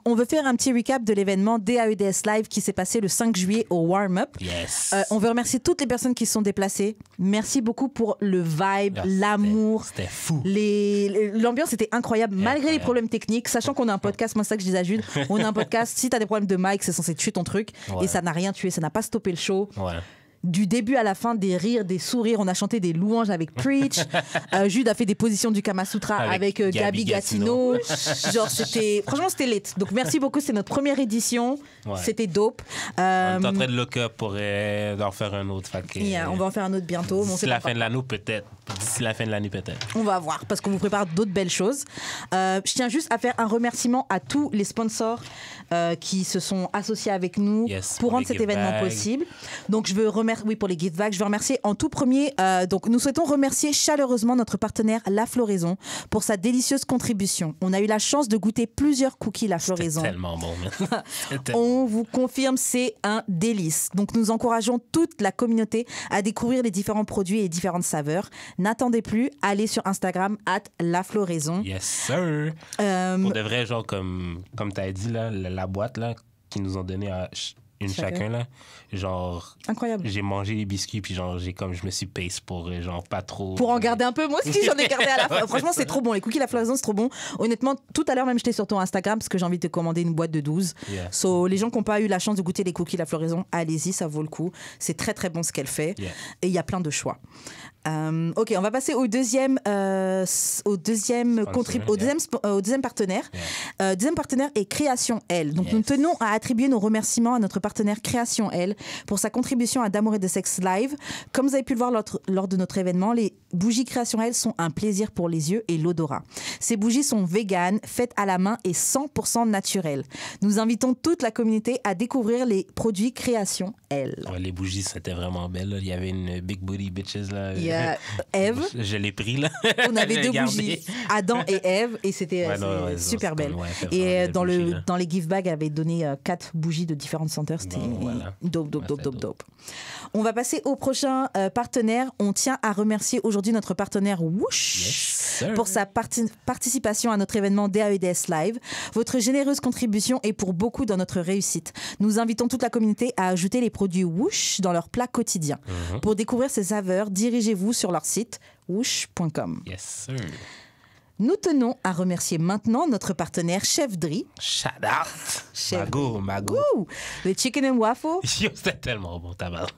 on veut faire un petit recap de l'événement DAEDS Live qui s'est passé le 5 juillet au Warm-Up. Yes. On veut remercier toutes les personnes qui se sont déplacées. Merci beaucoup pour le vibe, l'amour. C'était fou. L'ambiance était incroyable, malgré les problèmes techniques. Sachant qu'on a un podcast, moi, c'est ça que je dis à Jude. On a un podcast, si tu as des problèmes de mic, c'est censé tuer ton truc. Et ça n'a rien tué, ça n'a pas stoppé le show. Ouais. Du début à la fin, des rires, des sourires. On a chanté des louanges avec Preach. Jude a fait des positions du Kama Sutra avec Gabi Gatineau. Genre, franchement, c'était lit. Donc, merci beaucoup. C'est notre première édition. Ouais. C'était dope. On est en train de look up pour en faire un autre. On va en faire un autre bientôt. D'ici la fin de l'année, peut-être. D'ici la fin de l'année, peut-être. On va voir, parce qu'on vous prépare d'autres belles choses. Je tiens juste à faire un remerciement à tous les sponsors qui se sont associés avec nous pour rendre cet événement possible. Donc, je veux remercier, pour les gift bags, je veux remercier en tout premier, donc nous souhaitons remercier chaleureusement notre partenaire La Floraison pour sa délicieuse contribution. On a eu la chance de goûter plusieurs cookies La Floraison. C'est tellement bon. On vous confirme, c'est un délice. Donc, nous encourageons toute la communauté à découvrir les différents produits et les différentes saveurs. N'attendez plus, allez sur Instagram @lafloraison. Yes, sir. Pour de vrai, genre, comme tu as dit, là, la boîte là, qu'ils nous ont donné à chacun là, genre incroyable. J'ai mangé les biscuits puis genre je me suis pace pour genre pas trop pour en garder un peu. Moi aussi j'en ai gardé à la fin. Franchement c'est trop bon, les cookies La Floraison c'est trop bon. Honnêtement tout à l'heure même j'étais sur ton Instagram parce que j'ai envie de te commander une boîte de 12. So les gens qui n'ont pas eu la chance de goûter les cookies La Floraison, allez-y, ça vaut le coup. C'est très très bon ce qu'elle fait et il y a plein de choix. Ok, on va passer au deuxième partenaire. Deuxième partenaire est Création L. Donc nous tenons à attribuer nos remerciements à notre partenaire Création L pour sa contribution à D'amour et de sexe live. Comme vous avez pu le voir lors de notre événement, les bougies Création L sont un plaisir pour les yeux et l'odorat. Ces bougies sont véganes, faites à la main et 100% naturelles. Nous invitons toute la communauté à découvrir les produits Création L. Ouais, les bougies c'était vraiment belle là. Il y avait une big booty bitches là. Eve. Je l'ai pris là. On avait deux bougies, Adam et Eve, et c'était super belle. Et dans les gift bags, elle avait donné 4 bougies de différentes senteurs. C'était dope. On va passer au prochain partenaire. On tient à remercier aujourd'hui notre partenaire Whoosh pour sa participation à notre événement DAEDS Live. Votre généreuse contribution est pour beaucoup dans notre réussite. Nous invitons toute la communauté à ajouter les produits Whoosh dans leur plat quotidien. Pour découvrir ces saveurs, dirigez-vous sur leur site whoosh.com. Yes, sir. Nous tenons à remercier maintenant notre partenaire Chef Dri. Shout out. Mago. Le chicken and waffle. C'était tellement bon, tabarnak.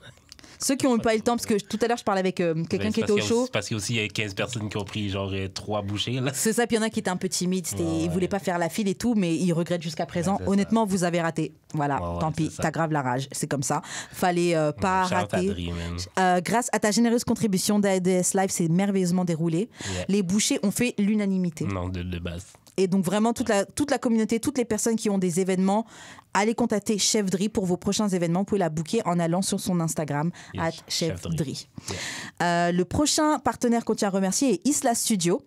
Ceux qui n'ont pas eu le temps, parce que tout à l'heure, je parlais avec quelqu'un qui était au show. Parce qu'il y a 15 personnes qui ont pris genre 3 bouchées. Là. C'est ça, puis il y en a qui étaient un peu timides. Ils ne voulaient pas faire la file et tout, mais ils regrettent jusqu'à présent. Honnêtement, vous avez raté. Voilà, tant pis, t'aggraves la rage. C'est comme ça. Fallait pas rater. Grâce à ta généreuse contribution d'ADS Live, c'est merveilleusement déroulé. Les bouchées ont fait l'unanimité. Non, de base. Et donc vraiment, toute la communauté, toutes les personnes qui ont des événements, allez contacter Chef Dri pour vos prochains événements. Vous pouvez la booker en allant sur son Instagram, @Chef Dri. Le prochain partenaire qu'on tient à remercier est Isla Studio.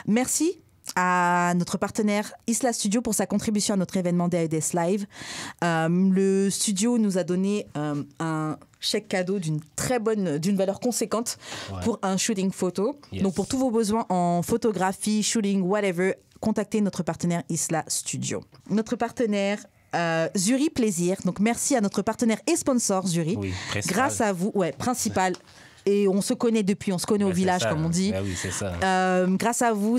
Merci à notre partenaire Isla Studio pour sa contribution à notre événement DAEDS Live. Le studio nous a donné un chèque cadeau d'une valeur conséquente pour un shooting photo. Donc pour tous vos besoins en photographie, shooting, whatever, contactez notre partenaire Isla Studio. Notre partenaire Zuri Plaisir. Donc merci à notre partenaire et sponsor Zuri. Oui, grâce à vous, principal. Et on se connaît au village, comme on dit. Oui, c'est ça. Grâce à vous,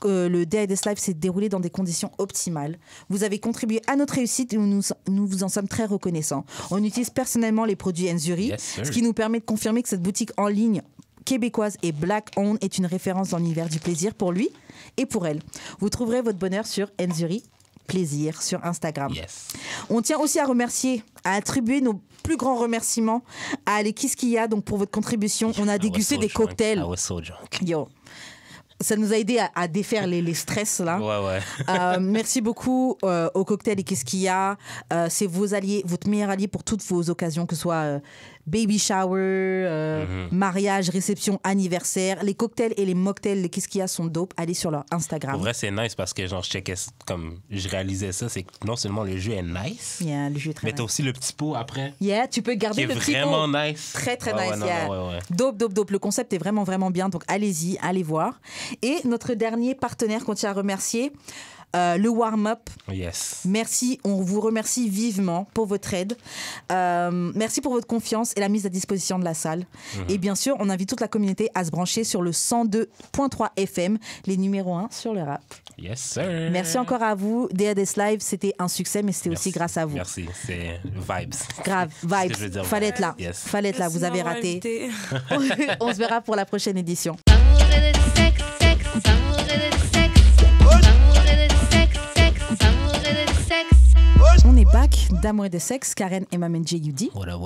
le DAEDS Live s'est déroulé dans des conditions optimales. Vous avez contribué à notre réussite et nous vous en sommes très reconnaissants. On utilise personnellement les produits Nzuri, ce qui nous permet de confirmer que cette boutique en ligne québécoise et Black Owned est une référence dans l'univers du plaisir pour lui et pour elle. Vous trouverez votre bonheur sur Nzuri Plaisir sur Instagram. On tient aussi à attribuer nos plus grands remerciements à les Kiskia donc pour votre contribution. On a dégusté des cocktails. I was so drunk. Yo. Ça nous a aidé à défaire les stress là. Merci beaucoup au cocktail et Kiskia. C'est vos alliés, votre meilleur allié pour toutes vos occasions, que ce soit baby shower, mariage, réception, anniversaire. Les cocktails et les mocktails, les Kiskia sont dope. Allez sur leur Instagram. Pour vrai, c'est nice parce que genre, je réalisais ça, c'est que non seulement le jeu est nice, le jeu est très mais t'as aussi le petit pot après. Tu peux garder le petit pot. Vraiment nice. Très, très nice. Dope. Le concept est vraiment, vraiment bien. Donc, allez-y, allez voir. Et notre dernier partenaire qu'on tient à remercier, le warm-up. Yes. Merci, on vous remercie vivement pour votre aide. Merci pour votre confiance et la mise à disposition de la salle. Et bien sûr, on invite toute la communauté à se brancher sur le 102.3 FM, les numéros 1 sur le rap. Yes, sir. Merci encore à vous. DADS Live, c'était un succès, mais c'était aussi grâce à vous. Merci, c'est vibes. Grave, vibes. Fallait être là. Yes. Fallait être là, vous avez raté. On se verra pour la prochaine édition. On est back d'Amour et de sexe, Karen et Mamen J.U.D. What up?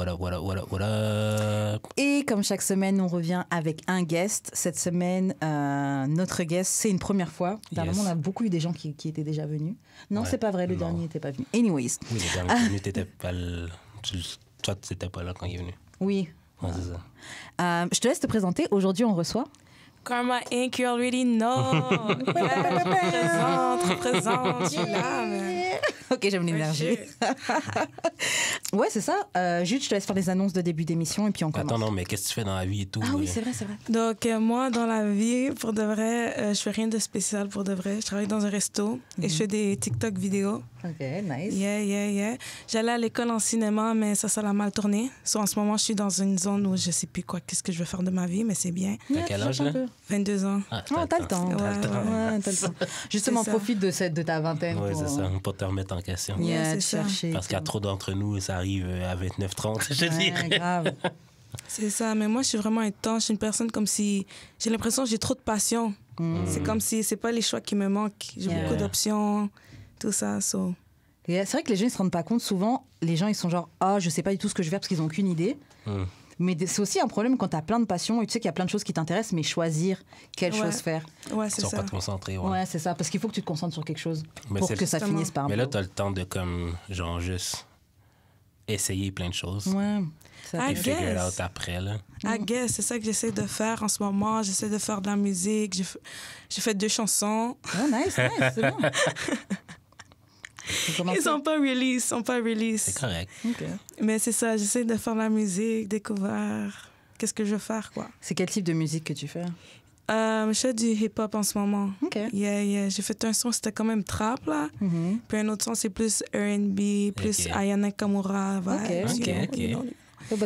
Et comme chaque semaine, on revient avec un guest. Cette semaine, notre guest, c'est une première fois. Dernièrement, on a beaucoup eu des gens qui étaient déjà venus. Non, ouais, c'est pas vrai, le dernier n'était pas venu. Anyways. Oui, le dernier venu, t'étais pas toi, tu n'étais pas là quand il est venu. Oui. Ouais, c'est ça. Je te laisse te présenter. Aujourd'hui, on reçoit... Karma Inc., you already know. Représente, je suis là. Mais... Ok, j'aime l'énergie. Ouais, c'est ça. Jude, je te laisse faire les annonces de début d'émission et puis on commence. Attends, non, mais qu'est-ce que tu fais dans la vie et tout? Ah oui, c'est vrai. Donc, moi, dans la vie, pour de vrai, je fais rien de spécial pour de vrai. Je travaille dans un resto et je fais des TikTok vidéos. Ok, nice. Yeah. J'allais à l'école en cinéma, mais ça l'a mal tourné. En ce moment, je suis dans une zone où je sais plus qu'est-ce que je veux faire de ma vie, mais c'est bien. T'as quel âge, là? 22 ans. Ah, t'as le temps. Ouais, t'as le temps. Justement, profite de ta vingtaine. Oui, c'est ça, pour te remettre en question. Yeah, chercher. Parce qu'il y a trop d'entre nous, ça arrive à 29-30, je dirais. Grave. C'est ça, mais moi, je suis vraiment intense. Je suis une personne comme si... J'ai l'impression que j'ai trop de passion. C'est comme si c'est pas les choix qui me manquent. J'ai beaucoup d'options, tout ça, C'est vrai que les gens, ils se rendent pas compte. Souvent, les gens, ils sont genre, je sais pas du tout ce que je vais faire parce qu'ils ont aucune idée. Mais c'est aussi un problème quand tu as plein de passions et tu sais qu'il y a plein de choses qui t'intéressent, mais choisir quelle chose faire. Ouais, c'est ça. Sur quoi te concentrer. Ouais, c'est ça. Parce qu'il faut que tu te concentres sur quelque chose pour que ça finisse par un Mais là, tu as le temps de, genre, juste essayer plein de choses. Ouais. I figure it out après, là. I guess, c'est ça que j'essaie de faire en ce moment. J'essaie de faire de la musique. J'ai fait 2 chansons. Oh, nice, c'est bon. Ils sont pas release. C'est correct. Okay. Mais c'est ça, j'essaie de faire de la musique, découvrir qu'est-ce que je veux faire, quoi. C'est quel type de musique que tu fais? Je fais du hip-hop en ce moment. OK. Yeah. J'ai fait un son, c'était quand même trap, là. Puis un autre son, c'est plus R&B, plus Aya Nakamura. OK.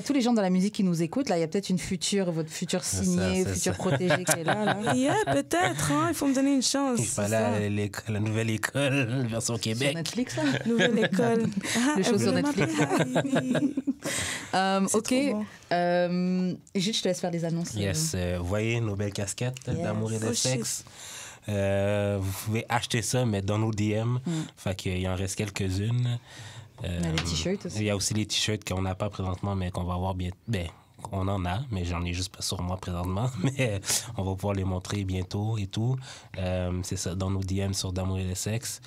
Tous les gens dans la musique qui nous écoutent, là, il y a peut-être votre futur signé, futur protégé qui est là. Yeah, peut-être. Il faut me donner une chance. Il fallait aller à la nouvelle école, version Québec. Sur Netflix, ça? Nouvelle école. Le show sur Netflix. OK. Juste, je te laisse faire des annonces. Yes. Vous voyez nos belles casquettes d'amour et de sexe. Vous pouvez acheter ça, mais dans nos DM. Fait qu'il en reste quelques-unes. Il y a les t-shirts aussi. Il y a aussi les t-shirts qu'on n'a pas présentement, mais qu'on va avoir bientôt. On en a, mais j'en ai juste pas sur moi présentement. Mais on va pouvoir les montrer bientôt et tout. C'est ça, dans nos DM sur D'amour et de sexe.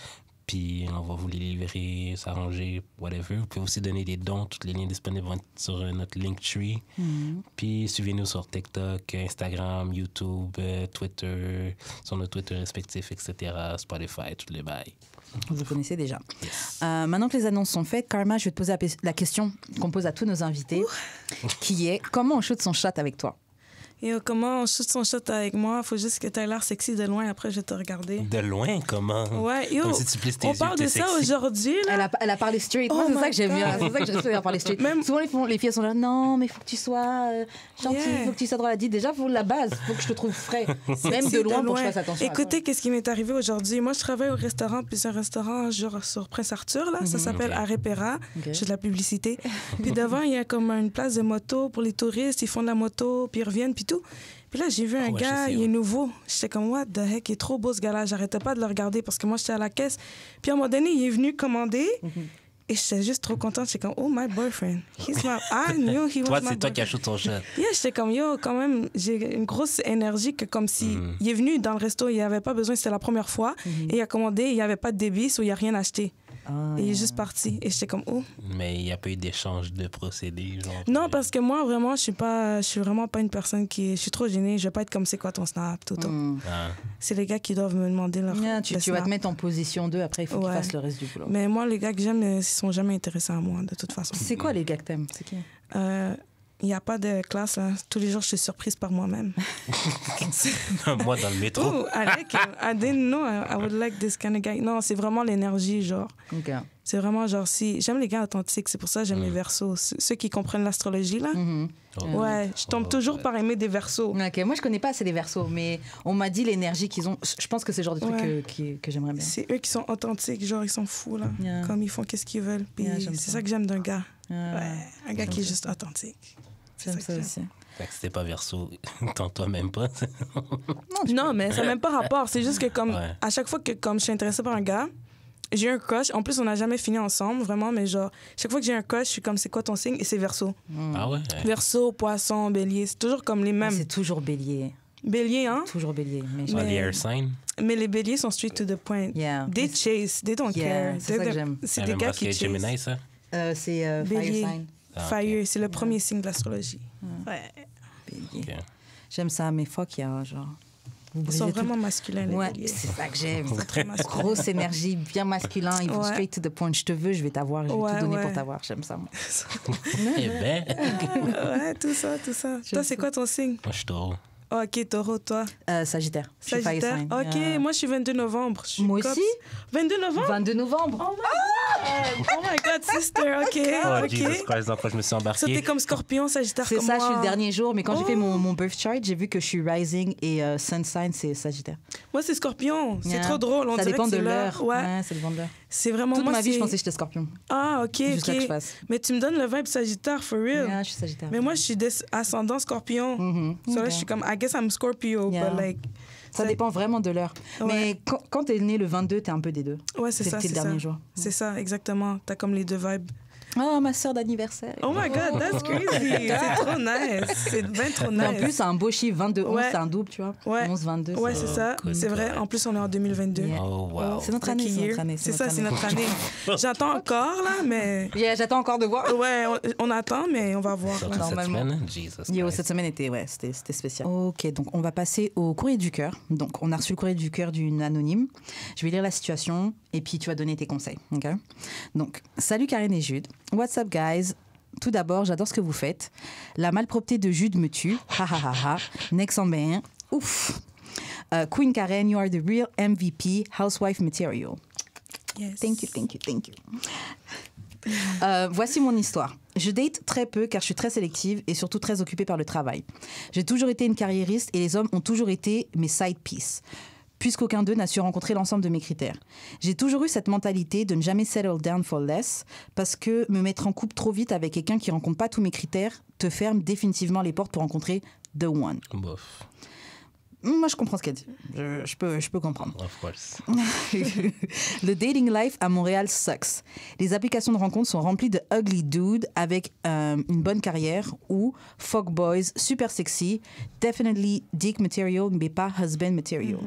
Puis on va vous les livrer, s'arranger, whatever. Vous pouvez aussi donner des dons. Tous les liens disponibles vont être sur notre Linktree. Puis suivez-nous sur TikTok, Instagram, YouTube, Twitter, sur nos Twitter respectifs, etc., Spotify, tous les bails. Vous connaissez déjà. Yes. Maintenant que les annonces sont faites, Karma, je vais te poser la question qu'on pose à tous nos invités, qui est comment on shoot son shot avec toi? Yo, comment on shoot son shot avec moi? Faut juste que tu aies l'air sexy de loin, après je vais te regarder. De loin, comment? Ouais, yo, comme si tu plisses tes on yeux, parle de ça aujourd'hui, là. Elle a parlé straight. Oh Moi, c'est ça que j'aime God. bien. C'est ça que j'aime bien parler straight. Même... Souvent, les filles sont là, non, mais il faut que tu sois gentil, il faut que tu sois droit. Elle dit déjà, faut la base, faut que je te trouve frais. Même de loin, pour que je fasse attention. Écoutez, qu'est-ce qui m'est arrivé aujourd'hui? Moi, je travaille au restaurant, puis c'est un restaurant genre sur Prince Arthur, là. Ça s'appelle Arepera. Je fais de la publicité. Puis devant, il y a comme une place de moto pour les touristes. Ils font de la moto, puis ils reviennent, puis tout. Puis là, j'ai vu un gars, il est nouveau. J'étais comme, what the heck, il est trop beau ce gars-là. J'arrêtais pas de le regarder parce que moi, j'étais à la caisse. Puis à un moment donné, il est venu commander. Et j'étais juste trop contente. J'étais comme, oh, my boyfriend. I knew he was toi, my c'est toi boyfriend. qui achètes ton shot. Yeah, j'étais comme, yo, quand même, j'ai une grosse énergie que comme si il est venu dans le resto, il avait pas besoin, c'était la première fois. Et il a commandé, il n'y avait pas de débit, ou il n'y a rien acheté. Et il est juste parti. Et j'étais comme, oh. Mais il n'y a pas eu d'échange de procédés, genre. Non, parce que moi, vraiment, je suis vraiment pas une personne qui... Je suis trop gênée. Je vais pas être comme, c'est quoi ton snap, tout. C'est les gars qui doivent me demander leur tu vas te mettre en position 2, après il faut qu'ils fassent le reste du boulot. Mais moi, les gars que j'aime, ils sont jamais intéressés à moi, de toute façon. C'est quoi les gars que t'aimes? C'est qui? Il n'y a pas de classe, là. Tous les jours, je suis surprise par moi-même. Moi, dans le métro. Oh, I like it. I didn't know I would like this kind of guy. Non, c'est vraiment l'énergie, genre. OK. C'est vraiment genre, si... J'aime les gars authentiques, c'est pour ça que j'aime les versos. Ceux qui comprennent l'astrologie, là. Ouais, je tombe toujours par aimer des versos. OK, moi, je connais pas assez les versos, mais on m'a dit l'énergie qu'ils ont. Je pense que c'est le genre de truc que j'aimerais bien. C'est eux qui sont authentiques, genre, ils sont fous, là. Comme ils font qu'est-ce qu'ils veulent. Puis c'est ça que j'aime d'un gars. Ouais, un gars qui est juste authentique. J'aime ça aussi. Fait que si t'es pas verso, tente-toi même pas. Non, mais ça n'a même pas rapport. C'est juste que comme à chaque fois que comme je suis intéressée par un gars, j'ai un crush. En plus, on n'a jamais fini ensemble, vraiment, mais genre, chaque fois que j'ai un crush, je suis comme, c'est quoi ton signe? Et c'est verso. Ah ouais? Verso, poisson, bélier, c'est toujours comme les mêmes. C'est toujours bélier. Bélier, hein? Toujours bélier. Les air signs? Mais les béliers sont straight to the point. Yeah. They chase, they don't care. C'est ça que j'aime. C'est des gars qui chase. Gemini, ça? C'est fire Bélier. sign. Fire, c'est le premier signe de l'astrologie. Ouais. Bélier. Okay. J'aime ça, mais fuck, genre... Ils sont vraiment masculins, les béliers. C'est ça que j'aime. Très masculin. Grosse énergie, bien masculin. Ils vont straight to the point. Je te veux, je vais t'avoir. Je vais tout donner pour t'avoir. J'aime ça, moi. Eh ben. Ouais, tout ça. Toi, c'est quoi ton signe? Moi, je suis taureau. OK, taureau, toi. Sagittaire. Sagittaire. OK, moi, je suis 22 novembre. Moi aussi. 22 novembre? 22 novembre. Oh my God, sister. OK, Oh, OK. Jesus Christ, dans quoi je me suis embarqué. Ça, t'es comme scorpion, sagittaire C'est comme ça, moi. je suis le dernier jour. Mais quand j'ai fait mon birth chart, j'ai vu que je suis rising et sun sign, c'est Sagittaire. Moi, c'est scorpion. C'est trop drôle. On ça dirait dépend que de c'est l'heure. Ouais. Ça dépend de l'heure. C'est vraiment Toute moi, ma vie, je pensais que j'étais Scorpion. Ah, OK, Jusqu'à OK. que je fasse. Mais tu me donnes le vibe sagittaire, for real. Yeah, je suis Sagittaire. Mais moi, je suis ascendant scorpion. So là, je suis comme, I guess I'm Scorpio, Yeah. but like... Ça dépend vraiment de l'heure. Ouais. Mais quand t'es né le 22, t'es un peu des deux. Ouais, c'est ça, le dernier jour. C'est ça, exactement. T'as comme les deux vibes. Oh, ma soeur d'anniversaire. Oh my God, that's crazy. C'est trop nice. C'est bien trop nice. Mais en plus, c'est un beau chiffre, 22, 11, Ouais. c'est un double, tu vois. Ouais. 11, 22. Ouais, c'est ça. good C'est vrai. God. En plus, on est en 2022. Yeah. Oh, wow. C'est notre année, Lucky c'est year. notre année. C'est ça, c'est notre année. J'attends encore, là, mais... Yeah, j'attends encore de voir. Ouais, on attend, mais on va voir. Surtout Là. cette Normalement. semaine, Jesus Yo, Christ. cette semaine c'était spécial. Ok, donc on va passer au courrier du cœur. Donc on a reçu le courrier du cœur d'une anonyme. Je vais lire la situation et puis tu vas donner tes conseils. Ok. Donc, salut Karine et Jude. What's up guys? Tout d'abord, j'adore ce que vous faites. La malpropreté de Jude me tue. Ha ha ha ha. Next en bien. Ouf. Queen Karen, you are the real MVP housewife material. Yes. Thank you, thank you, thank you. Voici mon histoire. Je date très peu car je suis très sélective et surtout très occupée par le travail. J'ai toujours été une carriériste et les hommes ont toujours été mes side pieces, puisqu'aucun d'eux n'a su rencontrer l'ensemble de mes critères. J'ai toujours eu cette mentalité de ne jamais settle down for less parce que me mettre en couple trop vite avec quelqu'un qui ne rencontre pas tous mes critères te ferme définitivement les portes pour rencontrer the one. Bof. Moi, je comprends ce qu'elle dit. Je peux comprendre. Of course. Le dating life à Montréal sucks. Les applications de rencontres sont remplies de ugly dudes avec une bonne carrière ou fuck boys super sexy, definitely dick material, mais pas husband material.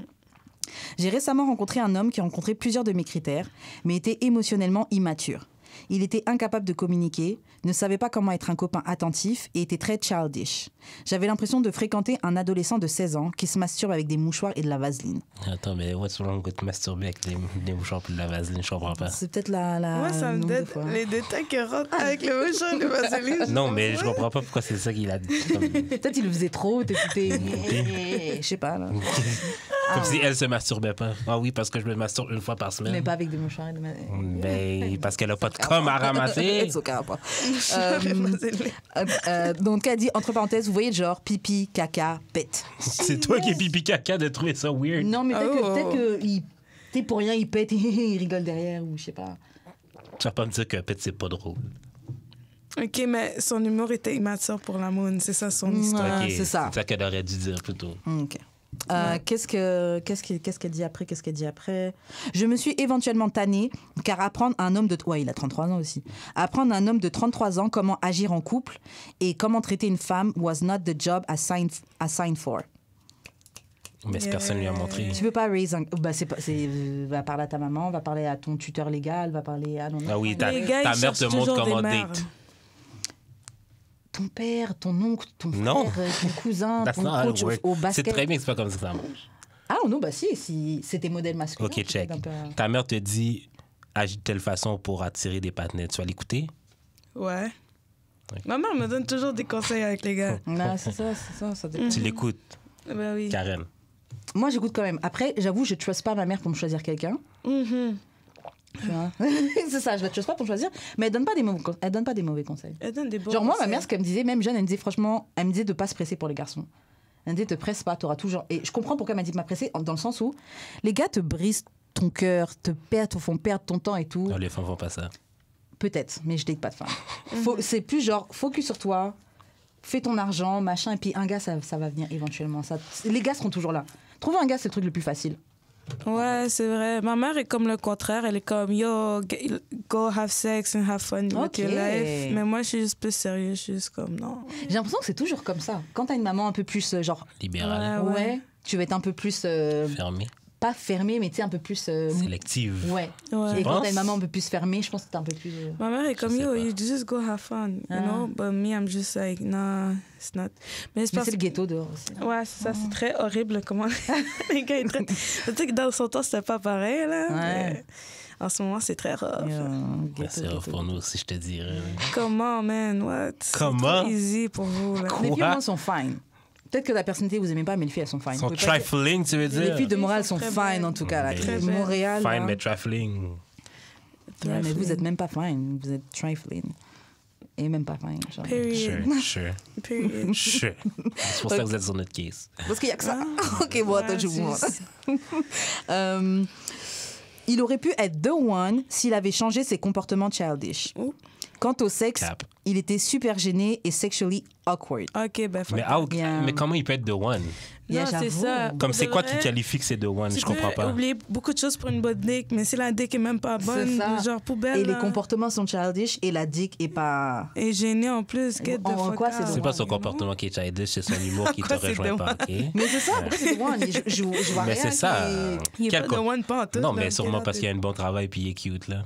J'ai récemment rencontré un homme qui rencontrait plusieurs de mes critères, mais était émotionnellement immature. Il était incapable de communiquer, ne savait pas comment être un copain attentif et était très childish. J'avais l'impression de fréquenter un adolescent de 16 ans qui se masturbe avec des mouchoirs et de la vaseline. Attends, mais what's wrong with masturber avec des mouchoirs et de la vaseline? Je comprends pas. C'est peut-être la Moi, ça me nombre de donne fois. les détails qui rentrent avec le mouchoir et le vaseline. Non, mais je comprends pas pourquoi c'est ça qu'il a dit. Comme, Peut-être il le faisait trop, je sais pas. Là. comme si elle se masturbait pas. Ah oui, parce que je me masturbe une fois par semaine. Mais pas avec des mouchoirs et de Ben, parce qu'elle a pas de com à ramasser. C'est aucun rapport. Vaseline. Donc, elle dit, entre parenthèses, vous voyez le genre pipi, caca, pète. C'est toi qui es pipi caca de trouver ça weird. Non, mais peut-être Oh. que t'es pour rien, il pète, il rigole derrière, ou je sais pas. Tu vas pas me dire que pète, c'est pas drôle. OK, mais son humour était immature pour la moon. C'est ça son histoire. Ah, Ok, c'est ça. C'est ça qu'elle aurait dû dire plutôt. Ok. Qu'est-ce qu'elle dit après? Je suis éventuellement tannée, car apprendre à un homme de... Ouais, il a 33 ans aussi. Apprendre à un homme de 33 ans comment agir en couple et comment traiter une femme was not the job assigned for. Mais si personne lui a montré. Tu peux pas raise un... Bah, va parler à ta maman, va parler à ton tuteur légal, va parler à... Non, Ah oui, ta Les gars, mère ils te cherchent montre toujours comment des mères. date. Ton père, ton oncle, ton Non. frère, ton cousin, That's ton not how coach it works. au C'est basket. très bien que c'est pas comme ça que ça marche. Ah non, bah si c'était modèle masculin. Ok, check. peut-être un peu- Ta mère te dit agis de telle façon pour attirer des partenaires. Tu vas l'écouter? Ouais. Ma mère me donne toujours des conseils avec les gars. Non, c'est ça dépend. Tu l'écoutes, Ben oui. Karen. Moi, j'écoute quand même. Après, j'avoue, je ne trust pas ma mère pour me choisir quelqu'un. Tu vois. C'est ça, je la trust pas pour me choisir. Mais elle donne pas des mauvais conseils. Elle donne des bons Genre, moi, ma conseils. mère, ce qu'elle me disait, même jeune, elle me disait franchement, elle me disait de pas se presser pour les garçons. Elle me disait, te presse pas, t'auras toujours. Et je comprends pourquoi elle m'a dit de m'presser, dans le sens où les gars te brisent ton cœur, te font perdre ton temps et tout. Non, les femmes font pas ça. Peut-être, mais je date pas de femmes. C'est plus genre, focus sur toi, fais ton argent, machin, et puis un gars, ça va venir éventuellement. Les gars seront toujours là. Trouver un gars, c'est le truc le plus facile. Ouais, c'est vrai. Ma mère est comme le contraire. Elle est comme, yo, go have sex and have fun with your life. Mais moi, je suis juste plus sérieuse. Je suis juste comme, non. J'ai l'impression que c'est toujours comme ça. Quand t'as une maman un peu plus, genre... Libérale. Ouais. Tu vas être un peu plus... Fermée. Pas fermée, mais tu sais, un peu plus... Sélective. Ouais. Et quand t'as une maman un peu plus fermée, je pense que t'es un peu plus... Ma mère est comme, yo, you just go have fun, you know? But me, I'm just like, nah, it's not. Mais c'est le ghetto dehors aussi. Ouais, c'est ça, c'est très horrible comment les gars, ils traitent... Tu sais que dans son temps, c'était pas pareil, là. Ouais. En ce moment, c'est très rough. C'est rough pour nous aussi, je te dirais. Comment, man? What? Comment? C'est trop easy pour vous, là. Les filles, au moins, sont fine. Peut-être que la personnalité, vous aimez pas, mais les filles, elles sont fine. Sont trifling, tu veux dire? Les filles de Montréal sont fine, en tout cas. Là. Montréal. Fine, là. mais trifling. Yeah, mais vous êtes même pas fine. Vous êtes trifling. Et même pas fine. Genre. Period. Sure. Period. Sure. C'est pour ça que vous êtes sur notre case. Parce qu'il y a que ça. Ok, bon, attends, je vous montre. Il aurait pu être the one s'il avait changé ses comportements childish. Quant au sexe, il était super gêné et sexually awkward. Ok, ben mais comment il peut être the one? Non, c'est ça. Comme c'est quoi qui qualifie que c'est the one? Je comprends pas. Oublier beaucoup de choses pour une bonne dick, mais si la dick est même pas bonne, genre poubelle. Et les comportements sont childish et la dick est pas. Et gêné en plus. Get the fuck out. C'est pas son comportement qui est childish, c'est son humour qui te rejoint pas. Mais c'est ça, pourquoi c'est the one? Je vois mais rien. c'est ça. Il est pas the one pas en tout. Non, mais sûrement parce qu'il a un bon travail puis il est cute, là.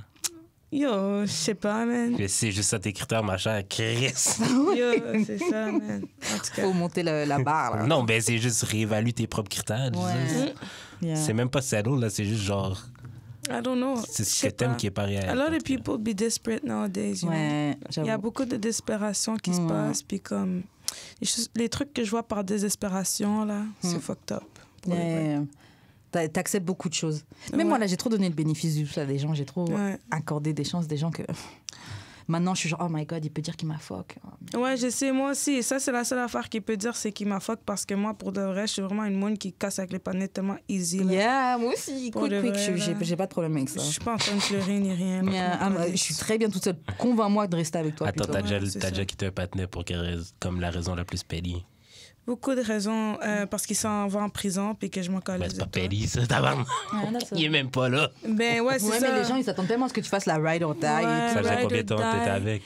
Yo, je sais pas, man. C'est juste ça tes critères, machin. Chris. Yo, c'est ça, man. En tout cas. Faut monter la barre, là. Non, ben c'est juste réévaluer tes propres critères. Ouais. C'est même pas settle, là. C'est juste genre... I don't know. C'est ce que t'aimes qui est pas réel. A lot of people be desperate nowadays, you know. Il y a beaucoup de désespération qui se passe, puis comme... Les trucs que je vois par désespération, là, c'est fucked up. T'acceptes beaucoup de choses. Même moi, là, j'ai trop donné le bénéfice du tout à des gens. J'ai trop accordé des chances des gens que... Maintenant, je suis genre, oh my God, il peut dire qu'il m'a fuck. Ouais, je sais, moi aussi. Et ça, c'est la seule affaire qu'il peut dire, c'est qu'il m'a fuck, parce que moi, pour de vrai, je suis vraiment une moune qui casse avec les panettes tellement easy. Là. Yeah, moi aussi. Quick, j'ai pas de problème avec ça. Je suis pas en train de pleurer ni rien. Je suis très bien toute seule. Convainc-moi de rester avec toi. Attends, t'as déjà quitté un patinet pour comme la raison la plus pélie? Beaucoup de raisons, parce qu'il s'en va en prison puis que je m'en colle. Ben, c'est pas péri, ça, tabarnak. Il est même pas là. Ben ouais, c'est ça. Mais les gens, ils s'attendent tellement à ce que tu fasses la ride or die. Ça faisait combien de temps que t'étais avec?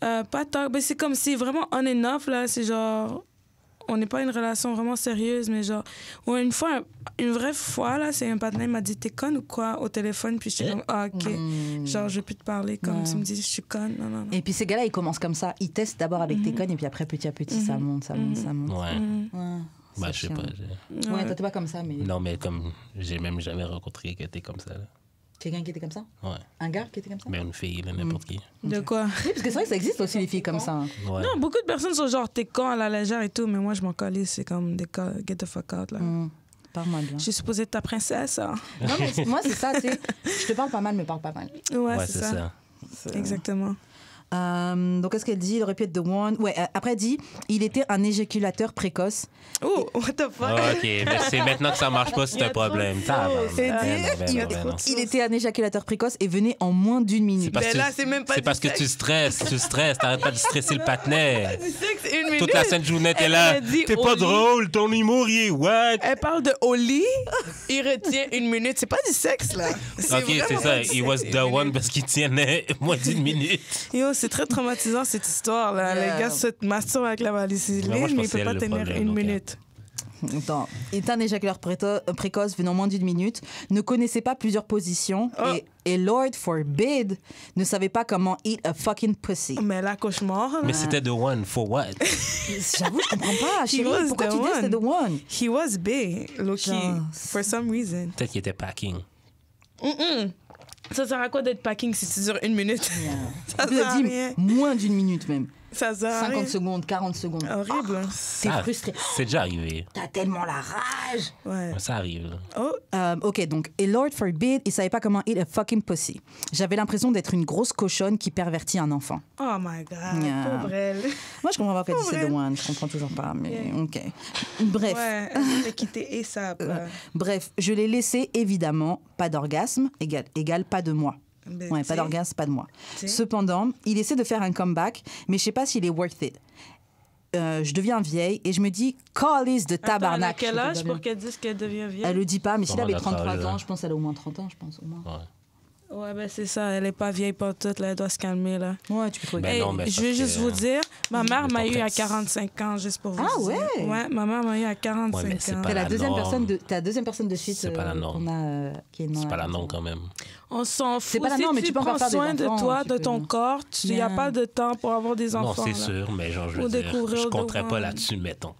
Pas tant. Ben, c'est comme si vraiment on and off, là. C'est genre... On n'est pas une relation vraiment sérieuse, mais genre... Ouais, une vraie fois, là, c'est un partenaire m'a dit « T'es conne ou quoi ?» au téléphone, puis j'étais comme « Ah, OK. Genre, je veux plus te parler. » Comme tu me dis « Je suis conne. » Non. Et puis ces gars-là, ils commencent comme ça. Ils testent d'abord avec tes connes, et puis après, petit à petit, ça monte. Ouais. Bah, je sais pas. Ouais, toi, t'es pas comme ça, mais... Non, mais comme... J'ai même jamais rencontré quelqu'un comme ça, là. Quelqu'un qui était comme ça? Ouais. Un gars qui était comme ça? Ben, une fille, là, n'importe qui. De quoi? Oui, parce que c'est vrai que ça existe aussi, les filles comme ça. Ouais. Non, beaucoup de personnes sont genre « T'es con à la légère et tout », mais moi, je m'en calisse. C'est comme des cas, get the fuck out, là. Parle-moi bien. Je suis supposée être ta princesse, hein. Non, mais moi, c'est ça, tu sais. Je te parle pas mal, mais parle pas mal. Ouais, c'est ça. Exactement. Donc, qu'est-ce qu'elle dit? Il aurait pu être the one. Ouais, après, elle dit il était un éjaculateur précoce. Oh, what the fuck? OK, mais c'est maintenant que ça marche pas, c'est un problème. Il était un éjaculateur précoce et venait en moins d'1 minute. C'est parce que tu stresses. T'arrêtes pas de stresser le patinet. Une minute. Toute la scène journée, t'es là. T'es pas drôle, ton humour, il est what? Elle parle de au lit, il retient 1 minute. C'est pas du sexe, là. OK, c'est ça. He was the one parce qu'il tienait moins d'1 minute. Yo, c'est très traumatisant, cette histoire-là. Les gars se masturbent avec la valicine, mais il peut pas tenir 1 minute. Attends, est un éjaculateur précoce venant moins d'1 minute, ne connaissait pas plusieurs positions et Lord forbid ne savait pas comment eat a fucking pussy. Mais là, cauchemar. Mais c'était the one, for what? J'avoue, je comprends pas. Chérie, pourquoi tu dis que c'était the one? He was big, low-key, for some reason. Peut-être qu'il était packing. Ça sert à quoi d'être packing si tu dures 1 minute? Ça sert à rien. Moins d'1 minute même. Ça sert à 50 rien. secondes, 40 secondes. Horrible. T'es frustré. C'est déjà arrivé. T'as tellement la rage. Ouais. Ça arrive. Oh, OK, donc, et Lord forbid, il savait pas comment eat a fucking pussy. J'avais l'impression d'être une grosse cochonne qui pervertit un enfant. oh my God. Yeah. Pauvre elle. Moi, je comprends pas pourquoi c'est Ouais. The One. Je comprends toujours pas, mais Yeah. OK. Bref. Ouais, elle a quitté ASAP. Bref, je l'ai laissé, évidemment, pas d'orgasme, égale pas de moi. Ben, Ouais, tu pas sais. d'orgasme, pas de moi. sais. Cependant, il essaie de faire un comeback, mais je sais pas s'il est worth it. Je deviens vieille et je me dis, calice de Attends, elle a tabarnak. quel âge Je pour trouve qu'elle dise qu'elle devient vieille? Elle le dit pas, mais s'il Comment avait notre 33 âge, ans, là? je pense qu'elle a au moins 30 ans, je pense, au moins. Ouais. Ouais, ben c'est ça. Elle est pas vieille pour tout, là. Elle doit se calmer, là. Ouais, tu peux trouver. Ben Hey, non, mais je veux parce juste que, vous dire, ma mère le m'a eu à contexte. 45 ans, juste pour vous Ah dire. ouais? Ouais, ma mère m'a eu à Ouais, 45 mais c'est ans. pas T'es la la deuxième norme. personne de, t'es la deuxième personne de suite C'est pas la norme. qu'on a, qui est C'est pas la norme quand même. On s'en fout. pas la Si norme, mais tu tu peux encore prends faire des soin de enfants, toi, tu de peux. ton corps, il n'y a Yeah. pas de temps pour avoir des enfants. Non, c'est là. sûr, mais genre, je Ou veux dire, découvrir je de compterais pas loin. là-dessus, mettons.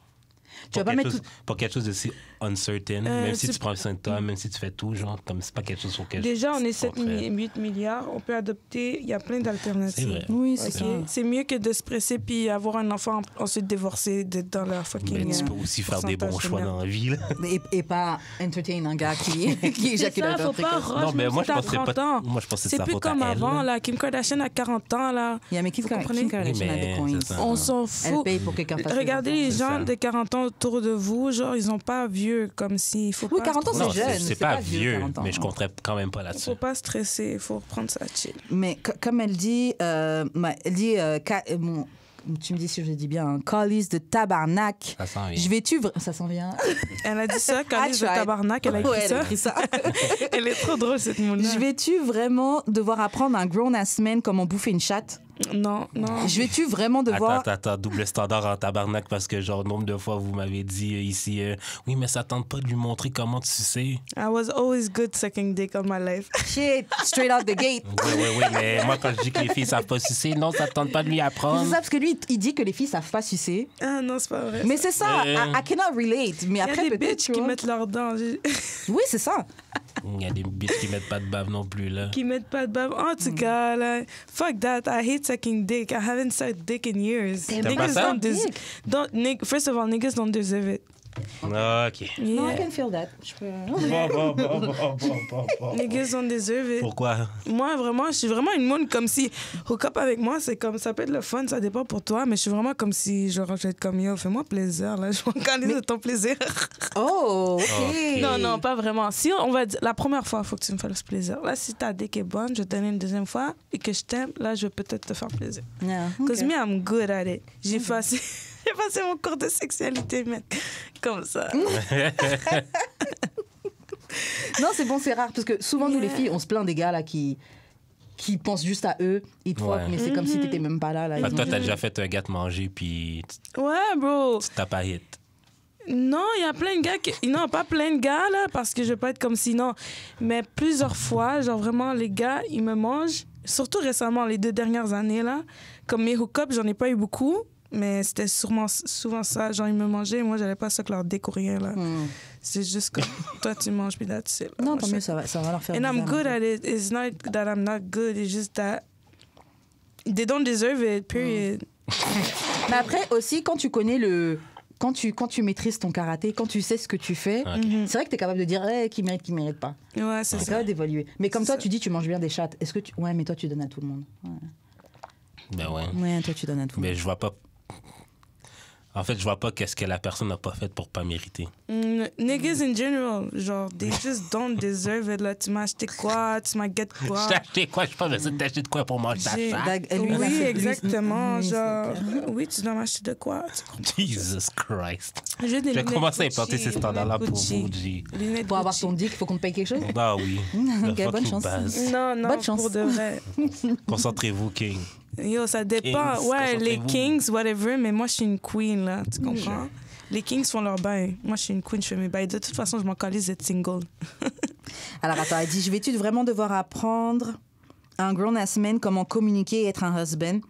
Tu vas Pour pas quelque mettre chose- Pour quelque chose de si uncertain, même si tu prends soin de toi, même si tu fais tout, genre, comme c'est pas quelque chose sur lequel Déjà, on est tu 7 compterais. 8 milliards. On peut adopter. Il y a plein d'alternatives. C'est vrai. Oui, c'est Ok? ça. C'est mieux que de se presser puis avoir un enfant, ensuite divorcer, d'être dans leur fucking. Mais tu peux aussi faire des bons pourcentage de choix merde. dans la vie, là. Et pas entertain un gars qui, qui C'est éjacule ça, à faut pas précoce. rush, Non, mais même moi, si je t'as pense que c'est 30 pas- ans. moi, je pense que c'est C'est sa plus faute à comme elle, avant, là. là. Kim Kardashian a 40 ans, là. Il y a mais Kim comprenez? Kardashian a des Oui, coins. mais c'est ça. On s'en Elle fout. paye pour quelqu'un fasse des Regardez enfants. les c'est gens ça. de 40 ans autour de vous, genre, ils ont pas vieux, comme s'il faut Oui, pas... 40 ans, se- c'est Non, jeune, c'est c'est pas pas vieux, vieux, 40 ans. mais je compterais quand même pas Il là-dessus. faut pas stresser, il faut prendre ça chill. Mais comme elle dit, bon, tu me dis si je dis bien, calice de tabarnak. Ça s'en vient. Je vais-tu... Ça s'en vient? Elle a dit ça, Calice de tried. tabarnak, elle a écrit Ouais, elle ça. a écrit ça. Elle est trop drôle, cette mouna. Je vais-tu vraiment devoir apprendre à un grown-ass man comment bouffer une chatte? Non, non. Je vais-tu vraiment devoir... Attends, double standard en tabarnak parce que, genre, nombre de fois, vous m'avez dit ici, oui, mais ça tente pas de lui montrer comment tu sais. I was always good sucking dick all my life. Shit, straight out the gate. Oui, mais moi, quand je dis que les filles savent pas sucer, non, ça tente pas de lui C'est apprendre. ça, parce que lui, il dit que les filles savent pas sucer. Ah non, c'est pas vrai. Mais c'est ça, I cannot relate. Mais il y a après, des peut-être, bitches tu qui vois. mettent leurs dents, Oui, c'est ça. Il y a des bitches qui mettent pas de bave non plus, là. qui mettent pas de bave. En tout cas, là, fuck that. I hate sucking dick. I haven't sucked dick in years. T'aimes pas ça? First of all, niggas don't deserve it. OK. No, I Yeah. can feel that. Je peux... Niggas don't deserve it. Pourquoi? Moi, vraiment, je suis vraiment une moune comme si hook up avec moi, c'est comme ça peut être le fun, ça dépend pour toi, mais je suis vraiment comme si genre je vais être comme yo, fais-moi plaisir là, je m'en calme de ton plaisir. Oh, OK. Ok. Non, pas vraiment. Si on va dire la première fois, il faut que tu me fasses plaisir. Là, si ta dick est bonne, je vais te donner une deuxième fois et que je t'aime, là, je vais peut-être te faire plaisir. Yeah, Because OK. me, I'm good at it. J'ai passé mon cours de sexualité, mec. Comme ça. Non, c'est bon, c'est rare. Parce que souvent, nous, les filles, on se plaint des gars là qui pensent juste à eux. Ils te fuck, Ouais. mais c'est comme si t'étais même pas là. Fait que Ils toi, ont- t'as déjà fait un gars te manger, puis Ouais, bro. tu t'as pas hit. Non, il y a plein de gars qui... Non, pas plein de gars, là, parce que je veux pas être comme sinon. Mais plusieurs fois, genre vraiment, les gars, ils me mangent. Surtout récemment, les 2 dernières années, là. Comme mes hook-ups, j'en ai pas eu beaucoup. Mais c'était souvent ça. Genre, ils me mangeaient et moi, j'allais pas ça que leur dick ou rien, là. C'est juste comme, toi, tu manges, puis là, tu sais. Non, tant mieux, ça va leur faire And I'm bizarre, good un peu. at it. It's not that I'm not good. It's just that they don't deserve it, period. Mais après, aussi, quand tu connais le... Quand tu maîtrises ton karaté, quand tu sais ce que tu fais, c'est vrai que tu es capable de dire qui mérite pas. Ouais, c'est C'est ça. capable d'évaluer. Mais comme toi, ça. tu dis tu manges bien des chattes. Est-ce que tu... Ouais, mais toi, tu donnes à tout le monde. Ouais, Ben ouais. ouais toi, tu donnes à tout le monde. Mais je vois pas. En fait, je vois pas qu'est-ce que la personne n'a pas fait pour pas mériter. Niggas in general, genre, they just don't deserve it. Là, tu m'as acheté quoi? Tu m'as get quoi? Je t'ai acheté quoi? Je pense que je t'ai acheté de quoi pour manger ta J'ai- chatte? Lui, il a Oui, fait- exactement. Oui, c'est Genre, clair. oui, tu dois m'acheter de quoi? Tu comprends? Jesus Christ. J'ai des Je vais lunettes commencer à Gucci, importer ces standards-là pour Gucci. vous, G. Lunettes Pour avoir Gucci. ton dick, il faut qu'on te paye quelque chose. Bah oui. Ok, La bonne fucking chance. base. Non, Bonne chance. pour de vrai. Concentrez-vous, King. Yo, ça dépend. Kings, Ouais, les concentrez-vous. kings, whatever, mais moi, je suis une queen, là. Tu comprends? Les kings font leur bain. Moi, je suis une queen, je fais mes bails. De toute façon, je m'en calise d'être single. Alors attends, elle dit, je vais-tu vraiment devoir apprendre à un grown-ass man comment communiquer et être un husband?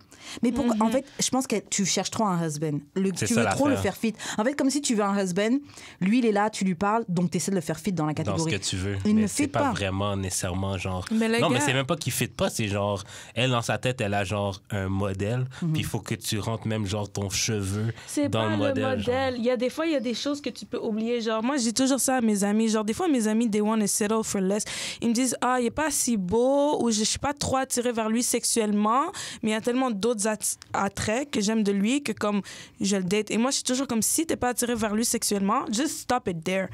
Mais pourquoi en fait, je pense que tu cherches trop un husband. Tu veux trop le faire fit. En fait, comme si tu veux un husband, lui il est là, tu lui parles, donc tu essaies de le faire fit dans la catégorie. Dans ce que tu veux. Il mais ne c'est fit pas vraiment nécessairement genre. Mais c'est même pas qu'il fit pas, c'est genre elle dans sa tête, elle a genre un modèle, puis il faut que tu rentres même genre ton cheveu dans le modèle. Il y a des fois il y a des choses que tu peux oublier. Genre moi je dis toujours ça à mes amis. Genre des fois mes amis they want to settle for less. Ils me disent il est pas si beau ou je suis pas trop attirée vers lui sexuellement, mais il y a tellement d'autres attraits que j'aime de lui que comme je le date. Et moi, je suis toujours comme si t'es pas attiré vers lui sexuellement, just stop it there.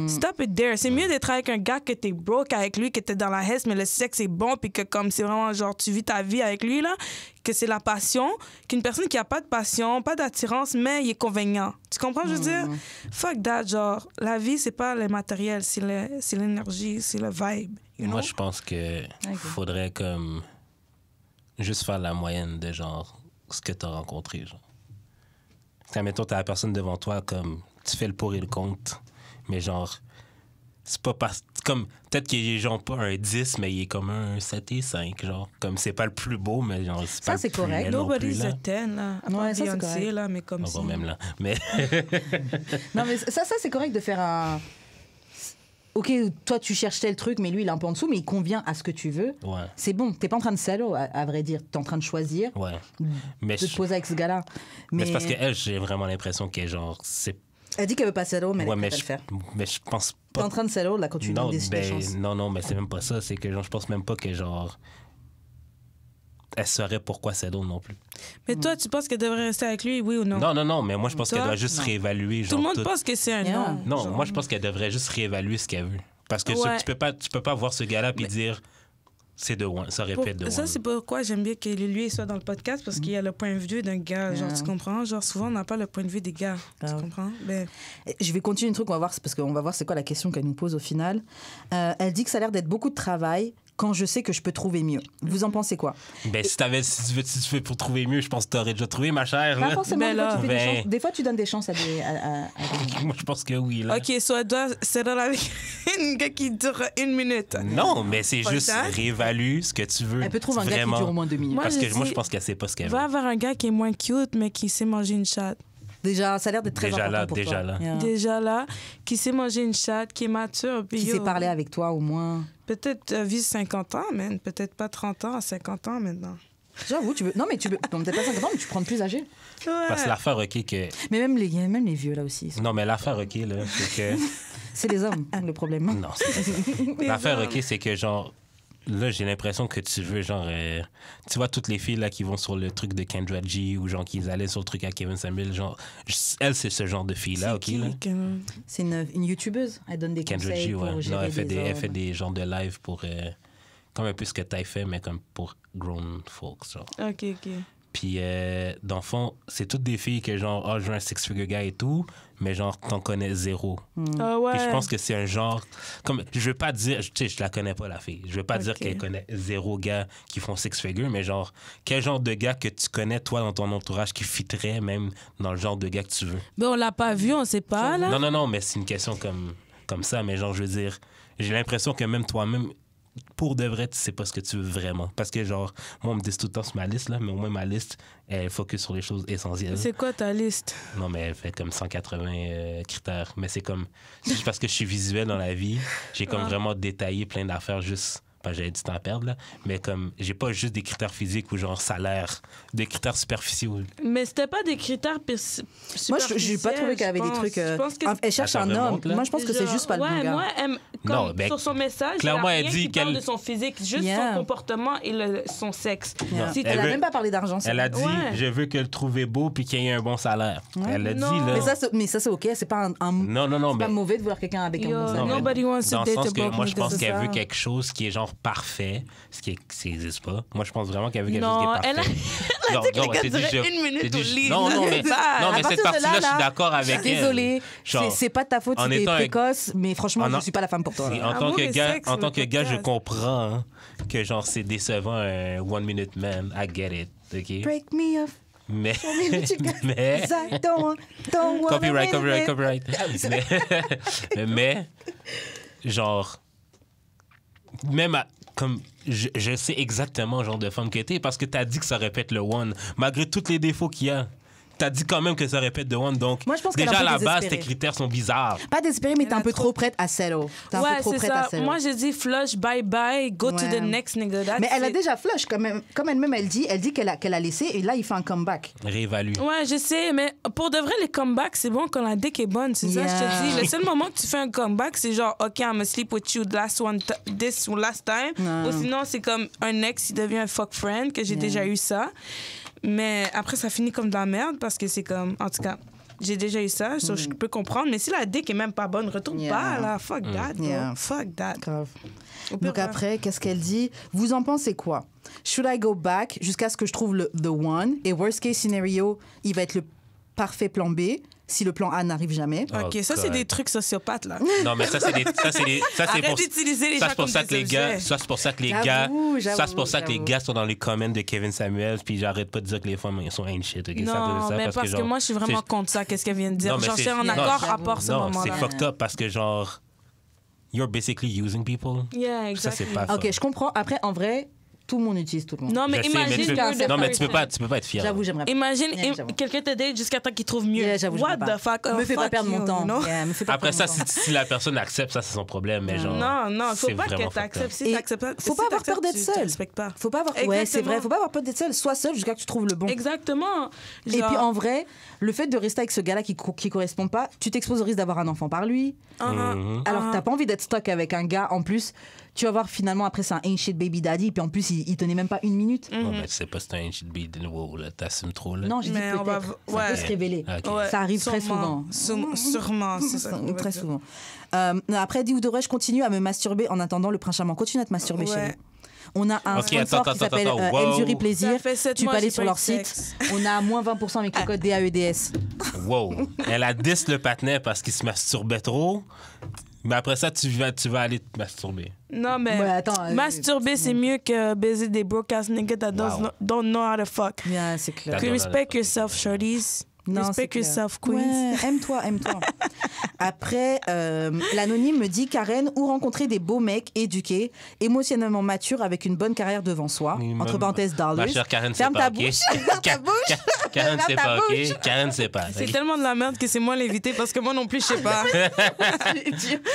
Stop it there. C'est mieux d'être avec un gars que t'es broke avec lui, que t'es dans la hesse, mais le sexe est bon, puis que comme c'est vraiment genre tu vis ta vie avec lui, là, que c'est la passion, qu'une personne qui a pas de passion, pas d'attirance, mais il est convaincant. Tu comprends, je veux dire? Fuck that, genre, la vie, c'est pas le matériel, c'est l'énergie, c'est le vibe. Moi, je pense que faudrait comme juste faire la moyenne de genre ce que t'as rencontré, genre. Quand, mettons, t'as la personne devant toi, comme, tu fais le pour et le contre, mais genre, c'est pas comme, peut-être qu'il est genre pas un 10, mais il est comme un 7 et 5, genre. Comme, c'est pas le plus beau, mais genre, c'est pas c'est le plus correct. laid non plus, Nobody's là. a 10, là. À part Beyoncé, là, mais comme ça. Même là. Mais... non, mais ça c'est correct de faire un... OK, toi, tu cherches tel truc, mais lui, il est un peu en dessous, mais il convient à ce que tu veux. Ouais. C'est bon. T'es pas en train de salaud, à vrai dire. T'es en train de choisir mais de te poser avec ce gars-là. Mais c'est parce qu'elle, j'ai vraiment l'impression qu'elle, genre, c'est... Elle dit qu'elle veut pas salaud, mais elle mais va le faire. Mais je pense pas... T'es en train de salaud, là, quand tu donnes des chances. Non, mais c'est même pas ça. C'est que, genre, je pense même pas que, genre... Elle saurait pourquoi c'est d'autres non plus. Mais toi, tu penses qu'elle devrait rester avec lui, oui ou non? Non, mais moi, je pense qu'elle doit juste réévaluer. Genre, tout le monde pense que c'est un non. Non, genre... moi, je pense qu'elle devrait juste réévaluer ce qu'elle veut. Parce que tu peux pas voir ce gars-là puis dire c'est de one, ça répète de one. Ça, c'est pourquoi j'aime bien que lui soit dans le podcast, parce qu'il y a le point de vue d'un gars. Genre, tu comprends? Genre, souvent, on n'a pas le point de vue des gars. Tu comprends? Ben... Je vais continuer un truc, on va voir, parce qu'on va voir c'est quoi la question qu'elle nous pose au final. Elle dit que ça a l'air d'être beaucoup de travail quand je sais que je peux trouver mieux. Vous en pensez quoi? Ben, si tu fais pour trouver mieux, je pense que tu aurais déjà trouvé, ma chère. Pas forcément, des fois, tu donnes des chances à des... Moi, je pense que oui. Là. OK, soit elle doit s'aider avec un gars qui dure 1 minute. Non, mais c'est juste réévalue ce que tu veux. Elle peut trouver un gars qui dure au moins 2 minutes. Parce que moi, je pense qu'elle sait pas ce qu'elle veut. Va avoir un gars qui est moins cute, mais qui sait manger une chatte. Déjà, ça a l'air d'être très important pour toi. Déjà là, qui sait manger une chatte, qui est mature. Puis qui sait parler avec toi au moins. Peut-être vise 50 ans, mais peut-être pas 30 ans à 50 ans maintenant. J'avoue, tu veux... Non, mais tu veux... peut-être pas 50 ans, mais tu prends plus âgé. Ouais. Parce que l'affaire, OK, que... Mais même les vieux, là aussi. Non, mais l'affaire, OK, là, c'est que... c'est les hommes, le problème. Non, c'est l'affaire, OK, c'est que, genre... Là, j'ai l'impression que tu veux, genre... tu vois, toutes les filles, là, qui vont sur le truc de Kendra G ou, genre, qui allaient sur le truc à Kevin Samuel, genre... Elle, c'est ce genre de fille-là, OK, là. C'est une YouTubeuse. Elle donne des Kendra conseils G, pour gérer non, elle fait hommes. des genres de live pour... comme un peu ce que t'as fait, mais comme pour grown folks, genre. OK. Puis, dans le fond, c'est toutes des filles que, genre, je veux un six-figure guy et tout, mais genre, t'en connais zéro. Ah ouais. Puis je pense que c'est un genre... Comme, je veux pas dire... Tu sais, je la connais pas, la fille. Je veux pas dire qu'elle connaît zéro gars qui font six-figure, mais genre, quel genre de gars que tu connais, toi, dans ton entourage, qui fitterait même dans le genre de gars que tu veux? Mais on l'a pas vu, on sait pas, là. Non, mais c'est une question comme ça, mais genre, je veux dire, j'ai l'impression que même toi-même... Pour de vrai, tu sais pas ce que tu veux vraiment. Parce que, genre, moi, on me dit tout le temps sur ma liste, là, mais au moins, ma liste, elle focus sur les choses essentielles. C'est quoi ta liste? Non, mais elle fait comme 180 critères. Mais c'est comme... C'est juste parce que je suis visuel dans la vie, j'ai comme vraiment détaillé plein d'affaires juste... Pas j'avais du temps à perdre, là. Mais comme, j'ai pas juste des critères physiques ou genre salaire, des critères superficiaux. Mais c'était pas des critères superficiels. Moi, j'ai pas trouvé qu'elle avait des trucs... Elle cherche un homme. Moi, je pense que c'est juste pas le bon gars. Moi, Non, ben, sur son message, clairement, elle elle dit qu'elle parle de son physique, juste son comportement et son sexe. Si elle a même pas parlé d'argent. Elle a dit, je veux que le trouver beau puis qu'il y ait un bon salaire. Elle l'a dit, là. Mais ça, c'est OK. C'est pas Non, pas mauvais de vouloir quelqu'un avec un bon salaire. Nobody wants to date a broke nigga. Moi, je pense qu'elle veut quelque chose qui est genre parfait, ce qui n'existe pas. Moi, je pense vraiment qu'elle veut quelque chose qui est parfait. Elle a dit que les gars duraient 1 minute au lit. Non, mais cette partie-là, je suis d'accord avec elle. Désolée, c'est pas de ta faute si t'es précoce, mais franchement, je suis pas la femme pour toi. En tant que gars, je comprends que genre c'est décevant un one minute man. I get it, OK? Break me off. Mais copyright. Mais genre même comme je sais exactement le genre de femme que t'es parce que t'as dit que ça répète le one. Malgré tous les défauts qu'il y a, t'as dit quand même que ça répète le one. Donc, moi, je pense déjà à la base, tes critères sont bizarres. Pas désespéré, mais t'es un peu trop prête à settle. T'es un peu trop prête à settle. Moi, je dis flush, bye bye, go to the next nigga. Mais elle a déjà flush, comme elle-même, elle dit qu'elle a laissé, et là, il fait un comeback. Réévalue. Ouais, je sais, mais pour de vrai, les comebacks, c'est bon quand la dick est bonne, c'est ça, je te dis. Le seul moment que tu fais un comeback, c'est genre, OK, I'm gonna sleep with you last time. Ou sinon, c'est comme un ex, il devient un fuck friend, que j'ai déjà eu ça. Mais après, ça finit comme de la merde parce que c'est comme... En tout cas, j'ai déjà eu ça, je peux comprendre. Mais si la dick est même pas bonne, retourne pas, là. Fuck that, bro. Fuck that. Grave. Donc après, qu'est-ce qu'elle dit? Vous en pensez quoi? Should I go back jusqu'à ce que je trouve the one? Et worst case scenario, il va être le parfait plan B si le plan A n'arrive jamais. OK, ça, c'est des trucs sociopathes, là. Non, mais ça, c'est Arrête d'utiliser les gens comme des objets. Ça, c'est pour ça que les gars... Ça, c'est pour ça que les gars sont dans les comments de Kevin Samuels, puis j'arrête pas de dire que les femmes sont ain't shit. Okay? Non, mais parce que moi, je suis vraiment contre ça, qu'est-ce qu'elle vient de dire. J'en suis en accord à part ce moment-là. Non, c'est fucked up parce que, genre, you're basically using people. Yeah, exactly. Ça, c'est pas OK, je comprends. Après, en vrai... Tout le monde utilise tout le monde. Non, mais imagine... Non, mais tu peux pas être fier. J'avoue, j'aimerais pas. Imagine, quelqu'un te date jusqu'à temps qu'il trouve mieux. What the fuck? Me fais pas perdre mon temps. Après ça, si la personne accepte, ça, c'est son problème. Mais genre, non, faut pas que t'acceptes. Si t'acceptes pas, faut pas avoir peur d'être seul. Faut pas avoir... Ouais, c'est vrai. Faut pas avoir peur d'être seul. Sois seul jusqu'à ce que tu trouves le bon. Exactement. Et puis, en vrai, le fait de rester avec ce gars-là qui correspond pas, tu t'exposes au risque d'avoir un enfant par lui. Alors, t'as pas envie d'être stuck avec un gars. En plus, tu vas voir finalement, après, c'est un ain't shit baby daddy. Puis en plus, il tenait même pas une minute. Ouais, mais tu sais pas si c'est un ain't shit baby daddy. Wow, là, t'assumes trop, là. Non, j'ai dit peut-être. Ça peut se révéler. Okay. Ça arrive très souvent. Sûrement, c'est ça. Très souvent. Après, dit ou devrais-je continuer à me masturber en attendant le prince charmant? Continue à te masturber, chérie. On a un sponsor qui s'appelle Mzuri Plaisir. Tu peux aller sur leur site. On a moins 20% avec le code DAEDS. Wow. Elle a 10 le patinet parce qu'il se masturbait trop. Mais après ça, tu vas aller te masturber. Non, mais masturber, c'est mieux que baiser des broke-ass niggas that don't know how to fuck. Yeah, c'est clair. Respect yourself, shorties. Respect yourself, queens. Ouais, aime-toi. Après, l'anonyme me dit Karen, où rencontrer des beaux mecs éduqués, émotionnellement matures avec une bonne carrière devant soi. Entre parenthèses, dollars. Ma chère Karen, ferme ta bouche. Ferme ta bouche. Karen, c'est pas OK. Karen, c'est pas. C'est tellement de la merde que c'est moi l'invité parce que moi non plus, je sais pas.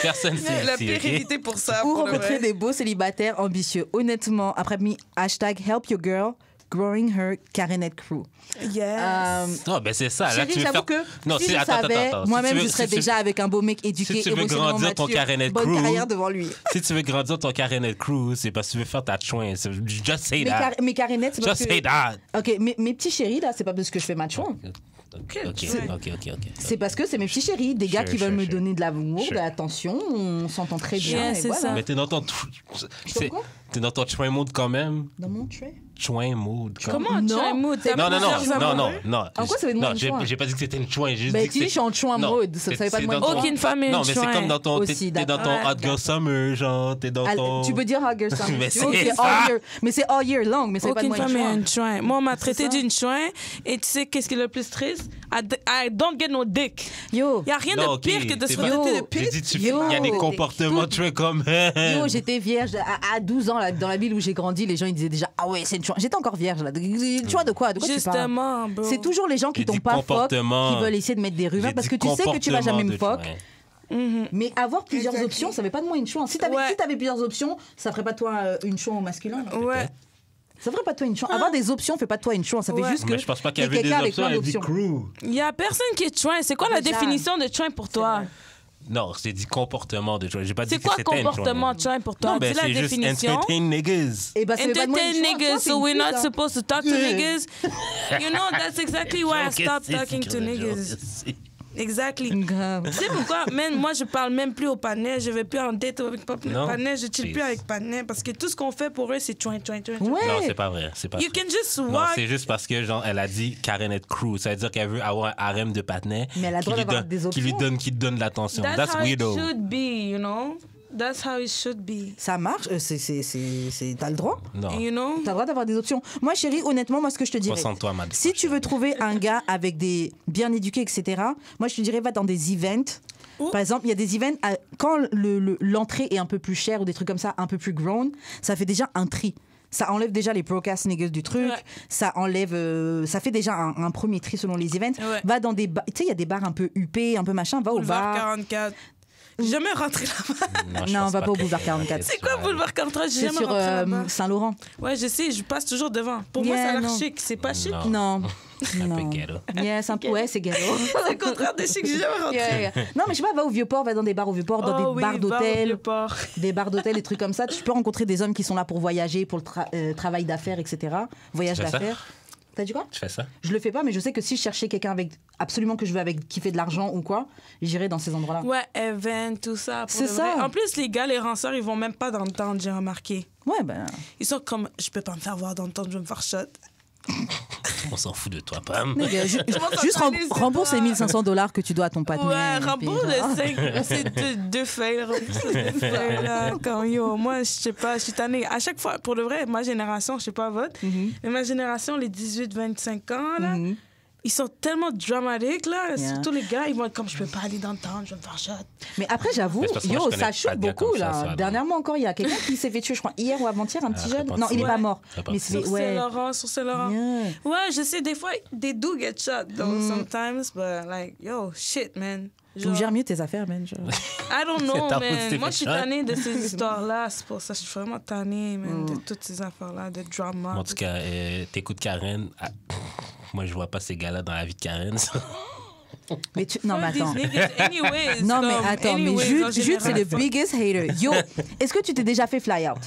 Personne sait. La pire invité pour ça. Où rencontrer des beaux célibataires ambitieux. Honnêtement, après mis #help your girl. Growing her Karenette Crew. Yes. Non, ben c'est ça. Chérie, là, tu veux j'avoue faire... que non, si je savais, moi-même, je serais déjà avec un beau mec éduqué, si tu veux émotionnellement grandir mature, ton Karenette bonne Crew, carrière devant lui. Si tu veux grandir ton Karenette Crew, c'est parce que tu veux faire ta chouin. Just say that. Mais Karenette, c'est parce Just say that. OK, mes petits chéris, là, c'est pas parce que je fais ma chouin. OK. C'est parce que c'est mes petits chéris, des gars qui veulent me donner de l'amour, de l'attention, on s'entend très bien. C'est ça. Mais t'es dans ton... T'es dans ton chouin mode quand même. Dans mon chouin? Chouin mode. Comment chouin mode? Non. En quoi ça veut dire non, une chouin? j'ai pas dit que c'était une chouin. Ben tu dis je suis en chouin mode, ça veut pas de moi. Aucune femme est une chouin. Non, mais c'est comme dans ton... T'es dans ton Hot Girl Summer, genre, t'es dans ton... Tu peux dire Hot Girl Summer. Mais c'est ça! Mais c'est all year long, mais c'est pas de moi une chouin. Aucune femme est une chouin. Moi, on m'a traité d'une chouin, et tu sais qu'est-ce qui est le plus triste? I don't get no dick. Yo. Y a rien de pire que de se traiter de pute. Il y a des comportements chouins comme... Yo, j'étais vierge à 12 ans, dans la ville où j'ai grandi, les gens ils disaient déjà, ah ouais, c'est une chouin. J'étais encore vierge, là. Tu vois de quoi tu parles? Justement, bro. C'est toujours les gens qui t'ont pas fuck qui veulent essayer de mettre des rumeurs parce que tu sais que tu vas jamais me fuck. Mais avoir plusieurs options, ça fait pas de moi une chouin. Si t'avais plusieurs options, ça ferait pas de toi une chouin au masculin. Ouais. Ça ferait pas de toi une chouin. Avoir des options fait pas de toi une chouin. Ça fait juste que. Mais je pense pas qu'il y avait des options, il y a du crew. Il y a personne qui est chouin. C'est quoi la définition de chouin pour toi? Non, c'est dit comportement de chouin. J'ai pas dit que c'était une chouin. C'est quoi comportement de chouin pour toi? Non, ben, dis la définition. Juste entertain niggas. Entertain niggas, so we're not supposed to talk to niggas. You know, that's exactly why I stopped talking to niggas. Exactly. Tu sais pourquoi? Moi, je parle même plus au panais. Je vais plus en date avec panais. Je chill plus avec panais parce que tout ce qu'on fait pour eux, c'est chouin. Ouais. Non, c'est pas vrai. You can just walk. Non, c'est juste parce que, genre, elle a dit Karenette Crew. Ça veut dire qu'elle veut avoir un harem de panais. Mais elle a le droit d'avoir des options. Qui te donne de l'attention. That's how weirdo. It should be, you know? That's how it should be. Ça marche, t'as le droit. Non. You know? T'as le droit d'avoir des options. Moi, chérie, honnêtement, moi, ce que je te dirais, Concentre-toi, madame. si tu veux trouver un gars avec des bien éduqués, etc., moi, je te dirais, va dans des events. Par exemple, il y a des events, quand l'entrée est un peu plus chère ou des trucs comme ça, un peu plus grown, ça fait déjà un tri. Ça enlève déjà les broadcast niggas du truc. Ouais. Ça enlève, ça fait déjà un premier tri selon les events. Ouais. Va dans des bars, tu sais, il y a des bars un peu huppés, un peu machin. Va au bar. 44. J'ai jamais rentré là-bas. Non, on va pas au boulevard 44. C'est quoi boulevard 43? J'ai jamais sur rentré là-bas. Saint-Laurent. Ouais, je sais, je passe toujours devant. Pour moi, ça a l'air chic. C'est pas chic? Non. Un peu ghetto. Yes, ouais, c'est ghetto. C'est le contraire de chic, j'ai jamais rentré. Yeah. Non, mais je sais pas, va au Vieux-Port, va dans des bars au Vieux-Port, dans des bars d'hôtel. Des bars d'hôtel, des trucs comme ça. Tu peux rencontrer des hommes qui sont là pour voyager, pour le travail d'affaires, etc. Voyage d'affaires. T'as dit quoi? Tu fais ça? Je le fais pas, mais je sais que si je cherchais quelqu'un avec absolument que je veux avec qui fait de l'argent ou quoi, j'irais dans ces endroits-là. Ouais, event, tout ça. C'est ça. En plus, les gars, les ranceurs, ils vont même pas dans le temps, j'ai remarqué. Ouais, ben. Ils sont comme, je peux pas me faire voir dans le temps, je vais me faire shot. On s'en fout de toi, Pam. Juste rembourse les $1,500 que tu dois à ton patron. Ouais, rembourse les 5. C'est deux feuilles. Là, quand moi, je sais pas, je suis tannée. À chaque fois, pour de vrai, ma génération, je sais pas votre, mais ma génération, les 18-25 ans, là, ils sont tellement dramatiques, là. Surtout les gars, ils vont être comme, je peux pas aller dans le temps, je vais me faire shot. Mais après, j'avoue, ça choque beaucoup, là. Dernièrement encore, il y a quelqu'un qui s'est fait tuer, je crois, hier ou avant-hier, un petit jeune. Non, il est pas mort. Mais sur Saint-Laurent, sur Saint-Laurent. Ouais, je sais, des fois, they do get shot, though, sometimes, but like, yo, shit, man. Tu gères mieux tes affaires, man. I don't know, man. Moi, je suis tannée de ces histoires-là. C'est pour ça que je suis vraiment tannée, man, de toutes ces affaires-là, de drama. En tout cas, t'écoutes Karen. Moi, je vois pas ces gars-là dans la vie de Karen. Mais non, mais attends. Non, mais attends, mais Jude, c'est le biggest hater. Yo, est-ce que tu t'es déjà fait fly out?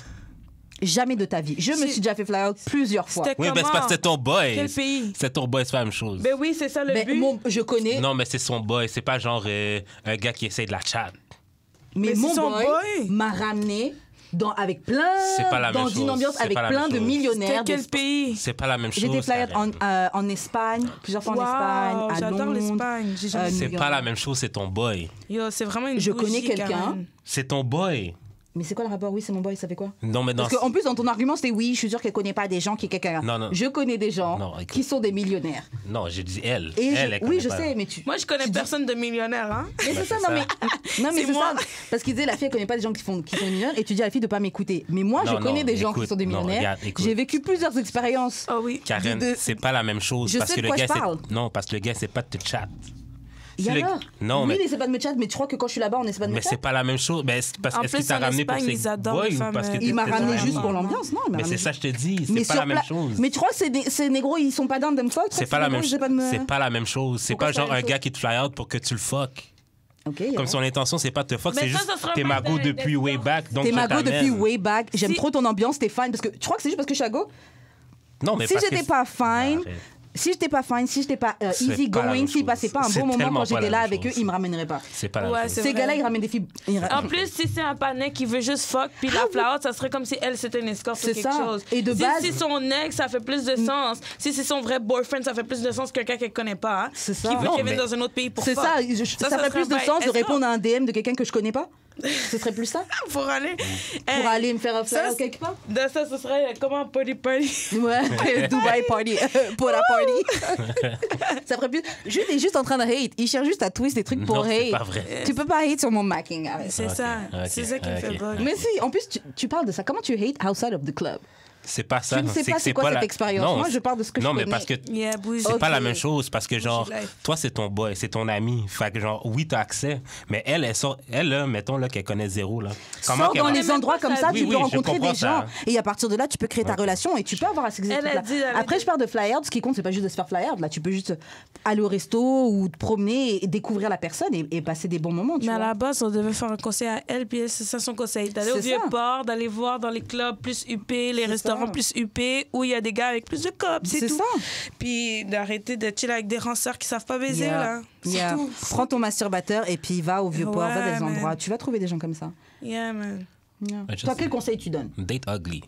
Jamais de ta vie. Je me suis déjà fait fly out plusieurs fois. Oui, mais c'est parce que c'est ton boy. Quel pays? C'est ton boy, c'est pas la même chose. Ben oui, c'est ça le but. Je connais. Non, mais c'est son boy. C'est pas genre un gars qui essaie de la chat. Mais mon boy m'a ramené avec plein dans une ambiance avec plein de millionnaires. Quel pays? C'est pas la même chose. J'ai été fly out en Espagne, plusieurs fois en Espagne, à j'adore Londres. l'Espagne. C'est pas la même chose, c'est ton boy. Yo, c'est vraiment une Je connais quelqu'un. C'est ton boy. Mais c'est quoi le rapport? Oui, c'est mon boy, ça fait quoi? Non, mais Parce qu'en plus, dans ton argument, c'était oui, je suis sûre qu'elle connaît pas des gens qui quelqu'un. Non. Je connais des gens qui sont des millionnaires. Non, j'ai dit elle. Oui, je sais, mais moi, je connais personne de millionnaire, hein? Mais c'est ça, non, mais c'est ça. Parce qu'il disait, la fille, elle connaît pas des gens qui sont millionnaires, et tu dis à la fille de pas m'écouter. Mais moi, je connais des gens qui sont des millionnaires. J'ai vécu plusieurs expériences. Oh oui. Karen, c'est pas la même chose. Je sais de quoi je parle. Non, parce que le gars, c'est pas de te chat. Non, oui, il essaie pas de me chat, mais tu crois que quand je suis là-bas, on essaie pas de me chat? Mais c'est pas la même chose. Est-ce qu'il t'a ramené pour ses boys ou parce que il m'a ramené juste pour l'ambiance, non? Mais c'est ça, je te dis. C'est pas la même chose. Mais tu crois que ces négros, ils sont pas down them fuck? C'est pas la même chose. C'est pas la même chose. C'est pas genre un gars qui te fly out pour que tu le fuck. Comme son intention, c'est pas de te fuck, c'est juste t'es mago depuis way back. T'es mago depuis way back. J'aime trop ton ambiance, t'es fine. Parce que tu crois que c'est juste parce que je suis go? Non, mais si j'étais pas fine. Si j'étais pas fine, si j'étais pas easy going, s'ils passaient pas un bon moment quand j'étais là avec eux, ils me ramèneraient pas. C'est pas la chose. Ces gars-là, ils ramènent des filles. En plus, si c'est un panais qui veut juste fuck puis la flower, ça serait comme si elle c'était une escorte ou quelque chose. Et de base, si son ex, ça fait plus de sens. Si c'est son vrai boyfriend, ça fait plus de sens que quelqu'un qu'elle connaît pas. C'est ça. Qui veut qu'elle vienne dans un autre pays pour fuck. C'est ça. Ça ferait plus de sens de répondre à un DM de quelqu'un que je connais pas. Ce serait plus ça? Pour aller me faire un flyer quelque part? Ça, ce serait comment party. Ouais, Dubai party. Pour la party. Ça ferait plus. Jude est juste en train de hate. Il cherche juste à twist des trucs pour hate. C'est pas vrai. Tu peux pas hate sur mon macking. C'est ça. C'est ça qui me fait bug. Mais si, en plus, tu parles de ça. Comment tu hate outside of the club? C'est pas ça. Tu ne sais pas c'est quoi cette expérience. Non, moi, je parle de ce que je connais. Non, mais parce que c'est pas la même chose. Parce que, genre, toi, c'est ton boy, c'est ton ami. Fait que, genre, oui, t'as accès. Mais elle là, mettons là, qu'elle connaît zéro. Là. Sors dans les endroits comme ça, tu peux rencontrer des gens. Et à partir de là, tu peux créer ta relation et tu peux avoir accès à ces trucs-là. Après, je parle de fly out. Ce qui compte, c'est pas juste de se faire fly out. Là, tu peux juste aller au resto ou te promener et découvrir la personne et passer des bons moments. Mais à la base, on devait faire un conseil à elle, puis c'est ça son conseil. D'aller au Vieux-Port, d'aller voir dans les clubs plus huppés, les restaurants plus huppés, où il y a des gars avec plus de copes, c'est tout. Puis d'arrêter de chiller avec des ranceurs qui savent pas baiser, là. C'est tout. Prends ton masturbateur et puis va au Vieux-Port, va dans des endroits. Tu vas trouver des gens comme ça. Yeah, man. Toi, quel conseil tu donnes? Date ugly.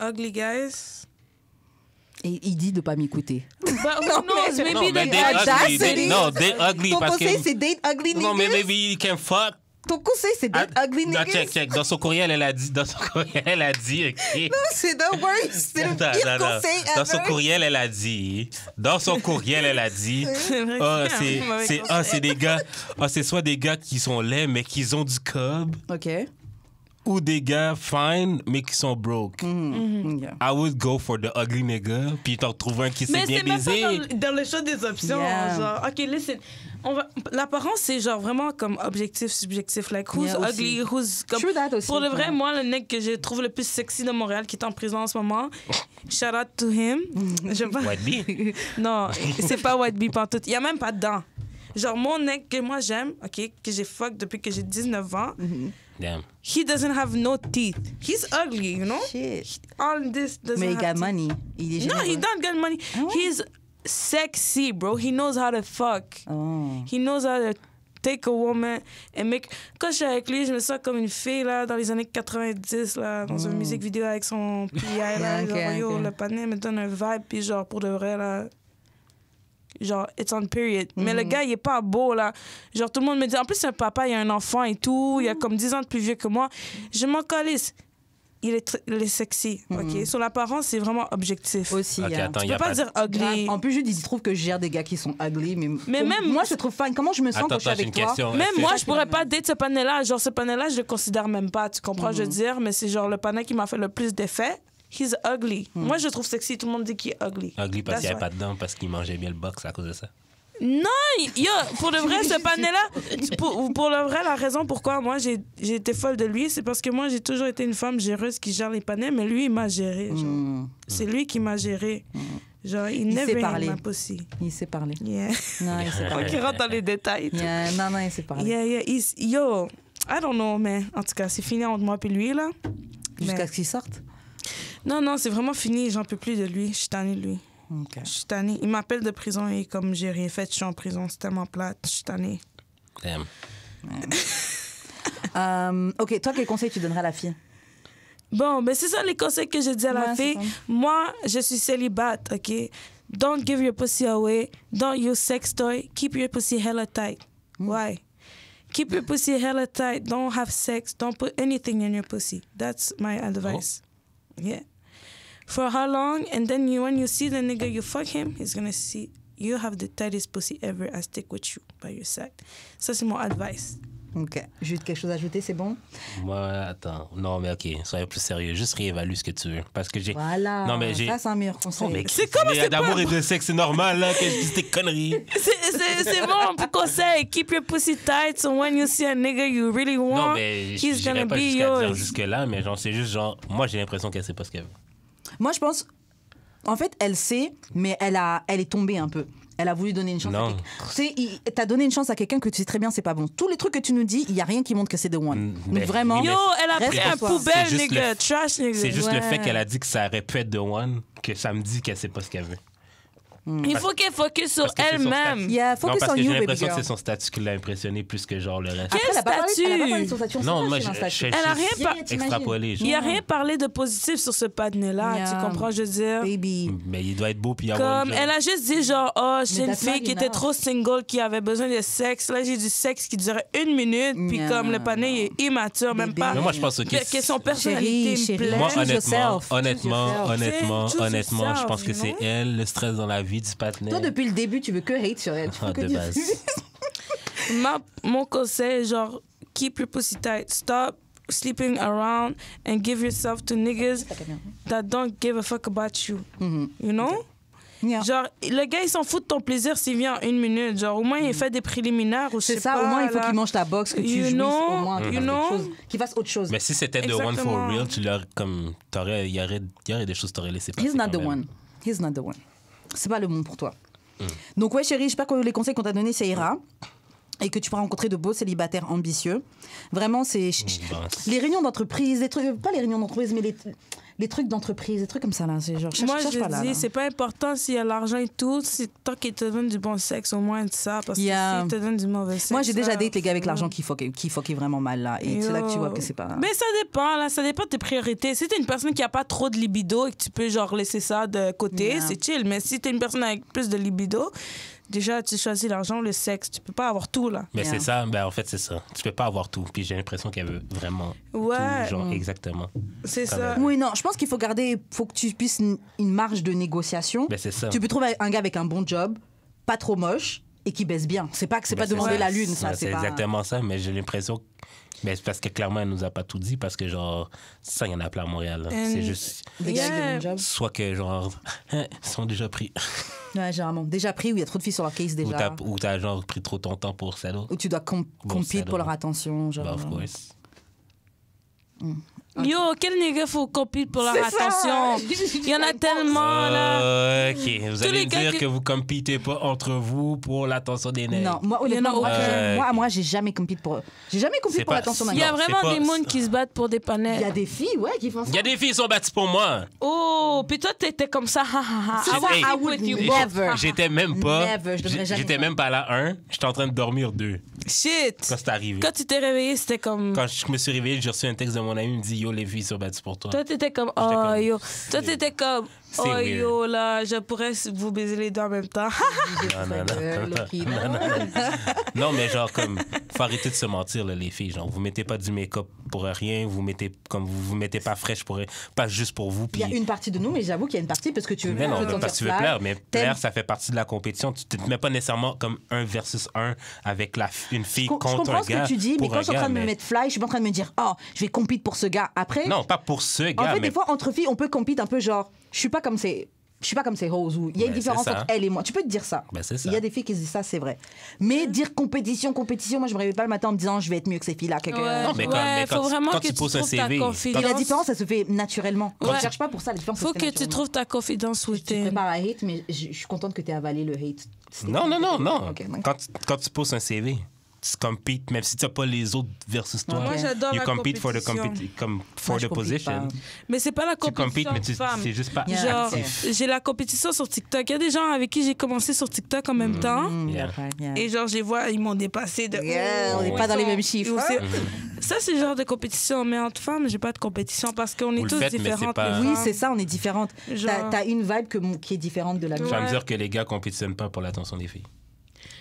Ugly guys. Et il dit de pas m'écouter. Non, date ugly Ton parce conseil, que... c'est date ugly. Non, mais maybe you can fuck. Ton conseil, c'est d'être ugly non, niggas. check. Dans son courriel, elle a dit, OK. Non, c'est the worst. C'est le pire conseil ever. Dans son courriel, elle a dit, c'est des gars, c'est soit des gars qui sont laids, mais qui ont du cob. OK. Ou des gars fine, mais qui sont broke. Yeah. I would go for the ugly nigga, puis t'en trouves un qui s'est bien baisé. Mais c'est dans le choix des options. Yeah. Genre, OK, listen. L'apparence, c'est genre vraiment comme objectif, subjectif. Like, who's ugly, who's... Comme, True that aussi. pour le vrai, moi, le nec que je trouve le plus sexy de Montréal, qui est en prison en ce moment, shout out to him. White Bee? Non, c'est pas White Bee pantoute. Il n'y a même pas de dents. Genre, mon nec que moi j'aime, OK, que j'ai fuck depuis que j'ai 19 ans, Damn. he doesn't have no teeth. He's ugly, you know? Shit. All this doesn't Mais il have got teeth. money. Il est No, généreux. he don't get money. Ah ouais? He's sexy, bro. He knows how to fuck. Oh. He knows how to take a woman and make... Quand je suis avec lui, je me sens comme une fille, là, dans les années 90, là, dans une musique vidéo avec son PI, là. Ok, genre, yo, ok. le panais me donne un vibe, puis genre, pour de vrai, là... Genre, it's on period. Mais le gars, il est pas beau, là. Genre, tout le monde me dit... En plus, c'est un papa, il a un enfant et tout. Il a comme 10 ans de plus vieux que moi. Je m'en calisse. Il est sexy, OK? Sur l'apparence, c'est vraiment objectif. Aussi, OK, yeah. attends, Tu y peux a pas pas... dire ugly. En plus, il trouve que je gère des gars qui sont ugly, mais même- moi, je trouve fine. Comment je me sens quand je suis Attends, j'ai avec une toi? question. Même Est-ce que- moi, je pourrais pas date ce panel-là. Genre, ce panel-là, je le considère même pas. Tu comprends, je veux dire? Mais c'est genre le panel qui m'a fait le plus d'effet. He's ugly. Moi, je le trouve sexy. Tout le monde dit qu'il est ugly. Ugly parce qu'il n'y That's avait pas de dents, parce qu'il mangeait bien le box à cause de ça. Non, yo, pour le vrai, ce panel-là, pour le vrai, la raison pourquoi moi j'ai été folle de lui, c'est parce que moi j'ai toujours été une femme géreuse qui gère les panels, mais lui il m'a géré. Genre. C'est lui qui m'a géré. Genre, il never sait had parler. my pussy. Il sait parler. Yeah. Non, il sait parler. Qui rentre dans les détails. Yeah, non, il sait parler. Yeah. Yo, I don't know, mais en tout cas, c'est fini entre moi et lui, là. Jusqu'à Mais- ce qu'il sorte. Non, c'est vraiment fini. J'en peux plus de lui. Je suis tannée de lui. OK. Je suis tannée. Il m'appelle de prison et comme j'ai rien fait, je suis en prison. C'est tellement plate. Je suis tannée. Damn. OK, toi, quel conseil tu donnerais à la fille? Bon, mais c'est ça les conseils que je dis à la Ouais, fille. c'est ça. Moi, je suis célibate, OK? Don't give your pussy away. Don't use sex toy. Keep your pussy hella tight. Why? Keep your pussy hella tight. Don't have sex. Don't put anything in your pussy. That's my advice. Yeah. For how long? And then when you see the nigga, you fuck him, he's gonna see you have the tightest pussy ever. I stick with you by your side. Ça, c'est mon advice. OK. Juste quelque chose à ajouter, c'est bon? Moi, attends. Non, mais OK, soyez plus sérieux. Juste réévalue ce que tu veux. Parce que j'ai... Voilà. Non, mais j'ai... Ça, c'est un meilleur Oh, conseil. mais C'est comme- mais c'est d'amour pas- et de sexe, c'est normal, là, que je dise des conneries. C'est mon conseil. Keep your pussy tight so when you see a nigga you really want, Non, mais he's j'irais gonna pas be jusqu'à dire yours. jusque-là, mais genre, c'est juste genre... Moi, j'ai l'impression qu'elle sait pas ce qu'elle veut. Moi, je pense... En fait, elle sait, mais elle est tombée un peu. Elle a voulu donner une chance Non. à quelqu'un. Tu sais, t'as donné une chance à quelqu'un que tu sais très bien c'est pas bon. Tous les trucs que tu nous dis, il y a rien qui montre que c'est the one. mais- Donc vraiment... oui, Yo, elle a Reste pris pour un toi. poubelle, C'est juste nigga. le- Trash, nigga. C'est juste le Ouais. fait qu'elle a dit que ça aurait pu être The One que ça me dit qu'elle sait pas ce qu'elle veut. Il faut qu'elle focus sur Parce que c'est son elle-même. statut. Yeah, Non, focus parce on que you, j'ai baby l'impression que girl. c'est son statut qui l'a impressionné plus que genre le reste. Après, elle a pas parlé de son statut. On Non, sait moi, pas si je c'est un statut. je- Elle a rien je- par- extrapolé. Il n'y a genre. rien parlé de positif sur ce panel-là, Yeah. tu comprends, je veux dire. Baby. Mais il doit être beau puis avoir Comme, une job. elle a juste dit genre, oh, Mais j'ai une that's not fille qui était enough. trop single, qui avait besoin de sexe. Là, j'ai du sexe qui durait 1 minute, puis Yeah. comme le panel il est immature, même Baby. pas. Mais moi, je pense que... Que son personnalité Chérie, me plaît. Moi, Choose yourself. honnêtement, Choose yourself, je pense que you c'est know? elle, le stress dans la vie du patinet. Toi, depuis le début, tu veux que hate sur elle. Tu Ah, veux que de du- base. Mon conseil, genre, keep your pussy tight. Stop sleeping around and give yourself to niggas that don't give a fuck about you. You know? Yeah. Genre, le gars, il s'en fout de ton plaisir s'il vient en 1 minute. Genre, au moins, il fait des préliminaires ou je C'est sais ça, pas. au moins, il faut là. qu'il mange ta box, que tu You jouisses know, au moins. you qu'il fasse know. quelque chose, qu'il fasse autre chose. Mais si c'était The One for Exactement. real, tu l'aurais comme... Il y aurait des choses que tu aurais laissé passer. He's not quand the même. one. He's not the one. C'est pas le bon pour toi. Donc, ouais, chérie, j'espère que les conseils qu'on t'a donnés, ça ira. Et que tu pourras rencontrer de beaux célibataires ambitieux. Vraiment, c'est... Bon, Les réunions d'entreprise, les trucs... Pas les réunions d'entreprise, mais les trucs d'entreprise, des trucs comme ça, là. C'est genre, Moi, cherche je pas là. dis, c'est pas important s'il y a l'argent et tout. C'est tant qu'il te donne du bon sexe, au moins ça. Parce que Yeah. s'il te donne du mauvais sexe. Moi, j'ai déjà là, date les gars avec l'argent qui fuckaient vraiment mal, là. Et c'est là que tu vois que c'est pas... Mais ça dépend, là. Ça dépend de tes priorités. Si t'es une personne qui a pas trop de libido et que tu peux, genre, laisser ça de côté, Yeah. c'est chill. Mais si t'es une personne avec plus de libido, déjà, tu choisis l'argent ou le sexe. Tu peux pas avoir tout, là. Mais c'est ça. Ben, en fait, c'est ça. Tu peux pas avoir tout. Puis j'ai l'impression qu'elle veut vraiment tout. Genre, exactement. C'est ça. Oui, non, je pense qu'il faut que tu puisses une marge de négociation. Ben, c'est ça. Tu peux trouver un gars avec un bon job, pas trop moche, et qui baisse bien. C'est pas que c'est pas demander la lune, ça. C'est exactement ça, mais j'ai l'impression que... Mais c'est parce que clairement, elle nous a pas tout dit, parce que genre, ça, il y en a plein à Montréal. C'est juste... Des gars avec des bons jobs. Soit que genre, ils sont déjà pris. Ouais, généralement. Déjà pris, où il y a trop de filles sur leur case déjà. Ou t'as genre pris trop ton temps pour ça. Ou tu dois compete pour leur attention. Genre. Bah, of course. Yo, quel nigga faut compete pour leur attention? Il y en a tellement, là. OK. Vous allez me dire que vous competez pas entre vous pour l'attention des nègres. Non, moi, honnêtement, moi, j'ai jamais compete pour... J'ai jamais compete pour l'attention d'un gars. Il y a vraiment des mondes qui se battent pour des panels. Il y a des filles, ouais, qui font ça. Il y a des filles qui sont battues pour moi. Oh, puis toi, t'étais comme ça. I would never. J'étais même pas... Never, je devrais jamais. J'étais même pas là, 1. J'étais en train de dormir, 2. Shit. Quand c'est arrivé. Quand tu t'es réveillé, c'était comme... Quand je me suis réveillé, j'ai reçu un texte de mon ami, il me dit, yo, les filles sont battues pour toi. Toi, t'étais comme, oh, yo. Toi, t'étais comme, oh, yo, là, je pourrais vous baiser les deux en même temps. Non, mais genre, comme, faut arrêter de se mentir, là, les filles. Genre, vous mettez pas du make-up pour rien, vous mettez pas fraîche pour rien, pas juste pour vous. Il y a une partie de nous, mais j'avoue qu'il y a une partie parce que tu veux plaire. Non, parce que tu veux plaire, mais plaire, ça fait partie de la compétition. Tu te mets pas nécessairement comme 1 versus 1 avec une fille contre un gars. Je comprends ce que tu dis, mais quand je suis en train de me mettre fly, je suis pas en train de me dire, oh, je vais compete pour ce gars. Après. Non, pas pour ce gars. En fait, des fois, entre filles, on peut compete un peu genre, je suis pas comme ces roses où il y a une différence entre elle et moi. Tu peux te dire ça. Ben, c'est ça. Il y a des filles qui disent ça, c'est vrai. Mais dire compétition, moi je me réveille pas le matin en me disant je vais être mieux que ces filles-là. Non, mais quand tu poses un CV, la différence, ça se fait naturellement. Ouais. Je cherche pas pour ça. La différence, faut que tu trouves ta confidence où tu prépares à hate, mais je suis contente que tu aies avalé le hate. Non. Okay, quand tu poses un CV, tu competes, même si tu n'as pas les autres versus toi. Moi, j'adore la compétition. For the position. Mais c'est pas la compétition. Tu competes, mais c'est juste pas genre, j'ai la compétition sur TikTok. Il y a des gens avec qui j'ai commencé sur TikTok en même temps. Et genre, je les vois, ils m'ont dépassé de... on n'est pas dans les mêmes chiffres. Ça, c'est le genre de compétition. Mais entre femmes, j'ai pas de compétition parce qu'on est tous différentes. Oui, c'est ça, on est différentes. T'as une vibe qui est différente de la mienne. Ça veut dire que les gars compétitionnent pas pour l'attention des filles.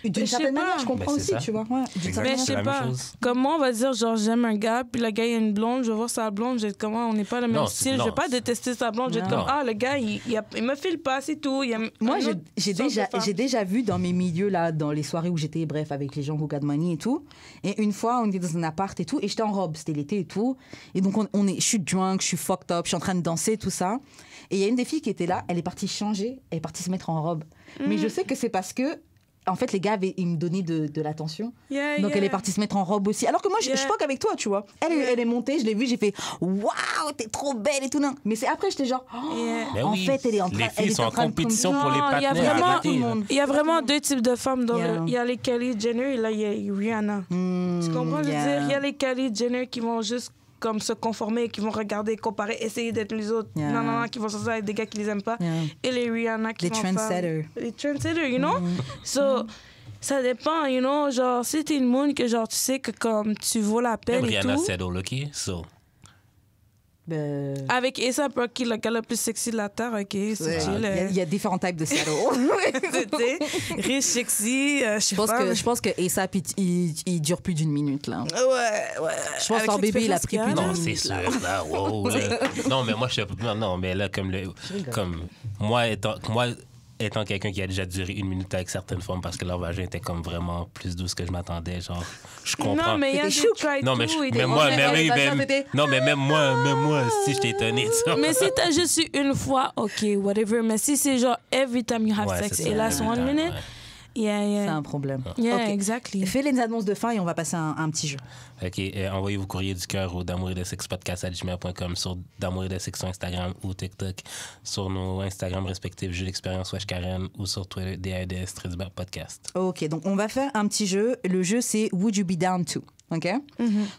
D'une certaine manière, je comprends aussi, tu vois. Ouais, mais je sais pas. Comment on va dire, genre, j'aime un gars, puis le gars, il a une blonde, je vais voir sa blonde, je vais être comment, on n'est pas le même style. Je vais pas détester sa blonde, je vais être comme, le gars, il me file pas, c'est tout. Moi, j'ai déjà vu dans mes milieux, là, dans les soirées où j'étais, bref, avec les gens who got money et tout. Et une fois, on était dans un appart et tout, et j'étais en robe, c'était l'été et tout. Et donc, je suis drunk, je suis fucked up, je suis en train de danser, tout ça. Et il y a une des filles qui était là, elle est partie changer, elle est partie se mettre en robe. Mais je sais que c'est parce que en fait, les gars, ils me donnaient de l'attention. Donc, elle est partie se mettre en robe aussi. Alors que moi, je fuck avec toi, tu vois. Elle est montée, je l'ai vue, j'ai fait « Waouh, t'es trop belle et tout. » Mais c'est après, j'étais genre en fait, elle est en train de... Les filles sont en compétition pour les partenaires. Il y a vraiment deux types de femmes. Il y a les Kylie Jenner et là, il y a Rihanna. Tu comprends? Je veux dire, il y a les Kylie Jenner qui vont juste comme se conformer, qui vont regarder, comparer, essayer d'être les autres. Non, qui vont sortir avec des gars qui les aiment pas. Et les Rihanna qui vont faire... Les trendsetters, you know? So, ça dépend, you know? Genre, si t'es une moon que genre, tu sais que comme tu vaux la peine et Rihanna tout... settle, OK? So... Avec A$AP Rocky, le gars le plus sexy de la Terre, OK? Il y a différents types de settle. Riche, sexy, je pense que A$AP, il dure plus d'une minute, là. Ouais. Je pense que leur bébé, il a pris plus d'une minute. Non, c'est sûr, là, wow. Non, mais moi, non, mais là, comme moi, étant quelqu'un qui a déjà duré 1 minute avec certaines femmes parce que leur vagin était comme vraiment plus doux que je m'attendais, genre, je comprends. Non, mais il y a des try non, mais même moi, si je t'ai étonné. Mais si t'as juste eu une fois, OK, whatever. Mais si c'est genre every time you have sex et là, c'est 1 minute, c'est un problème. Exactly. Fais les annonces de fin et on va passer un petit jeu. OK. Envoyez vos courriers du cœur au d'amour et de sexe podcast@gmail.com, sur d'amour et de sexe sur Instagram ou TikTok, sur nos Instagram respectifs, Jeux d'expérience Karen, ou sur Twitter, DADS_podcast. OK. Donc, on va faire un petit jeu. Le jeu, c'est Would You Be Down To? OK?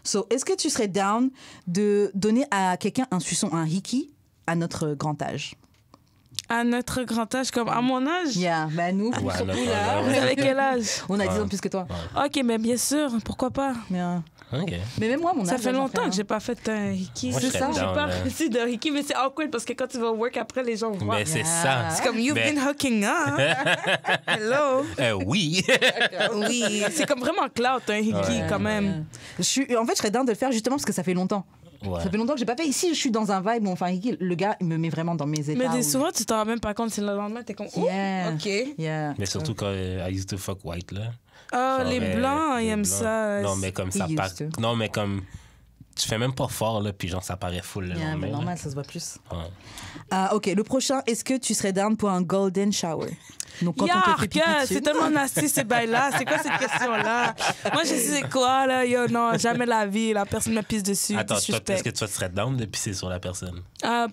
So, est-ce que tu serais down de donner à quelqu'un un suçon, un hickey, à notre grand âge? À notre grand âge, comme à mon âge? Nous, vous avez quel âge? On a 10 ans de plus que toi. OK, mais bien sûr, pourquoi pas? OK. Mais même moi, mon Ça âge, fait j'en longtemps fais, que j'ai pas fait un hiki. Moi, C'est ça. J'ai pas réussi de hiki, mais c'est awkward parce que quand tu vas au work après, les gens voient. Mais c'est ça. C'est comme you've Mais- been hooking up. Hello. Oui. Oui, c'est comme vraiment clout un hiki Ouais. quand même. En fait, je serais down de le faire justement parce que ça fait longtemps. Ouais. Ça fait longtemps que j'ai pas fait. Ici, je suis dans un vibe où enfin, le gars, il me met vraiment dans mes états. Mais où- souvent, tu t'en rends même pas compte. C'est le lendemain, t'es comme, oh, Yeah. OK. Yeah. Mais surtout quand I used to fuck white, là. Ah, Genre, les blancs, ils les aiment blancs. ça. Non, mais comme ça He part... used to. Non, mais comme... Tu fais même pas fort, là, puis genre, ça paraît full le Yeah, lendemain. mais là. normal, ça se voit plus. Ouais. OK, le prochain, est-ce que tu serais down pour un golden shower? Donc, quand on te fait Yark, pipi dessus. c'est tellement nasty ces bails-là. C'est quoi cette question-là? Moi, je sais quoi, là? Yo, non, jamais la vie. La personne me pisse dessus. Attends, toi, disrespect. est-ce que toi, tu serais down de pisser sur la personne?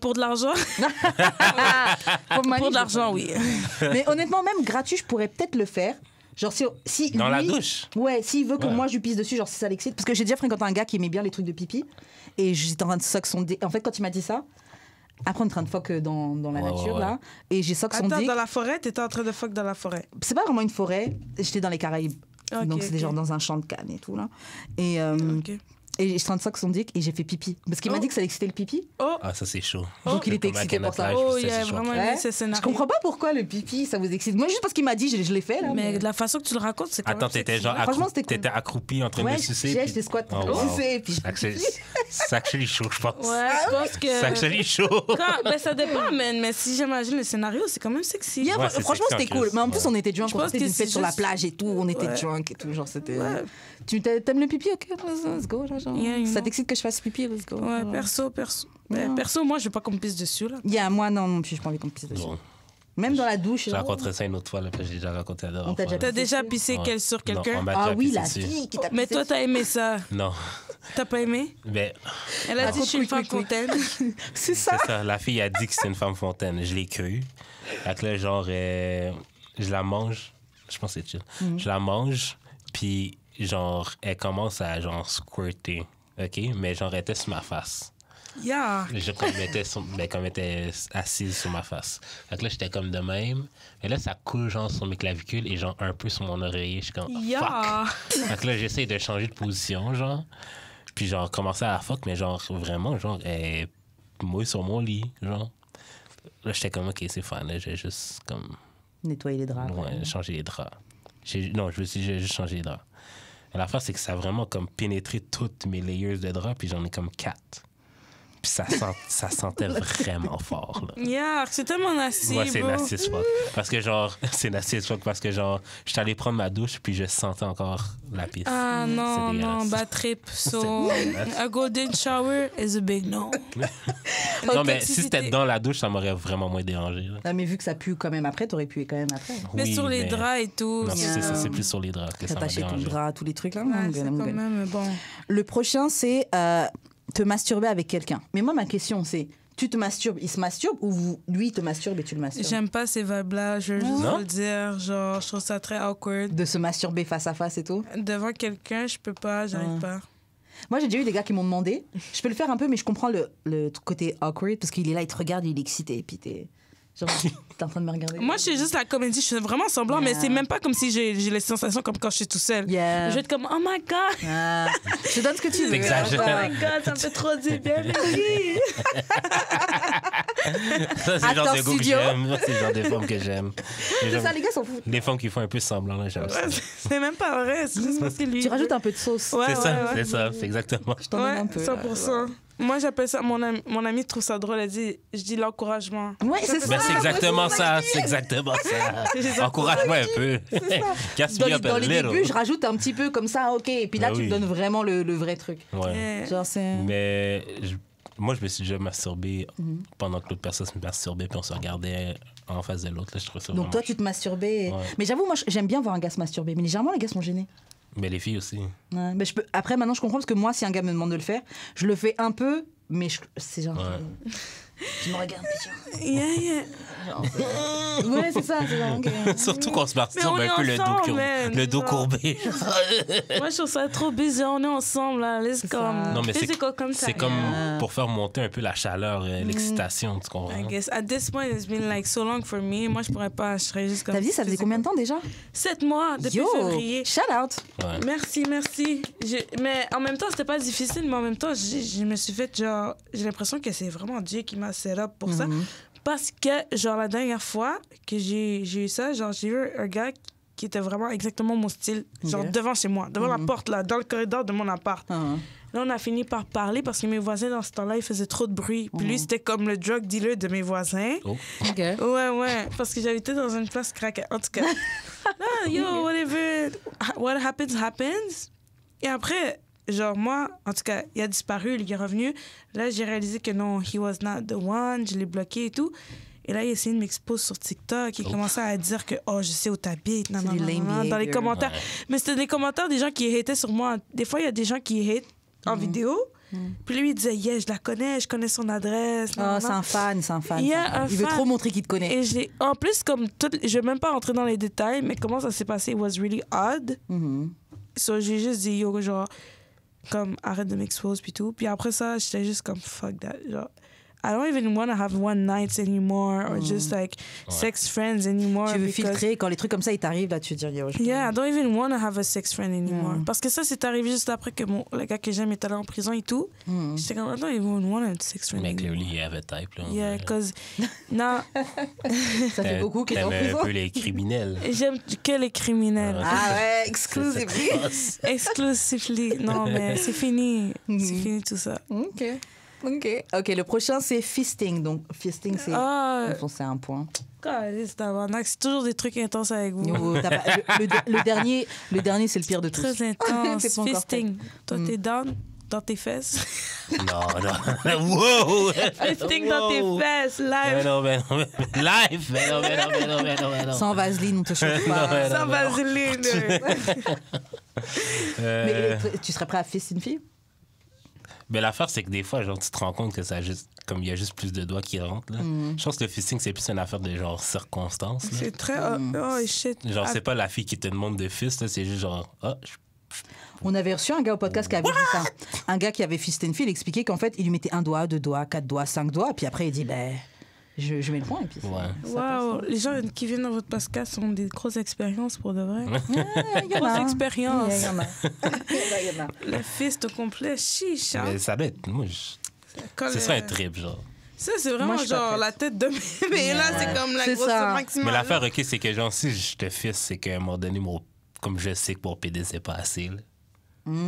Pour de l'argent? Pour de l'argent, oui. Mais honnêtement, même gratuit, je pourrais peut-être le faire. Genre, si Dans la lui- douche? Ouais, s'il veut que Ouais. moi je lui pisse dessus, genre si ça l'excite. Parce que j'ai déjà fréquenté un gars qui aimait bien les trucs de pipi. Et j'étais en train de sock son dick. En fait, quand il m'a dit ça, après on est en train de fuck dans la Ouais, nature, ouais. là. Et j'ai sock son Attends, dick. dans la forêt? T'étais en train de fuck dans la forêt. C'est pas vraiment une forêt. J'étais dans les Caraïbes. Ok, Donc c'était ok. genre dans un champ de canne et tout, là. Et, OK. et j'étais en train de sock son dick et j'ai fait pipi. Parce qu'il m'a Oh. dit que ça l'excitait le pipi. Oh, Ah, ça, c'est chaud. Donc il était Comme excité à pour ça. Canada, oh, ça, il y a c'est chaud. vraiment Ouais. aimé ce scénario. Je comprends pas pourquoi le pipi ça vous excite. Moi, juste parce qu'il m'a dit, je l'ai fait, là. Mais de la façon que tu le racontes, c'est quand Attends, même t'étais sexy. genre Franchement, c'était cool. t'étais accroupi en train Ouais, de sucer. j'étais puis- squat. Oh, wow. Sucer, puis je- C'est actually chaud, je pense. Ouais, je pense que... C'est actually chaud. Ben, ça dépend, mais si j'imagine le scénario, c'est quand même sexy. Yeah, Ouais, c'est franchement, sexy en c'était cool. plus. Mais en plus, Ouais. on était drunk. Je On pense sortait que d'une fête c'est sur la juste- plage et tout. On était Ouais. drunk et tout. Genre, c'était. Ouais. T'aimes le pipi? Ok, let's go. Genre. Yeah, you Ça know. t'excite que je fasse pipi? Let's go. Ouais, Genre. perso. Ben, perso, moi, je veux pas qu'on me pisse dessus, là. Yeah, moi, non plus, je pas envie qu'on me pisse dessus. Bon, Même dans la douche. j'ai genre. raconté ça une autre fois, là, parce que j'ai déjà raconté la dernière On t'a fois, déjà là. T'as déjà dessus. pissé Ouais. sur Non, quelqu'un? on m'a Ah déjà oui, pissé la dessus. fille qui t'a Mais pissé toi, t'as aimé ça. Non. T'as pas aimé? Ben, Elle a dit, je suis une femme quick, quick. fontaine. C'est ça. c'est ça. La fille a dit que c'était une femme fontaine. Je l'ai cru. Fait que là, genre, je la mange. Je pense que c'est chill. Je la mange, puis genre, elle commence à genre squirter. OK? Mais genre, elle était sur ma face. Yeah. Comme elle était assise sur ma face. Fait que là, j'étais comme de même. Mais là, ça coule genre sur mes clavicules et genre un peu sur mon oreiller. Je suis comme, oh, Yeah. fuck. Fait que là, j'essaie de changer de position, genre. Puis genre, commencer à fuck, mais genre, vraiment, genre, elle mouille sur mon lit, genre. Là, j'étais comme, OK, c'est fine. Là, j'ai juste comme, Nettoyer les draps. ouais, changer les draps. Non, j'ai juste changé les draps. Mais l'affaire, c'est que ça a vraiment comme pénétré toutes mes layers de draps, puis j'en ai comme 4. Puis ça sentait vraiment fort, là. Yeah, c'est tellement nasty, Ouais, c'est bro. nasty as fuck. Parce que genre, c'est nasty as fuck parce que genre, j'étais allé prendre ma douche puis je sentais encore la pisse. Ah non, C'est non, dégueulasse. bad trip. So, a golden shower is a big no. Non, mais si c'était dans la douche, ça m'aurait vraiment moins dérangé. Là. Ah, mais vu que ça pue quand même après, t'aurais pu quand même après. Mais Oui, sur les mais- draps et tout. Non, Yeah. c'est plus sur les draps que ça m'a T'attacher ton dérangé. drap, tous les trucs là. Ouais, I'm c'est good, I'm quand good. même bon. Le prochain, c'est te masturber avec quelqu'un. Mais moi, ma question, c'est tu te masturbes, il se masturbe ou lui, il te masturbe et tu le masturbes? J'aime pas ces vibes-là, je veux juste Non? le dire. Genre, je trouve ça très awkward. De se masturber face à face et tout. Devant quelqu'un, je peux pas, j'arrive pas. Moi, j'ai déjà eu des gars qui m'ont demandé. Je peux le faire un peu, mais je comprends le côté awkward parce qu'il est là, il te regarde, il est excité. Et puis t'es. Genre, t'es en train de me regarder. Moi, je suis juste la comédie, je suis vraiment semblant, mais Yeah. c'est même pas comme si j'ai les sensations comme quand je suis tout seul. Yeah. Je vais être comme, oh my god, Ah, je te donne ce que tu veux. T'exagères. oh my god, ça me fait trop du bien, baby. Ça, c'est le genre Attends, de gars que studio. j'aime. Moi, c'est le genre de femmes que j'aime. C'est ça, les gars s'en foutent. Les femmes qui font un peu semblant, là, j'aime ça. C'est même pas vrai, c'est juste parce que lui. Tu rajoutes un peu de sauce. Ouais, C'est ça, ouais, ouais. c'est ça, c'est exactement. Je t'en donne un peu. 100%. Moi, j'appelle ça, mon ami trouve ça drôle, elle dit, je dis l'encouragement. Ouais, c'est Ben, ça. c'est exactement Ouais, ça, c'est exactement ça. Encourage-moi un peu. Casse Dans me les, up dans a les little. débuts, je rajoute un petit peu comme ça, ok. Et puis là, Ben tu oui. me donnes vraiment le vrai truc. Ouais. Yeah. Genre, c'est. Mais moi, je me suis déjà masturbé pendant que l'autre personne se masturbait, puis on se regardait en face de l'autre. Là, je trouve ça Donc vraiment toi, tu te masturbais. Ouais. Mais j'avoue, moi, j'aime bien voir un gars se masturber. Mais légèrement, les gars sont gênés. Mais les filles aussi. Ouais. Mais après, maintenant, je comprends parce que moi, si un gars me demande de le faire, je le fais un peu, mais c'est genre. Ouais. Tu me regardes, Yeah. Ouais, c'est ça. Okay. Surtout qu'on se masturbe un peu le dos courbé. Moi, je trouve ça trop busy. On est ensemble, là. Non, mais c'est comme Yeah. pour faire monter un peu la chaleur, l'excitation, tu comprends? I guess. At this point, it's been like so long for me. Moi, je pourrais pas. Je serais juste comme... T'as dit, ça faisait combien de temps déjà? 7 mois, depuis février. Shout out! Ouais. Merci. Mais en même temps, c'était pas difficile, mais en même temps, je me suis fait genre... J'ai l'impression que c'est vraiment Dieu qui m'a set up pour ça. Parce que, genre, la dernière fois que j'ai eu ça, genre, j'ai eu un gars qui était vraiment exactement mon style, genre, devant chez moi, devant la porte, là, dans le corridor de mon appart. Là, on a fini par parler parce que mes voisins, dans ce temps-là, ils faisaient trop de bruit. Puis lui, c'était comme le drug dealer de mes voisins. Oh. OK. Ouais, parce que j'habitais dans une place craquée. En tout cas, yo, whatever, what happens, happens. Et après, genre, moi, en tout cas, il a disparu, il est revenu. Là, j'ai réalisé que non, he was not the one, je l'ai bloqué et tout. Et là, il a essayé de m'exposer sur TikTok. Il commençait à dire que, oh, je sais où t'habites, dans les commentaires. Ouais. Mais c'était des commentaires des gens qui hataient sur moi. Des fois, il y a des gens qui hatent en vidéo. Puis lui, il disait, yeah, je la connais, je connais son adresse. Oh, c'est un fan. Il veut trop montrer qu'il te connaît. Et en plus, comme je vais même pas rentrer dans les détails, mais comment ça s'est passé, it was really odd. So, j'ai juste dit, yo, genre, comme, arrête de m'exposer, puis tout. Puis après ça, j'étais juste comme, fuck that. Genre, I don't even want to have one nights anymore or just like sex friends anymore. Tu veux filtrer quand les trucs comme ça ils t'arrivent là, tu te dis yo. Yeah, I don't even want to have a sex friend anymore. Parce que ça c'est arrivé juste après que le gars que j'aime est allé en prison et tout. J'étais comme I don't even want a sex friend. Mais clearly you have a type là. Yeah, cause non. Ça fait beaucoup qu'il est en prison. Un peu les criminels. J'aime que les criminels. Ah ouais, exclusively. Exclusively. Non mais c'est fini. C'est fini tout ça. OK, le prochain, c'est fisting. Donc, fisting, c'est enfoncer un point. C'est toujours des trucs intenses avec vous. Le dernier, c'est le pire de tous. Très intense. Fisting. Toi, t'es down dans tes fesses? Non. Wow! Fisting dans tes fesses, live. Live! Sans vaseline, on te chauffe pas. Sans vaseline. Mais tu serais prêt à fister une fille? Mais l'affaire, c'est que des fois, genre, tu te rends compte que ça juste, comme il y a juste plus de doigts qui rentrent, là. Je pense que le fisting, c'est plus une affaire de genre circonstances. Là. C'est très. Oh shit. Genre, c'est pas la fille qui te demande de fist, là, c'est juste genre. On avait reçu un gars au podcast qui avait dit ça. Un gars qui avait fisté une fille, il expliquait qu'en fait, il lui mettait 1 doigt, 2 doigts, 4 doigts, 5 doigts, puis après, il dit, je mets le point et puis Wow, les gens qui viennent dans votre podcast ont des grosses expériences pour de vrai. Grosse expérience. Il y en a. Le fist au complet, chiche. Mais ça doit être. Moi, ce serait un trip, genre. Ça, c'est vraiment genre la tête de bébé. Là, c'est comme la grosse maximale. Mais l'affaire, OK, c'est que genre, si je te fisse, c'est qu'à un moment donné, comme je sais que mon PD, c'est pas assez, là.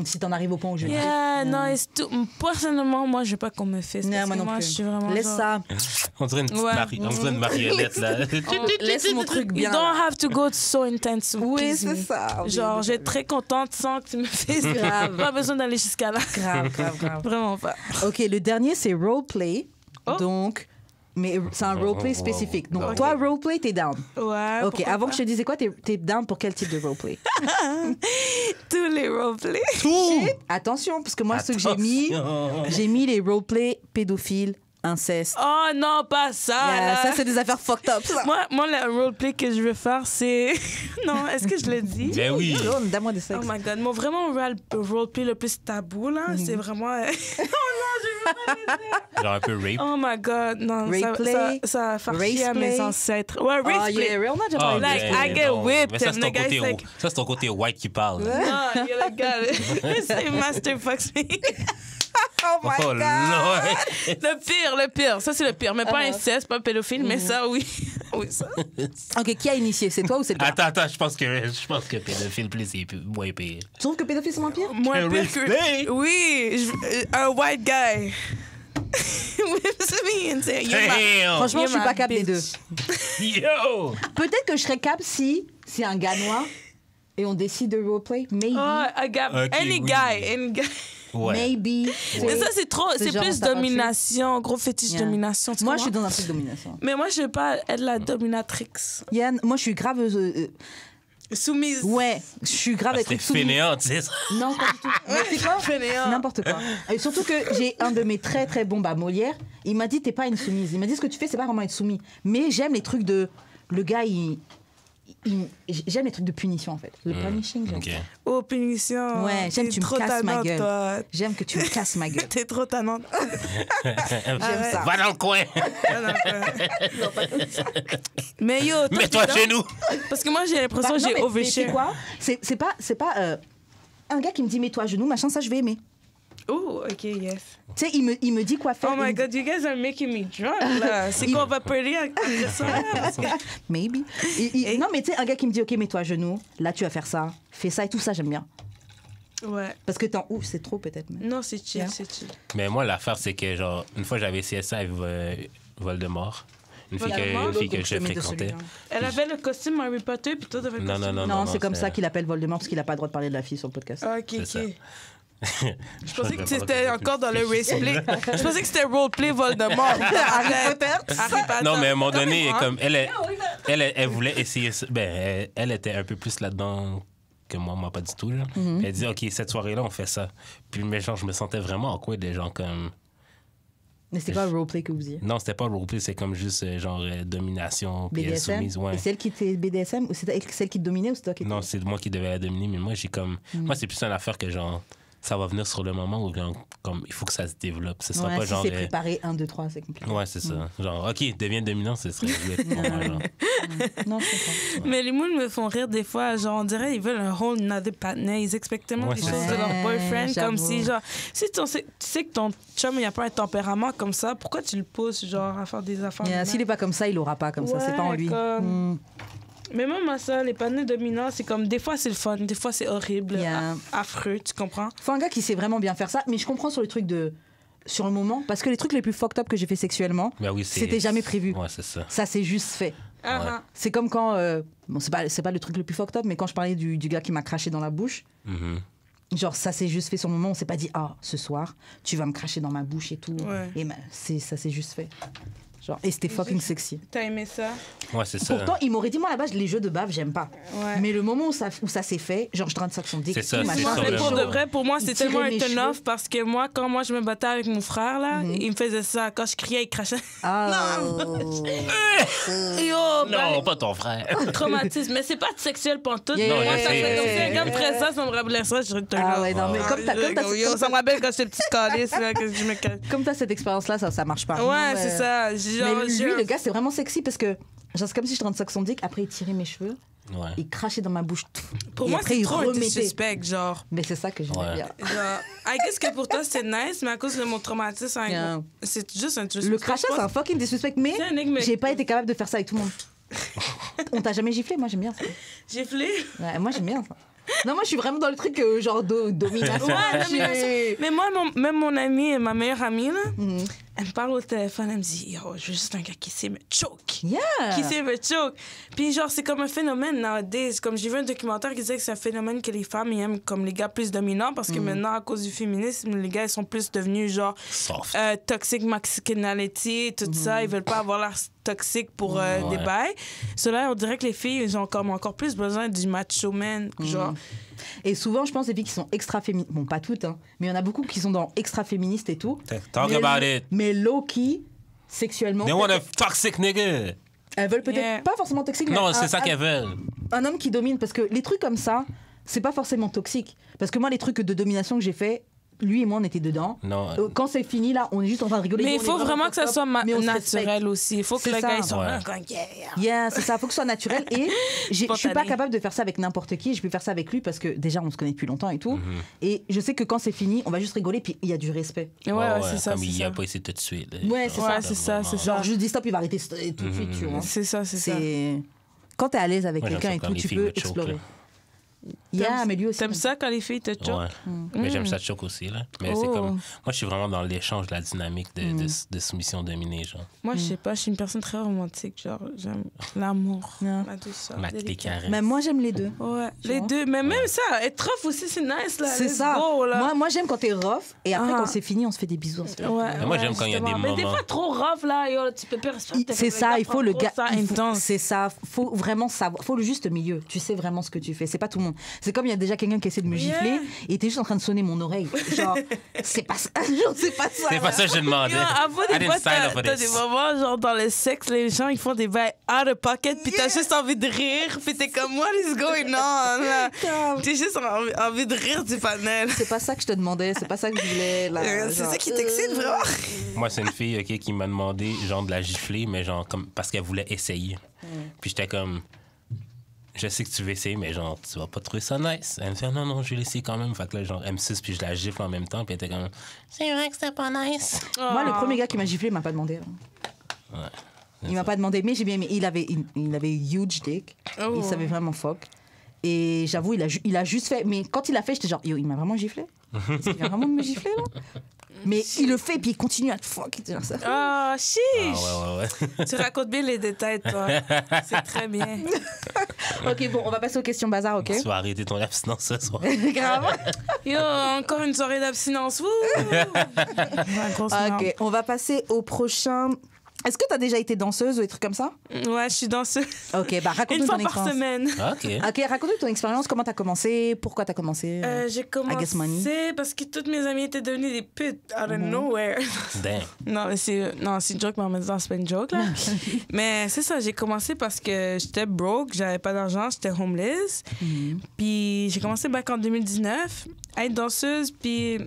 Si t'en arrives au point où je non, personnellement, moi, je veux pas qu'on me fisse. Non, moi non plus. Je suis vraiment laisse ça. On dirait une petite marionnette, là. Laisse mon truc bien. You don't have to go so intense. Oui, c'est ça. Genre, j'ai très contente sans que tu me fisses. Grave. Pas besoin d'aller jusqu'à là. Grave. Vraiment pas. OK, le dernier, c'est roleplay. Donc... Mais c'est un roleplay spécifique. Donc, toi, roleplay, t'es down. Ouais. OK, avant que je te dise quoi, t'es down pour quel type de roleplay? Tous les roleplays. Tout! Attention, parce que moi, ce que j'ai mis les roleplay pédophiles, inceste. Oh non, pas ça. Ça, c'est des affaires fucked up. Ça. Moi, le roleplay que je veux faire, c'est... Non, est-ce que je le dis? Ben oui. Donne-moi des sexes. Oh my God. Moi, vraiment, le roleplay le plus tabou, là, c'est vraiment... Genre un peu rape. Oh my God, non, ça farcit à mes ancêtres. Ouais, raceplay. On a déjà parlé. Like, I get whipped. Ça, c'est ton côté white qui parle. Non, you're like, God, c'est Master Fox me. Oh my God. Lord. Le pire. Ça, c'est le pire. Mais pas inceste, pas pédophile, mais ça, oui. Oui, ça. OK, qui a initié? C'est toi ou c'est le gars? Attends, je pense que pédophile plus c'est moins pire. Tu trouves que pédophile, c'est moins pire? Moins pire que... Oui, un white guy. Franchement, je suis pas capable des deux. Yo! Peut-être que je serais capable si c'est un gars noir et on décide de roleplay. Maybe. Any guy. Ouais. Maybe. Mais ça, c'est trop. C'est plus domination, gros fétiche domination. Moi, je suis dans un truc de domination. Mais moi, je veux pas être la dominatrix. Yann, moi, je suis grave. Soumise. Ouais, je suis grave avec C'était fainéant, tu sais ça. Non, pas du tout. Mais c'est quoi? Fainéant. N'importe quoi. Et surtout que j'ai un de mes très très bons Molière. Il m'a dit t'es pas une soumise. Il m'a dit ce que tu fais c'est pas vraiment être soumis. Mais j'aime les trucs de le gars j'aime les trucs de punition en fait. Le punishing. J'aime. Okay. Oh punition. Ouais, j'aime que tu me casses ma gueule. Toi. J'aime que tu me casses ma gueule. T'es trop tannante. J'aime ça. Va dans le coin. Mais yo, mets-toi chez nous. Parce que moi j'ai l'impression que j'ai overshare. C'est quoi? C'est pas un gars qui me dit mets-toi à genoux machin ça je vais aimer. Oh, ok, yes. Tu sais, il me dit quoi faire. Oh my God, you guys are making me drunk, là. C'est qu'on va parler après ça? Maybe. Non, mais tu sais, un gars qui me dit, OK, mets-toi à genoux, là, tu vas faire ça, fais ça et tout ça, j'aime bien. Ouais. Parce que t'en ouf, c'est trop peut-être. Mais... Non, c'est chill, c'est chill. Mais moi, l'affaire, c'est que, genre, une fois, j'avais essayé ça avec Voldemort. Une fille que je fréquentais. Elle avait le costume Harry Potter, puis toi, t'avais le costume. Non, c'est comme ça qu'il appelle Voldemort, parce qu'il n'a pas le droit de parler de la fille sur le podcast. OK. Je pensais que c'était encore dans le roleplay. Je pensais que c'était roleplay Voldemort. Harry Potter. Non, mais à un moment donné, comme elle voulait essayer ça. Ben, elle était un peu plus là-dedans que moi pas du tout. Là. Elle dit, OK, cette soirée-là, on fait ça. Puis, mais genre, je me sentais vraiment awkward des gens comme... Mais c'était pas le roleplay que vous disiez? Non, c'était pas le roleplay, c'est comme juste genre domination, puis BDSM? soumise. Ouais. Et celle qui était BDSM, ou c'était celle qui te dominait ou c'était toi qui... Non, c'est moi qui devais la dominer, mais moi, j'ai comme... Moi, c'est plus une affaire que genre... Ça va venir sur le moment où comme, il faut que ça se développe. Ce sera pas si genre... c'est préparé 1, 2, 3, c'est compliqué. Ouais, c'est ça. Genre, OK, deviens dominant, ce serait pour moi, genre. Non, je comprends. Mais les moules me font rire des fois. Genre, on dirait qu'ils veulent un whole nother partner. Ils expectent tellement des choses de leur boyfriend. Comme si, genre, si tu sais que ton chum, il a pas un tempérament comme ça, pourquoi tu le pousses, genre, à faire des affaires? S'il est pas comme ça, il l'aura pas comme ça. C'est pas en lui. Mais même à ça, les panneaux dominants, c'est comme des fois c'est le fun, des fois c'est horrible, affreux, tu comprends? Faut un gars qui sait vraiment bien faire ça, mais je comprends sur le truc sur le moment, parce que les trucs les plus fucked up que j'ai fait sexuellement, c'était jamais prévu. Ouais, c'est ça. Ça s'est juste fait. C'est comme quand, bon, c'est pas le truc le plus fucked up, mais quand je parlais du gars qui m'a craché dans la bouche, genre ça s'est juste fait sur le moment, on s'est pas dit, ce soir, tu vas me cracher dans ma bouche et tout. Et ça s'est juste fait. Genre, et c'était fucking sexy. T'as aimé ça? Ouais, c'est ça. Pourtant, il m'aurait dit, moi, à la base, les jeux de bave, j'aime pas. Ouais. Mais le moment où ça s'est fait, genre, je traîne ça avec son dick. C'est ça, mais pour de vrai, pour moi, c'est tellement un turn-off parce que moi, quand je me battais avec mon frère, là, il me faisait ça. Quand je criais, il crachait. Non, pas ton frère. Traumatisme. Mais c'est pas sexuel pantoute. Non, moi, ça fait comme si un gars me ferait ça me rappelait ça, je serais ouais, non, mais comme t'as ça me rappelle quand j'étais petite calice, là, que je me... Comme t'as cette expérience-là, ça marche pas. Ouais, c'est ça. Mais lui, le gars, c'est vraiment sexy parce que genre, c'est comme si je traînais ça avec son dick, après il tirait mes cheveux, il crachait dans ma bouche. Pour moi, c'est trop un suspect, genre. Mais c'est ça que j'aime bien. Genre, I guess que pour toi, c'est nice, mais à cause de mon traumatisme, c'est juste un suspect. Le crachat, c'est un fucking disrespect, mais j'ai pas été capable de faire ça avec tout le monde. On t'a jamais giflé? Moi, j'aime bien ça. Giflé? Ouais, moi, j'aime bien ça. Non, moi, je suis vraiment dans le truc genre domination. Mais moi, même mon amie, ma meilleure amie, là, elle me parle au téléphone, elle me dit, yo, je veux juste un gars qui sait me choke. Qui sait me choke. Puis, genre, c'est comme un phénomène nowadays. Comme j'ai vu un documentaire qui disait que c'est un phénomène que les femmes ils aiment comme les gars plus dominants parce que maintenant, à cause du féminisme, les gars, ils sont plus devenus, genre, toxic masculinity, tout ça. Ils veulent pas avoir l'air toxique pour des bails. Cela, on dirait que les filles, ils ont comme encore plus besoin du macho man, genre. Et souvent, je pense, les filles qui sont extra féministes, bon, pas toutes, hein, mais il y en a beaucoup qui sont dans extra féministes et tout. Talk about it. Mais low-key, sexuellement. They want a toxic nigga. Elles veulent peut-être pas forcément toxique, mais. Non, c'est ça qu'elles veulent. Un homme qui domine, parce que les trucs comme ça, c'est pas forcément toxique. Parce que moi, les trucs de domination que j'ai fait, lui et moi, on était dedans. Non. Quand c'est fini, là, on est juste en train de rigoler. Mais il faut vraiment que ça soit naturel aussi. Il faut que le gars il soit c'est ça. Il faut que ce soit naturel. Et je suis pas capable de faire ça avec n'importe qui. Je peux faire ça avec lui parce que déjà, on se connaît depuis longtemps et tout. Et je sais que quand c'est fini, on va juste rigoler. Puis il y a du respect. Ouais, c'est ça. Comme il n'y a pas essayé tout de suite. Ouais, c'est ça. Genre, je dis stop, il va arrêter tout de suite. Tu vois. C'est ça. Quand t'es à l'aise avec quelqu'un et tout, tu peux explorer. mais lui aussi. T'aimes ça quand les filles te choquent? Ouais. Mais j'aime ça choke aussi, là. Mais c'est comme... Moi, je suis vraiment dans l'échange, la dynamique de soumission-dominée, genre. Moi, je sais pas, je suis une personne très romantique. Genre, j'aime l'amour, la douceur. Les caresses. Mais moi, j'aime les deux. Ouais, les deux. Mais même ça, être rough aussi, c'est nice, là. C'est ça. Go, là. Moi, j'aime quand t'es rough, et après, quand c'est fini, on se fait des bisous. Ouais, moi, j'aime quand il y a des moments... Mais des fois, trop rough, là, yo, tu peux pas respecter. C'est ça, il faut le gars. Intense. C'est ça, faut vraiment savoir. Faut le juste milieu. Tu sais vraiment ce que tu fais. C'est pas tout le monde. C'est comme il y a déjà quelqu'un qui essaie de me gifler et t'es juste en train de sonner mon oreille. Genre, c'est pas ça. C'est pas ça. C'est pas ça que je demandais. Des fois, t'as des moments, genre, dans le sexe, les gens, ils font des bails out of pocket, puis t'as juste envie de rire, puis t'es comme, what is going on? T'as juste envie de rire du panel. C'est pas ça que je te demandais. C'est pas ça que je voulais. C'est ça qui t'excite, vraiment? Moi, c'est une fille qui m'a demandé, genre, de la gifler, mais genre, comme, parce qu'elle voulait essayer. Puis j'étais comme... Je sais que tu veux essayer, mais genre, tu vas pas trouver ça nice. Elle me fait, non, je vais l'essayer quand même. Fait que là, genre, elle me suce, puis je la gifle en même temps. Puis elle était comme, c'est vrai que c'était pas nice. Moi, le premier gars qui m'a giflé, il m'a pas demandé. Ouais. Il m'a pas demandé, mais j'ai bien aimé. Il avait huge dick. Il savait vraiment fuck. Et j'avoue, il a juste fait. Mais quand il a fait, j'étais genre, yo, il m'a vraiment giflé. Est-ce qu'il vient vraiment de me gifler, là? Mais il le fait, puis il continue à te fuck. Ça. Ah, chiche! Ouais. Tu racontes bien les détails, toi. C'est très bien. OK, bon, on va passer aux questions bazar, OK? Tu vas arrêter ton abstinence ce soir. Grave. Yo, encore une soirée d'abstinence. OK, on va passer au prochain... Est-ce que tu as déjà été danseuse ou des trucs comme ça? Ouais, je suis danseuse. OK, bah raconte-nous ton expérience. Une fois par semaine. OK, raconte-nous ton expérience. Comment tu as commencé? Pourquoi tu as commencé? J'ai commencé parce que toutes mes amies étaient devenues des putes out of nowhere. Damn. Non, c'est une joke, mais en même temps, c'est pas une joke, là. Mais c'est ça, j'ai commencé parce que j'étais broke, j'avais pas d'argent, j'étais homeless. Puis j'ai commencé back en 2019 à être danseuse, puis...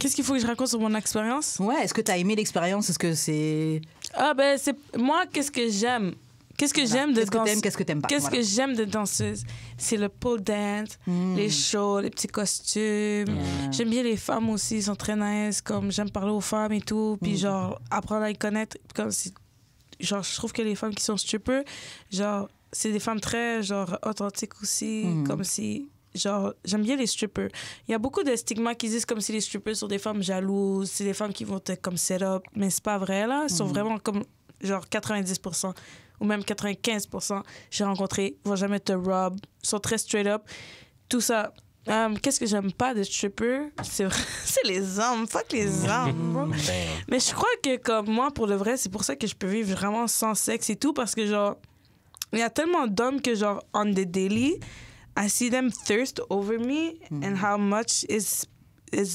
Qu'est-ce qu'il faut que je raconte sur mon expérience? Ouais, est-ce que tu as aimé l'expérience? Est-ce que c'est... Ah, ben, c'est... Moi, qu'est-ce que j'aime? Qu'est-ce que j'aime de danseuse? Qu'est-ce que t'aimes pas? Qu'est-ce que j'aime de danseuse? C'est le pole dance, les shows, les petits costumes. J'aime bien les femmes aussi, ils sont très nice. Comme, j'aime parler aux femmes et tout. Puis, genre, apprendre à les connaître. Comme si... Genre, je trouve que les femmes qui sont strippers, genre, c'est des femmes très, genre, authentiques aussi. Comme si... Genre, j'aime bien les strippers. Il y a beaucoup de stigmas qui disent comme si les strippers sont des femmes jalouses, c'est des femmes qui vont te comme set up, mais c'est pas vrai, là. Ils sont vraiment comme, genre, 90% ou même 95%. J'ai rencontré, ils vont jamais te rob, ils sont très straight up. Tout ça. Qu'est-ce que j'aime pas des strippers? C'est les hommes. Fuck les hommes, bro. Mais je crois que, comme moi, pour le vrai, c'est pour ça que je peux vivre vraiment sans sexe et tout, parce que, genre, il y a tellement d'hommes que, genre, on the daily, I see them thirst over me and how much is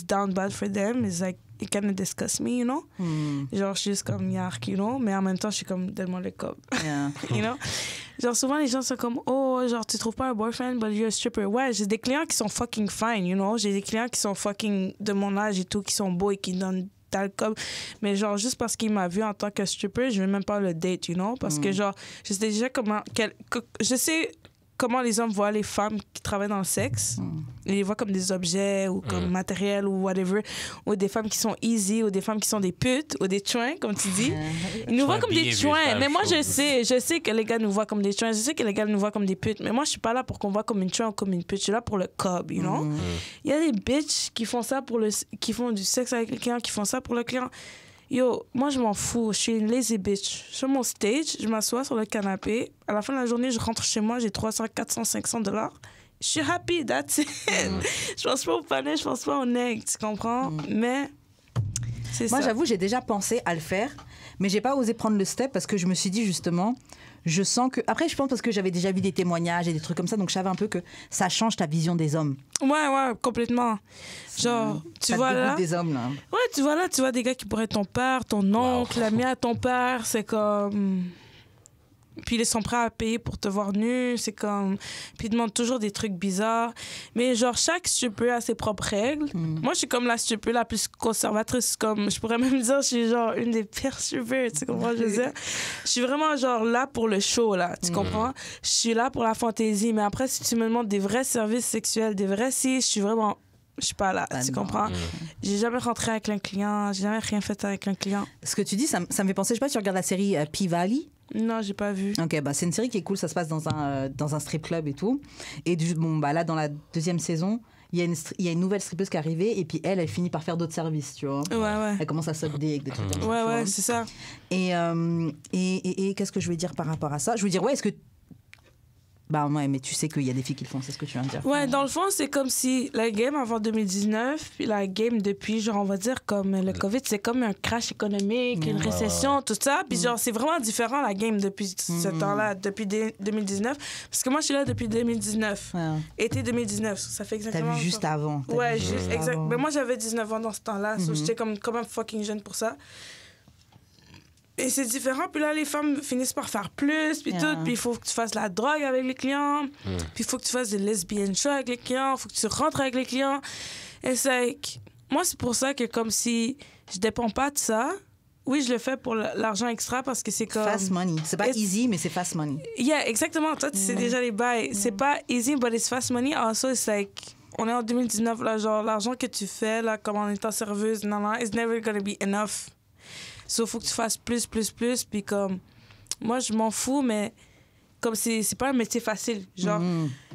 down bad for them. It's like, it kind of disgusts me, you know? Genre, je suis juste comme yark, you know? Mais en même temps, je suis comme, donne-moi le cop. You know? Genre, souvent, les gens sont comme, oh, genre, tu trouves pas un boyfriend, but you're a stripper. Ouais, j'ai des clients qui sont fucking fine, you know? J'ai des clients qui sont fucking de mon âge et tout, qui sont beaux et qui donnent d'alcool. Mais genre, juste parce qu'il m'a vu en tant que stripper, je vais même pas le date, you know? Parce que, genre, je sais déjà comment les hommes voient les femmes qui travaillent dans le sexe. Ils les voient comme des objets ou comme matériel ou whatever. Ou des femmes qui sont easy ou des femmes qui sont des putes ou des chouins, comme tu dis. Ils nous voient comme des chouins. Mais moi, je sais que les gars nous voient comme des chouins. Je sais que les gars nous voient comme des putes. Mais moi, je suis pas là pour qu'on voit comme une chouin ou comme une pute. Je suis là pour le cob, you know? Il y a des bitches qui font ça qui font du sexe avec le client, qui font ça pour le client. Yo, moi, je m'en fous. Je suis une lazy bitch. Sur mon stage, je m'assois sur le canapé. À la fin de la journée, je rentre chez moi, j'ai 300, 400, $500. Je suis happy, that's it. Je pense pas au panais, je pense pas au nec, tu comprends? Mais c'est ça. Moi, j'avoue, j'ai déjà pensé à le faire, mais j'ai pas osé prendre le step parce que je me suis dit, justement, je sens que... Après, je pense parce que j'avais déjà vu des témoignages et des trucs comme ça, donc je savais un peu que ça change ta vision des hommes. Ouais, complètement. Genre, tu vois là... des hommes, là. Ouais, tu vois des gars qui pourraient être ton père, ton oncle, la mienne à ton père, c'est comme... Puis ils sont prêts à payer pour te voir nu, c'est comme... Puis ils demandent toujours des trucs bizarres. Mais genre, chaque stripper a ses propres règles. Moi, je suis comme la stripper la plus conservatrice. Comme, je pourrais même dire, je suis genre une des pires strippers, tu comprends ce que je veux dire? Je suis vraiment genre là pour le show, là, tu comprends? Je suis là pour la fantaisie. Mais après, si tu me demandes des vrais services sexuels, des vrais si, je suis vraiment... Je suis pas là, tu comprends? J'ai jamais rentré avec un client, j'ai jamais rien fait avec un client. Ce que tu dis, ça me fait penser, je sais pas si tu regardes la série P-Valley. Non, j'ai pas vu. Ok, bah c'est une série qui est cool. Ça se passe dans un strip club et tout. Et là, dans la 2e saison, il y a une nouvelle strippeuse qui est arrivée et puis elle finit par faire d'autres services, tu vois. Ouais. Elle commence à suck dick, des trucs comme ça. Ouais, c'est ça. Et qu'est-ce que je veux dire par rapport à ça? Je veux dire, est-ce que... Bah ouais, mais tu sais qu'il y a des filles qui le font, c'est ce que tu viens de dire. Ouais, dans le fond, c'est comme si la game avant 2019, puis la game depuis, genre, on va dire, comme le COVID, c'est comme un crash économique, une récession, tout ça. Puis genre, c'est vraiment différent, la game, depuis ce temps-là, depuis 2019. Parce que moi, je suis là depuis 2019. Été 2019, ça fait exactement... T'as vu juste avant. Ouais, juste, exact. Mais moi, j'avais 19 ans dans ce temps-là, so j'étais quand même fucking jeune pour ça. Et c'est différent. Puis là, les femmes finissent par faire plus, puis tout. Puis il faut que tu fasses la drogue avec les clients. Puis il faut que tu fasses des lesbian shows avec les clients. Il faut que tu rentres avec les clients. Et c'est... Moi, c'est pour ça que comme si je dépends pas de ça. Oui, je le fais pour l'argent extra parce que c'est comme... Fast money. C'est pas easy, mais c'est fast money. Yeah, exactement. Toi, tu sais déjà les bails. C'est pas easy, but it's fast money. Also, it's like... On est en 2019, là, genre, l'argent que tu fais, là, comme en étant serveuse, it's never gonna be enough. So, faut que tu fasses plus, puis comme... Moi, je m'en fous, mais comme c'est pas un métier facile. Genre,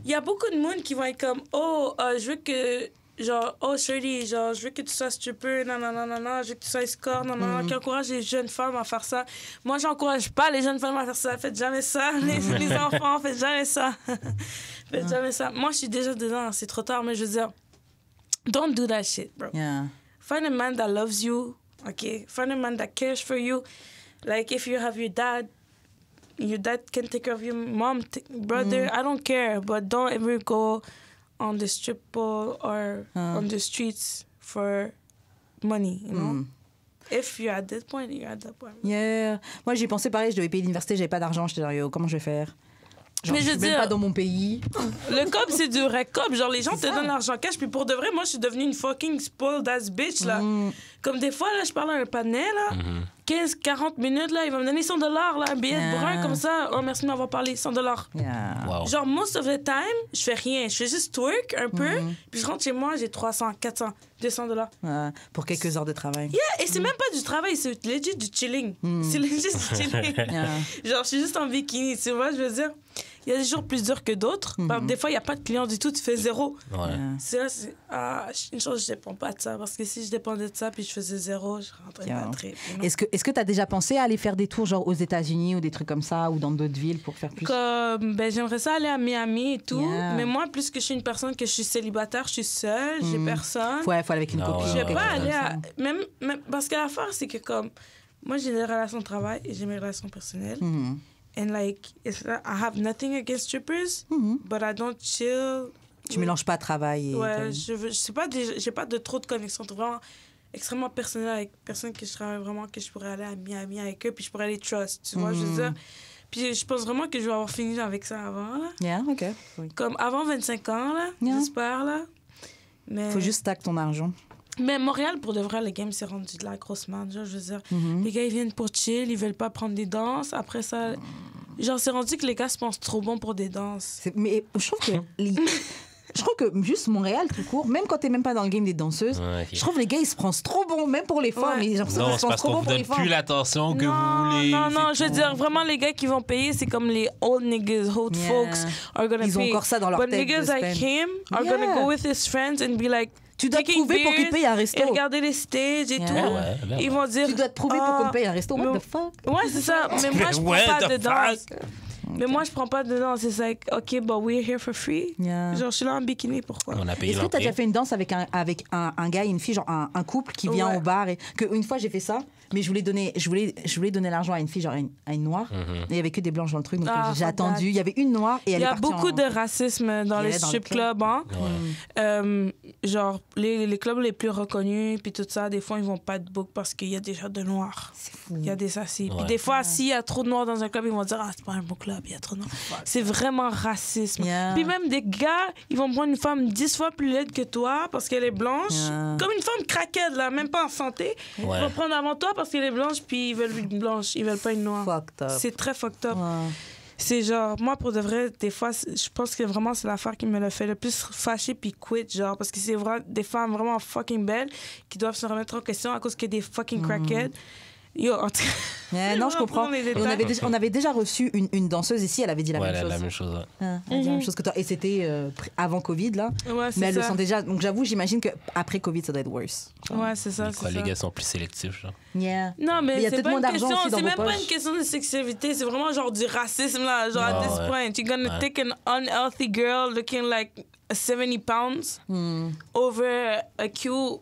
il y a beaucoup de monde qui vont être comme, je veux que... Genre, Shirley, genre, je veux que tu sois stripper, non, je veux que tu sois escort, qui encourage les jeunes femmes à faire ça. Moi, j'encourage pas les jeunes femmes à faire ça. Faites jamais ça. Les enfants, faites jamais ça. Faites jamais ça. Moi, je suis déjà dedans, c'est trop tard, mais je veux dire, don't do that shit, bro. Yeah. Find a man that loves you. Okay, find a man that cares for you. Like if you have your dad can take care of your mom, brother. I don't care, but don't ever go on the strip pole or on the streets for money. You know, if you're at that point, you're at that point. Yeah. Moi, j'ai pensé pareil. Je devais payer l'université, j'avais pas d'argent. J'étais genre, comment je vais faire? Genre, mais je suis même pas dans mon pays. Le cop, c'est du vrai cop. Genre, les gens te donnent l'argent cash. Puis pour de vrai, moi, je suis devenue une fucking spoiled ass bitch, là. Comme des fois, là, je parle à un panel, là, 15-40 minutes, là, il va me donner $100, là, un billet de brun, comme ça. Oh, merci de m'avoir parlé, $100. Yeah. Wow. Genre, most of the time, je fais rien. Je fais juste twerk un peu, puis je rentre chez moi, j'ai 300, 400, $200. Pour quelques heures de travail. Yeah, et c'est même pas du travail, c'est legit du chilling. C'est legit du chilling. Genre, je suis juste en bikini, tu vois, je veux dire. Il y a des jours plus durs que d'autres. Des fois, il n'y a pas de clients du tout, tu fais zéro. Ouais. C'est une chose, je ne dépends pas de ça. Parce que si je dépendais de ça puis je faisais zéro, je rentrais pas très. Est-ce que tu as déjà pensé à aller faire des tours genre aux États-Unis ou des trucs comme ça ou dans d'autres villes pour faire plus? J'aimerais ça aller à Miami et tout. Mais moi, plus que je suis une personne que je suis célibataire, je suis seule, j'ai personne. Ouais, il faut aller avec une copine. Je vais pas aller à... Même, parce que l'affaire, c'est que comme... Moi, j'ai des relations de travail et j'ai mes relations personnelles. And like, I have nothing against strippers, but I don't chill. Tu mélanges pas travail et... Ouais, je sais pas, j'ai pas de trop de connexions vraiment extrêmement personnelles avec personne que je travaille vraiment, que je pourrais aller à Miami avec eux, puis je pourrais les trust, tu vois, je veux dire. Puis je pense vraiment que je vais avoir fini avec ça avant, là. Yeah, OK. Oui. Comme avant 25 ans, là, j'espère, là. Mais... Faut juste stack ton argent. Mais Montréal, pour de vrai, le game s'est rendu de la grosse merde. Genre, je veux dire, les gars, ils viennent pour chill, ils veulent pas prendre des danses. Après ça, genre, c'est rendu que les gars se pensent trop bons pour des danses. Mais je trouve que... Je trouve que juste Montréal, tout court, même quand t'es même pas dans le game des danseuses, je trouve que les gars, ils se prennent trop bons, même pour les femmes. J'ai l'impression qu'ils se pensent trop bons pour les femmes. Non, c'est parce qu'on vous donne plus l'attention que vous voulez. Non, je veux dire, vraiment, les gars qui vont payer, c'est comme les old niggas, old folks are gonna pay. Ils ont encore ça dans leur tête. But niggas like him are gonna go with his friends and be like... Tu dois te prouver pour qu'ils te payent un resto. Et regarder les stages et tout. Ils vont dire... Tu dois te prouver pour qu'on te paye un resto. What the fuck? Ouais, c'est ça. Mais moi, je prends pas de danse. Mais moi, je prends pas de danse. C'est like, OK, but we're here for free. Genre, je suis là en bikini, pourquoi? On a payé Est-ce que tu as déjà fait une danse avec un gars et une fille, genre un couple qui vient au bar? Une fois, j'ai fait ça, mais je voulais donner l'argent à une fille, genre à une noire. Et il y avait que des blanches dans le truc, donc j'ai attendu. Il y avait une noire et elle est partie. Il y a beaucoup de racisme dans les strip clubs. Hein? Genre, les clubs les plus reconnus, puis tout ça, des fois, ils vont pas de book parce qu'il y a déjà de noirs. C'est fou. Il y a des assis. Puis des fois, s'il y a trop de noirs dans un club, ils vont dire, c'est pas un beau club, il y a trop de noirs. C'est vraiment racisme. Puis même des gars, ils vont prendre une femme 10 fois plus laide que toi parce qu'elle est blanche. Comme une femme craquette, là, même pas en santé. Ils vont prendre avant toi parce qu'elle est blanche, puis ils veulent une blanche. Ils veulent pas une noire. Fucked up. C'est très fucked up. C'est genre, moi, pour de vrai, des fois, je pense que vraiment, c'est l'affaire qui me l'a fait le plus fâcher puis quit, genre, parce que c'est vraiment des femmes vraiment fucking belles qui doivent se remettre en question à cause qu'il y a des fucking crackheads. Yo, en tout cas... Non, je comprends. Et on avait déjà reçu une danseuse ici, elle avait dit la même chose. La même chose. Elle a dit la même chose que toi. Et c'était avant Covid, là. Ouais, c'est mais elles ça. le sont déjà. Donc j'avoue, j'imagine qu'après Covid, ça doit être worse. Ouais, c'est ça. Les gars sont plus sélectifs, genre. Yeah. Non, mais il y a c'est peut-être pas moins une d'argent question, aussi dans c'est vos même pas poches. une question de sexualité, c'est vraiment genre du racisme là, genre at this point, you're gonna take an unhealthy girl looking like 70 pounds over a cute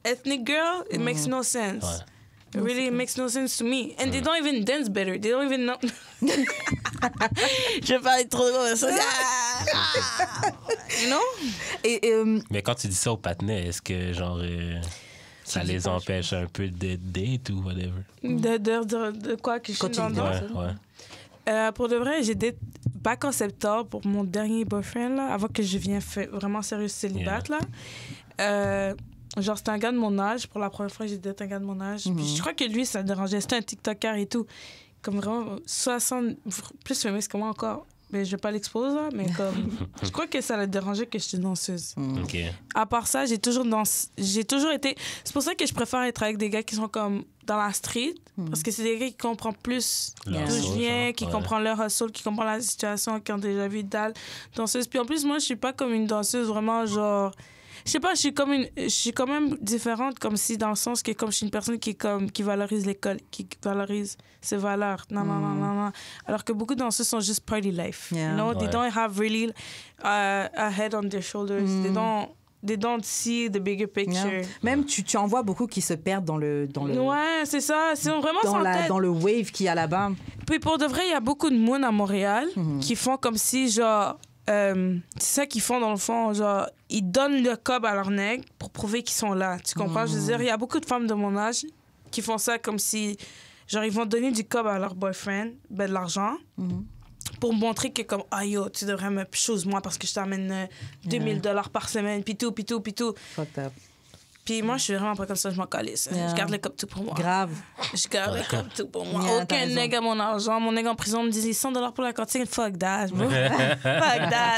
ethnic girl, it makes no sense. Ouais. It really makes no sense to me. And they don't even dance better. They don't even know. Je vais parler trop de ça. You know? Et, Mais quand tu dis ça aux patinets, est-ce que genre ça les empêche un peu de date ou whatever? De quoi que je suis dans le danse? Ouais. Pour de vrai, j'ai date back en septembre pour mon dernier boyfriend, là, avant que je vienne vraiment sérieux célibate. Là. Genre, c'était un gars de mon âge. Pour la première fois, j'ai daté un gars de mon âge. Puis je crois que lui, ça le dérangeait. C'était un TikToker et tout. Comme vraiment 60... Plus féministe que moi encore. Mais je vais pas l'exposer, là. Mais comme... je crois que ça le dérangeait que j'étais danseuse. OK. À part ça, j'ai toujours été... C'est pour ça que je préfère être avec des gars qui sont comme dans la street. Parce que c'est des gars qui comprennent plus d'où je viens, qui comprennent leur hustle, qui comprennent la situation, qui ont déjà vu dalle danseuse. Puis en plus, moi, je suis pas comme une danseuse vraiment genre... Je sais pas, je suis quand même différente, comme si dans le sens que comme je suis une personne qui valorise l'école, qui valorise ses valeurs. Non. Alors que beaucoup de danseuses sont juste party life. You know, they don't have really a head on their shoulders. They don't see the bigger picture. Yeah. Même tu en vois beaucoup qui se perdent dans le ouais, c'est ça. C'est vraiment sans tête. Dans le wave qu'il y a là-bas. Puis pour de vrai, il y a beaucoup de monde à Montréal qui font comme si genre c'est ça qu'ils font dans le fond, genre ils donnent le cob à leur nègre pour prouver qu'ils sont là, tu comprends? Je veux dire, il y a beaucoup de femmes de mon âge qui font ça comme si genre ils vont donner du cob à leur boyfriend, de l'argent pour montrer que comme yo, tu devrais me chose moi parce que je t'amène $2,000 par semaine puis tout. Fucked up. Puis moi, je suis vraiment pas comme ça, je m'en calisse. Je garde le cop tout pour moi. Grave. Je garde le cop tout pour moi. Aucun nègre à mon argent. Mon nègre en prison me disait $100 pour la cantine. Fuck that, bro. Fuck that.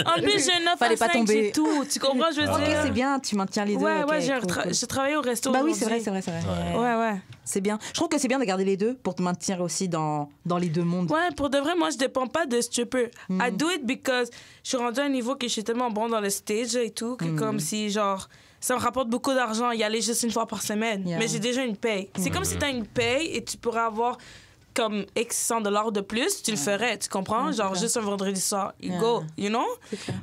En plus, j'ai 9 à 5, j'ai tout. Tu comprends, je veux dire? Ok, c'est bien, tu maintiens les deux. Ouais, cool. j'ai travaillé au resto. Bah oui, c'est vrai. Ouais. C'est bien. Je trouve que c'est bien de garder les deux pour te maintenir aussi dans les deux mondes. Ouais, pour de vrai, moi, je dépends pas de stripper. I do it because je suis rendue à un niveau que je suis tellement bon dans le stage et tout que comme si, genre... Ça me rapporte beaucoup d'argent y aller juste une fois par semaine. Yeah. Mais j'ai déjà une paye. C'est comme si tu as une paye et tu pourrais avoir comme X $100 de plus, tu le ferais, tu comprends? Genre juste un vendredi soir, you go, you know?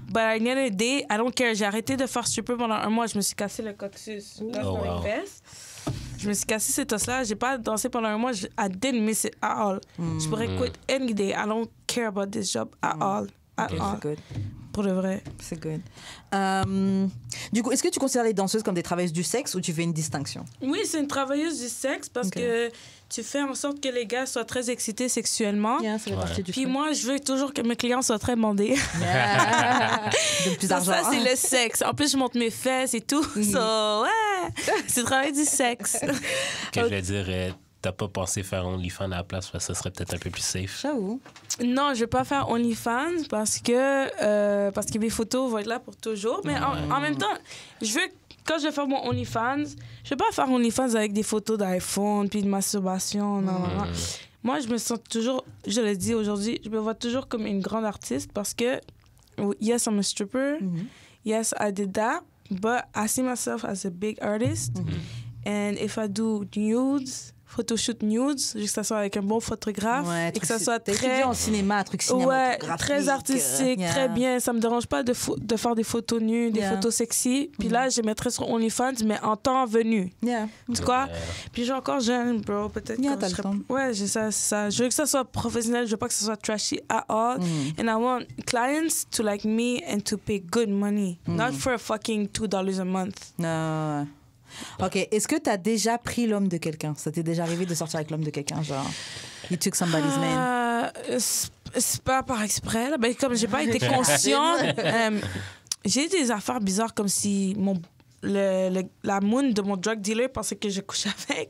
But at the end of the day, I don't care. J'ai arrêté de faire stripper pendant 1 mois. Je me suis cassé le coccyx dans les fesses. Je me suis cassé cet os-là. J'ai pas dansé pendant 1 mois. I didn't miss it at all. Je pourrais quit any day. I don't care about this job at all. At all. Good. Pour de vrai. C'est good. Du coup, est-ce que tu considères les danseuses comme des travailleuses du sexe ou tu fais une distinction? Oui, c'est une travailleuse du sexe parce que tu fais en sorte que les gars soient très excités sexuellement. Yeah, ça fait partie du Puis moi, je veux toujours que mes clients soient très bandés. De plus d'argent. Ça, c'est le sexe. En plus, je monte mes fesses et tout. So, ouais, c'est le travail du sexe. Je vais dire... T'as pas pensé faire OnlyFans à la place parce que ça serait peut-être un peu plus safe? J'avoue. Non, je vais pas faire OnlyFans parce que mes photos vont être là pour toujours. Mais en même temps, quand je vais faire mon OnlyFans, je vais pas faire OnlyFans avec des photos d'iPhone puis de masturbation. Non. Moi, je me sens toujours, je le dis aujourd'hui, je me vois toujours comme une grande artiste parce que, yes, I'm a stripper. Yes, I did that. But I see myself as a big artist. And if I do nudes... photoshoot nudes, que ça soit avec un bon photographe et que ça soit très en cinéma, un truc cinématographique, très artistique, très bien. Ça me dérange pas de faire des photos nues, des photos sexy. Puis là, je mettrais sur OnlyFans, mais en temps venu. Tu vois? Puis je suis encore jeune, bro. Peut-être que t'as le temps. Ouais, c'est ça. Je veux que ça soit professionnel. Je veux pas que ça soit trashy at all. And I want clients to like me and to pay good money, not for a fucking $2 a month. Non. Ok, est-ce que tu as déjà pris l'homme de quelqu'un? Ça t'est déjà arrivé de sortir avec l'homme de quelqu'un, genre you took somebody's man? C'est pas par exprès, là. Ben, comme j'ai pas été consciente, j'ai eu des affaires bizarres comme si la moon de mon drug dealer pensait que je couchais avec.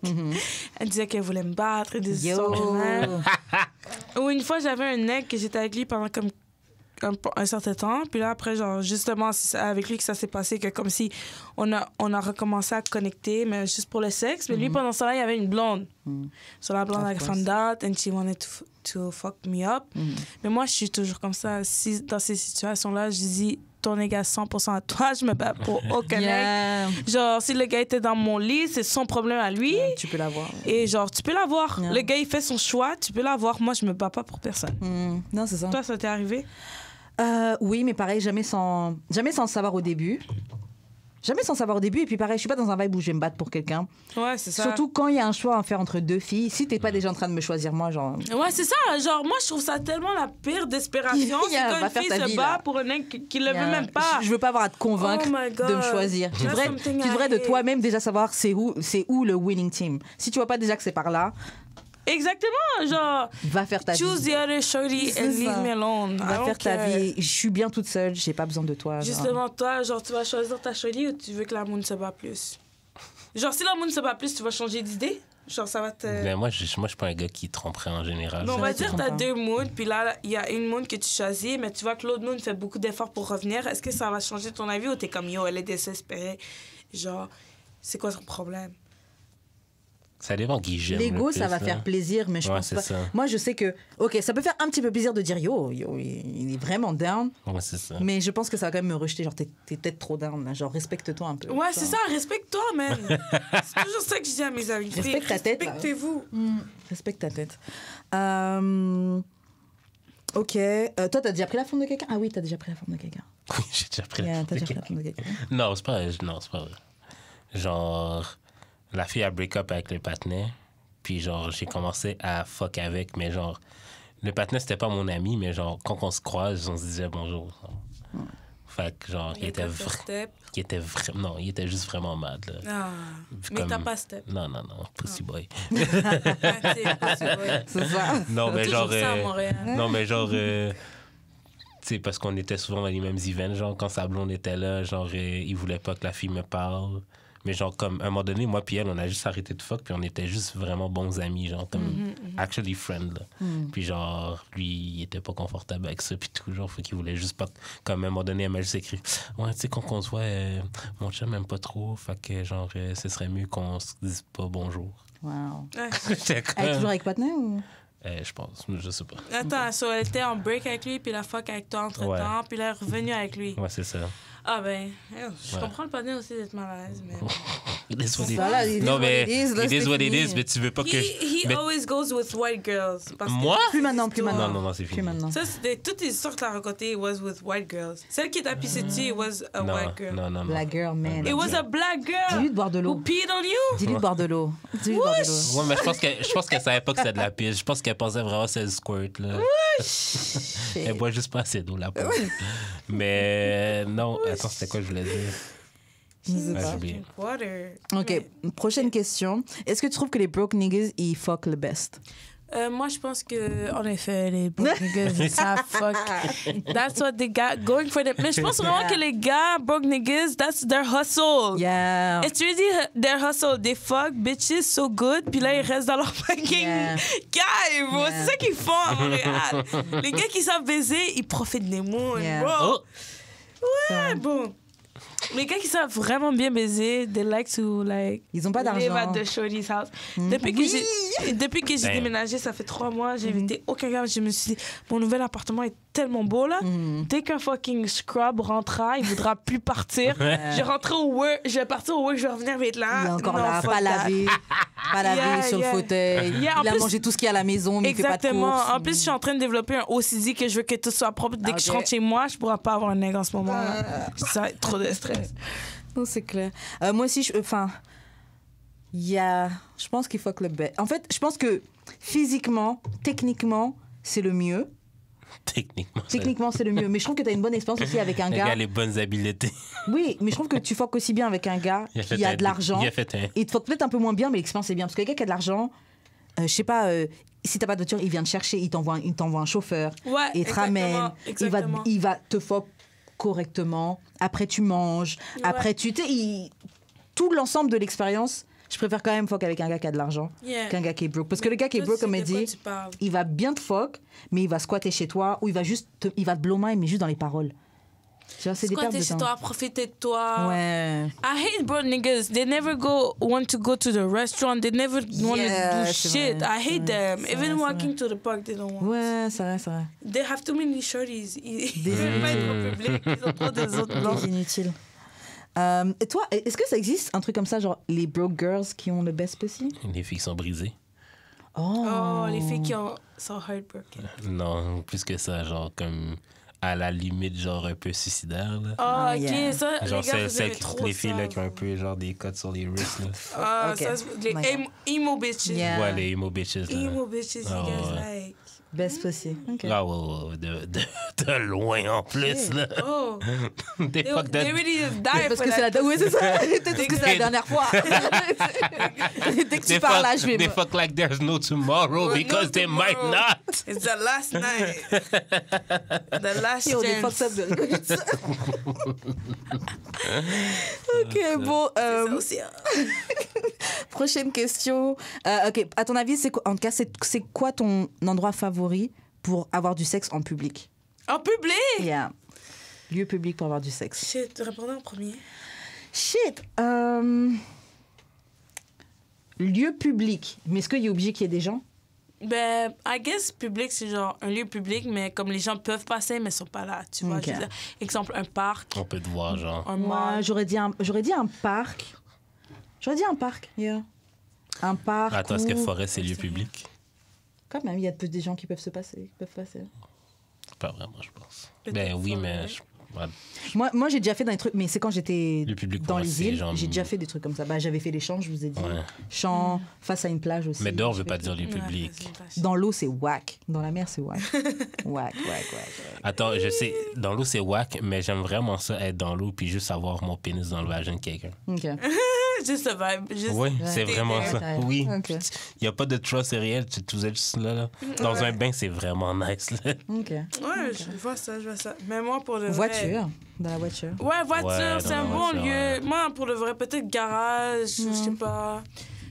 Elle disait qu'elle voulait me battre et des histoires de même. Ou une fois, j'avais un nègre que j'étais avec lui pendant comme un certain temps. Puis là, après, genre, justement, c'est avec lui que ça s'est passé, que comme si on a recommencé à connecter, mais juste pour le sexe. Mais lui, pendant ce temps-là, il y avait une blonde. So la blonde, I found out, and she wanted to fuck me up. Mais moi, je suis toujours comme ça. Si, dans ces situations-là, je dis, ton nègre à 100% à toi, je me bats pour aucun nègre. Genre, si le gars était dans mon lit, c'est son problème à lui. Tu peux l'avoir. Et genre, tu peux l'avoir. Le gars, il fait son choix, tu peux l'avoir. Moi, je me bats pas pour personne. Non, c'est ça. Toi, ça t'est arrivé? Oui, mais pareil, jamais sans le savoir au début. Jamais sans savoir au début. Et puis pareil, je suis pas dans un vibe où je vais me battre pour quelqu'un. Ouais, c'est ça. Surtout quand il y a un choix à faire entre deux filles. Si t'es pas déjà en train de me choisir moi, genre... Ouais, c'est ça. Genre, moi, je trouve ça tellement la pire desperation. C'est quand une fille se bat pour un mec qui le veut même pas. Je veux pas avoir à te convaincre de me choisir. Tu devrais de toi-même déjà savoir c'est où le winning team. Si tu vois pas déjà que c'est par là... Exactement, genre... Va faire ta vie. Choose the other shorty and leave me alone. Va faire ta vie. Je suis bien toute seule, j'ai pas besoin de toi. Justement, toi, genre, tu vas choisir ta shorty ou tu veux que la moon se bat plus? Genre, si la moon se bat plus, tu vas changer d'idée? Genre, ça va te... Mais moi, je suis pas un gars qui tromperait en général. Mais on va dire que t'as 2 moons, puis là, il y a une moon que tu choisis, mais tu vois que l'autre moon fait beaucoup d'efforts pour revenir. Est-ce que ça va changer ton avis ou t'es comme, yo, elle est désespérée? Genre, c'est quoi son problème? Ça dépend qui j'aime. L'ego, ça va faire plaisir, mais je pense pas. Ça. Moi, je sais que, OK, ça peut faire un petit peu plaisir de dire yo, il est vraiment down. Ouais, c'est ça. Mais je pense que ça va quand même me rejeter. Genre, t'es peut-être trop down. Là. Genre, respecte-toi un peu. Ouais, c'est ça, respecte-toi, man. C'est toujours ça que je dis à mes amis. Respecte ta tête. Respectez-vous. Respecte ta tête. OK. Toi, t'as déjà pris la forme de quelqu'un? Ah oui, t'as déjà pris la forme de quelqu'un. Oui, j'ai déjà pris la forme de quelqu'un. Non, c'est pas vrai. Genre... La fille a break up avec le patinet, puis genre, j'ai commencé à fuck avec, mais genre, le patinet, c'était pas mon ami, mais genre, quand on se croise, on se disait bonjour. Fait que genre, il était juste vraiment mad, là. Ah, mais t'as pas step. Non, pussy boy. C'est ça. Non, mais genre... ça à Montréal. Non, mais genre... tu sais, parce qu'on était souvent dans les mêmes events, genre, quand sa blonde était là, genre, il voulait pas que la fille me parle. Mais genre, comme, à un moment donné, moi puis elle, on a juste arrêté de fuck, puis on était juste vraiment bons amis, genre, comme, actually friends, là. Puis genre, lui, il était pas confortable avec ça, puis tout, genre, faut qu'il voulait juste pas... Comme, à un moment donné, elle m'a juste écrit, ouais, tu sais, quand on se voit, mon chum m'aime pas trop, fait que, genre, ce serait mieux qu'on se dise pas bonjour. Wow. J'étais comme... Elle est toujours avec Patnais ou... Je pense, je sais pas. Attends, so elle était en break avec lui, puis la fuck avec toi entre-temps, puis elle est revenue avec lui. Ouais, c'est ça. Ah ben, je comprends le panneau aussi d'être mal à l'aise, mais... Non, mais it is what it is, mais tu veux pas que... He always goes with white girls. Moi? Plus maintenant. Non, c'est fini. Maintenant. Ça, c'était toutes les histoires que t'as racontées, it was with white girls. Celle qui t'a pissé dessus, it was a white girl. Non. Black girl, man. It was a black girl. Dis-lui de boire de l'eau. Who peed on you? Dis-lui de boire de l'eau. Ouais, mais je pense qu'elle savait pas que c'était de la pisse. Je pense qu'elle pensait vraiment que c'était du squirt, là. Elle boit juste pas assez d'eau, la pauvre. Mais non, attends, c'était quoi je voulais dire? Je sais pas. Water. OK, prochaine question. Est-ce que tu trouves que les broke niggas, ils fuck le best? Moi, je pense que, en effet, les broke niggas, ça fuck. That's what they got going for them. Mais je pense vraiment que les gars, broke niggas, that's their hustle. Yeah. It's really their hustle. They fuck bitches so good, puis là, ils restent dans leur fucking guy, bro. C'est ça qu'ils font à Montréal. Les gars qui savent baiser, ils profitent des moons, bro. Ouais, bon. Les gars qui savent vraiment bien baiser, they like to, like... Ils ont pas d'argent. Live at the shorty's house. Depuis que j'ai déménagé, ça fait 3 mois, j'ai invité aucun gars. Je me suis dit, mon nouvel appartement est tellement beau, là. Dès qu'un fucking scrub rentrera, il voudra plus partir. Je vais partir au work, je vais revenir, il va être là. Il est encore là, pas lavé sur le fauteuil. Il a mangé tout ce qu'il y a à la maison, mais il fait pas de courses. En plus, je suis en train de développer un OCD que je veux que tout soit propre. Dès que je rentre chez moi, je pourrai pas avoir un nègre en ce moment. Ça va être trop de stress. Non, c'est clair. Moi aussi, je pense qu'il faut que le bête. En fait, je pense que physiquement, techniquement, c'est le mieux. Techniquement, c'est le mieux. Mais je trouve que tu as une bonne expérience aussi avec un gars. Il a les bonnes habiletés. Oui, mais je trouve que tu fuck aussi bien avec un gars qui a de l'argent. Et tu fuck peut-être un peu moins bien, mais l'expérience est bien. Parce que le gars qui a de l'argent, je sais pas, si t'as pas de voiture, il vient te chercher, il t'envoie un chauffeur. Ouais, il te ramène. Il va te fuck correctement. Après, tu manges. Après, tout l'ensemble de l'expérience, je Je préfère quand même fuck avec un gars qui a de l'argent qu'un gars qui est broke. Parce que le gars qui est broke, comme elle dit, il va bien te fuck, mais il va squatter chez toi ou il va te blow my, mais juste dans les paroles. Tu vois, c'est des pertes de temps. Chez toi, profiter de toi. Ouais. I hate broke niggas. They never want to go to the restaurant. They never want to do shit. Vrai. I hate them. Even walking to the park, they don't want. Ouais, c'est vrai. They have too many shorties. Ils veulent pas être au public. Ils ont trop des autres blancs. C'est inutile. Et toi, est-ce que ça existe un truc comme ça, genre les broke girls qui ont le best pussy? Les filles sont brisées. Oh, les filles qui sont heartbroken. Non, plus que ça, genre comme à la limite, genre un peu suicidaire. Là. Oh, ok, ça, genre les les filles là, qui ont un peu genre des cotes sur les wrists. Là. Okay. Les emo bitches. Yeah. Ouais, les emo bitches. Là. Emo bitches, you guys like. Best pussy. Okay. Ah ouais, de loin en plus. Là. Oh. They fuck that. They really just die Parce que c'est oui, c'est ça. Peut-être que c'est la dernière fois. Dès que tu parles là, je vais. They fuck like there's no tomorrow because they might not. It's the last night. The last Yo, des chance. fucked up de rigoler ça. Ok, bon. C'est ça aussi, Prochaine question. Ok, à ton avis, en tout cas, c'est quoi ton endroit favori pour avoir du sexe en public? En public? Yeah. Lieu public pour avoir du sexe. Shit, répondez en premier. Shit. Lieu public. Mais est-ce qu'il est obligé qu'il y ait des gens? Ben, I guess public, c'est genre un lieu public, mais comme les gens peuvent passer, mais ils sont pas là, tu vois. Ok. Je veux dire, exemple, un parc. On peut te voir, genre. Un Moi, mall. j'aurais dit un parc. J'aurais dit un parc, yeah. Un parc. Attends, est-ce que forêt, c'est lieu public? Quand même, il y a peu des gens qui peuvent passer. Pas vraiment, je pense. Peut-être Ben oui, forêt. mais... Ouais. Moi, j'ai déjà fait des trucs, mais c'est quand j'étais Le public, dans pour moi, les c'est îles, genre- j'ai déjà fait des trucs comme ça. Bah, j'avais fait les champs, je vous ai dit. Ouais. Champs, face à une plage aussi. Mais dehors, je veux J'ai pas fait dire lieu Ouais, public. c'est une vache. Dans l'eau, c'est whack. Dans la mer, c'est whack. whack. Attends, je sais, dans l'eau, c'est whack, mais j'aime vraiment ça, être dans l'eau puis juste avoir mon pénis dans le vagin de quelqu'un. OK. Juste le vibe. Juste Oui, c'est vraiment ça. Ouais. Oui. OK. Il n'y a pas de trust réel, tu es juste là. Dans un bain, c'est vraiment nice. Là. OK. Ouais, je vois ça. Mais moi, pour le vrai... Voiture. Dans la voiture. Ouais, voiture, Ouais, c'est dans un la bon voiture, lieu. ouais. Moi, pour le vrai, peut-être garage, je sais pas.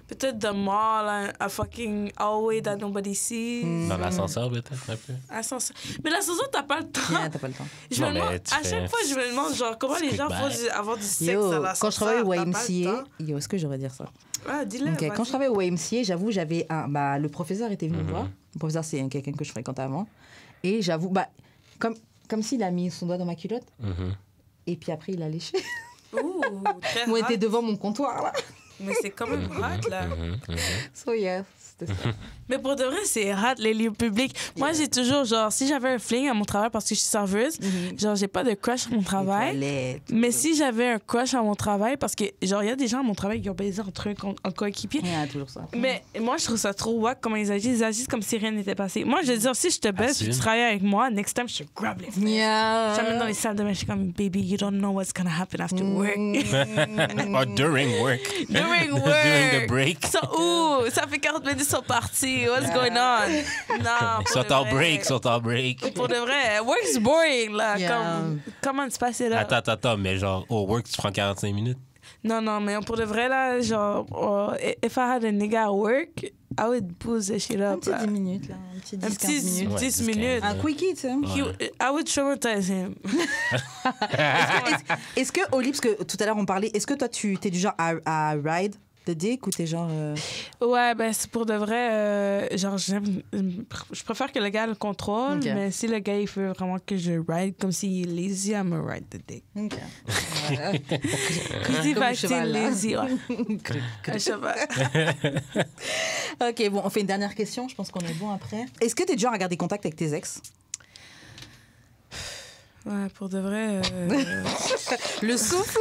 Peut-être the mall, a fucking hallway that nobody sees. Dans l'ascenseur, peut-être, un peu. Ascenseur. Mais l'ascenseur, t'as pas le temps. Yeah, t'as pas le temps. Je Non, me mais demande, tu à fais- chaque fois, je me demande, genre, comment les gens font avoir du sexe Yo, à l'ascenseur. quand je travaillais au t'as pas le YMCA, temps. yo, est-ce que j'aurais dire ça? Ah, dis-le. Ok, vas-y. quand je travaillais au YMCA, j'avoue, j'avais le professeur était venu me voir. Le professeur, c'est quelqu'un que je fréquentais avant. Et j'avoue, comme s'il a mis son doigt dans ma culotte. Mhm. Et puis après, il a léché. Ouh, très Moi, hot. était devant mon comptoir, là. Mais c'est quand même hot, là. So, yeah, c'était ça. Mais pour de vrai, c'est hot, les lieux publics. Moi, j'ai toujours, genre, si j'avais un fling à mon travail parce que je suis serveuse, genre, j'ai pas de crush à mon travail. Toilettes. Mais si j'avais un crush à mon travail, parce que, genre, il y a des gens à mon travail qui ont baisé entre eux en coéquipier. Il y a toujours ça. Mais moi, je trouve ça trop wack comment ils agissent. Ils agissent comme si rien n'était passé. Moi, je veux dire, si je te baisse et tu Assume. travailles avec moi, next time, je te grab les fesses. Yeah. J'amène dans les salles de bain, je suis comme, baby, you don't know what's gonna happen after work. Or during work. During work. During the break. Ça, ouh, ça fait 40 minutes, ils sont partis. What's going on? Non. Ils sont en break, sont en break. Pour de vrai, work's boring, là. Yeah. Comme, comment se passer là? Attends, mais genre, au work, tu prends 45 minutes? Non, mais pour de vrai, là, genre, if I had a nigga at work, I would booze the shit Un up. petit là. 10 minutes, là. Un petit 10, Un 15 petit minutes. Ouais, 10 10, minutes. 15. Un quickie, tu sais. I would traumatize him. Est-ce que, Oli, parce que tout à l'heure on parlait, est-ce que toi tu t'es du genre à ride the dick ou t'es genre. Ouais, ben c'est pour de vrai, genre, je préfère que le gars le contrôle, Ok. mais si le gars il veut vraiment que je ride, comme s'il est lazy, I'm a ride the dick. Ok. Comme s'il Comme va le cheval, là. lazy, ouais. Un cheval. Ok, bon, on fait une dernière question, je pense qu'on est bon après. Est-ce que t'es du genre à garder contact avec tes ex? Ouais, pour de vrai. Le souffle?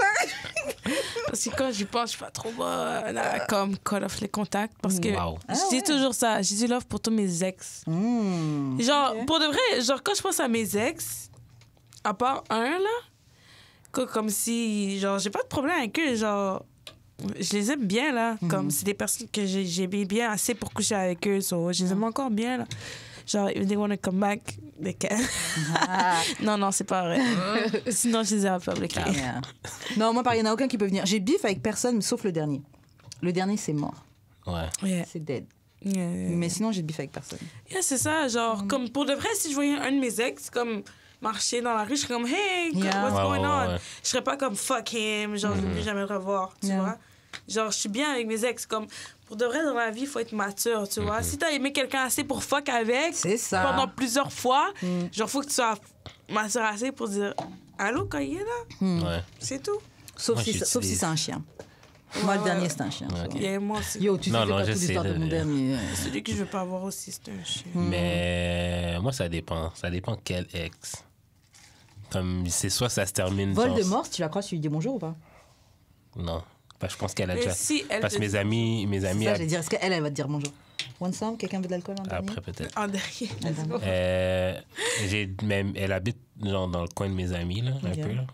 Parce que quand j'y pense, je suis pas trop bonne à comme cut off les contacts. Parce que Wow. je dis toujours ça. J'ai du love pour tous mes ex. Genre, pour de vrai, genre, quand je pense à mes ex, à part un, là, comme si, genre, j'ai pas de problème avec eux. Genre, je les aime bien, là. Comme c'est des personnes que j'ai bien assez pour coucher avec eux. So, je les aime encore bien, là. Genre, if they want to come back, they can. Non, c'est pas vrai. Sinon, je les ai un peu bloqués. Yeah. Non, moi, pareil, il n'y en a aucun qui peut venir. J'ai bif avec personne, sauf le dernier. Le dernier, c'est mort. Ouais. Yeah. C'est dead. Yeah. Mais sinon, j'ai de bif avec personne. Yeah, c'est ça, genre, comme pour de vrai, si je voyais un de mes ex, comme marcher dans la rue, je serais comme, hey, Yeah. what's going on? Ouais. Je serais pas comme, fuck him, genre, je ne veux jamais le revoir, tu Yeah. vois? Genre, je suis bien avec mes ex, comme, pour de vrai, dans la vie, il faut être mature, tu vois? Si t'as aimé quelqu'un assez pour fuck avec, C'est ça. pendant plusieurs fois, genre, faut que tu sois mature assez pour dire, allô, quand il est là? Ouais. C'est tout. Sauf, Moi, si, j'utilise- sauf si c'est un chien. Moi, le Ouais, dernier, ouais. c'est un chien. Ok. Et moi aussi. Yo, tu sais Non, c'est non, pas je toute sais, l'histoire de mon je- dernier. Celui que je veux pas avoir aussi, c'est un chien. Mais moi, ça dépend. Ça dépend quel ex. Comme, c'est soit ça se termine... genre- Voldemort, si tu la crois, tu lui dis bonjour ou pas? Non. Parce que je pense qu'elle a Mais déjà... si elle Parce que te- mes amis... C'est ça, j'allais dire, est-ce qu'elle, elle va te dire bonjour? One Sam, quelqu'un veut de l'alcool en dernier? Après, peut-être. En dernier. let's go. Même, elle habite genre, dans le coin de mes amis, là, un Ok. peu. Là.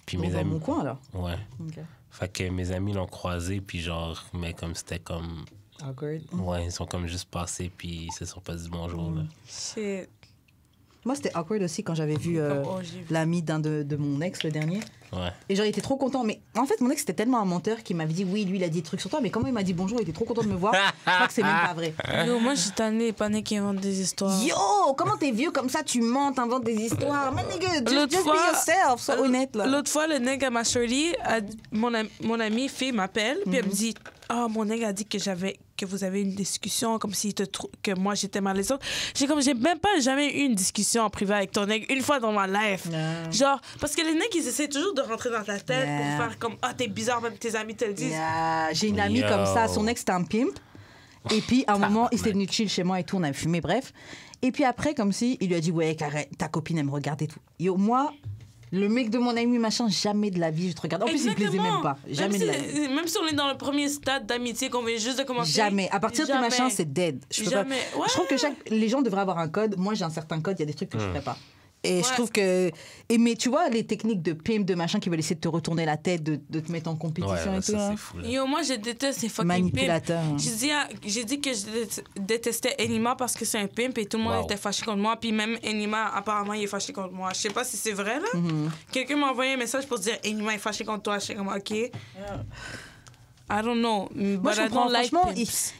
Puis Bon, mes dans amis... mon coin, alors. Ouais. Ok. Fait que mes amis l'ont croisé, puis genre... Mais comme c'était comme... Awkward. Ouais, ils sont comme juste passés, puis ils se sont pas dit bonjour, là. Shit. Moi, c'était awkward aussi quand j'avais vu Oh, j'ai vu. l'ami d'un de mon ex, le dernier. Ouais. Et genre, il était trop content. Mais en fait, mon ex, c'était tellement un menteur qu'il m'avait dit oui, lui, il a dit des trucs sur toi. Mais comment il m'a dit bonjour, il était trop content de me voir. Je crois que c'est même pas vrai. Yo, moi, je suis tannée, panique qui invente des histoires. Yo, comment t'es vieux comme ça, tu mens, t'inventes des histoires. Man, nigga, L'autre just be fois- yourself, sois honnête, là. L'autre fois, le nègre à ma shorty, mon ami fille m'appelle, puis elle me dit, ah, mon nègre a dit que vous avez une discussion, comme si que moi j'étais malaisante. J'ai même pas jamais eu une discussion en privé avec ton nègre une fois dans ma life. Yeah. Genre, parce que les nègres, ils essaient toujours de rentrer dans ta tête Yeah. pour faire comme, ah, t'es bizarre, même tes amis te le disent. Yeah, j'ai une amie Yo. comme ça, son ex c'était un pimp. Et puis à un moment, il s'était venu chill chez moi et tout, on avait fumé, bref. Et puis après, comme si, il lui a dit, ouais, arrête, ta copine, elle me regarde et tout. Yo, moi, le mec de mon ami, machin, jamais de la vie, je te regarde. En plus, il me plaisait même pas. Jamais de la vie. Même si on est dans le premier stade d'amitié, qu'on vient juste de commencer. Jamais. À partir de Jamais. machin, c'est dead. Je peux pas. Jamais. Ouais. Je trouve que les gens devraient avoir un code. Moi, j'ai un certain code, il y a des trucs que je ferais pas. Et je Ouais. trouve que. Mais tu vois, les techniques de pimp, de machin qui veulent essayer de te retourner la tête, de te mettre en compétition Ouais, et tout. ça, là. c'est fou, là. Yo, moi, je déteste ces fucking Manipulateur. pimps. J'ai dit que je détestais Enima parce que c'est un pimp et tout le monde Wow. était fâché contre moi. Puis même Enima, apparemment, il est fâché contre moi. Je sais pas si c'est vrai, là. Quelqu'un m'a envoyé un message pour dire Enima est fâché contre toi. Je suis comme, OK. I don't know. Moi, But je I comprends. don't like Franchement, pimps.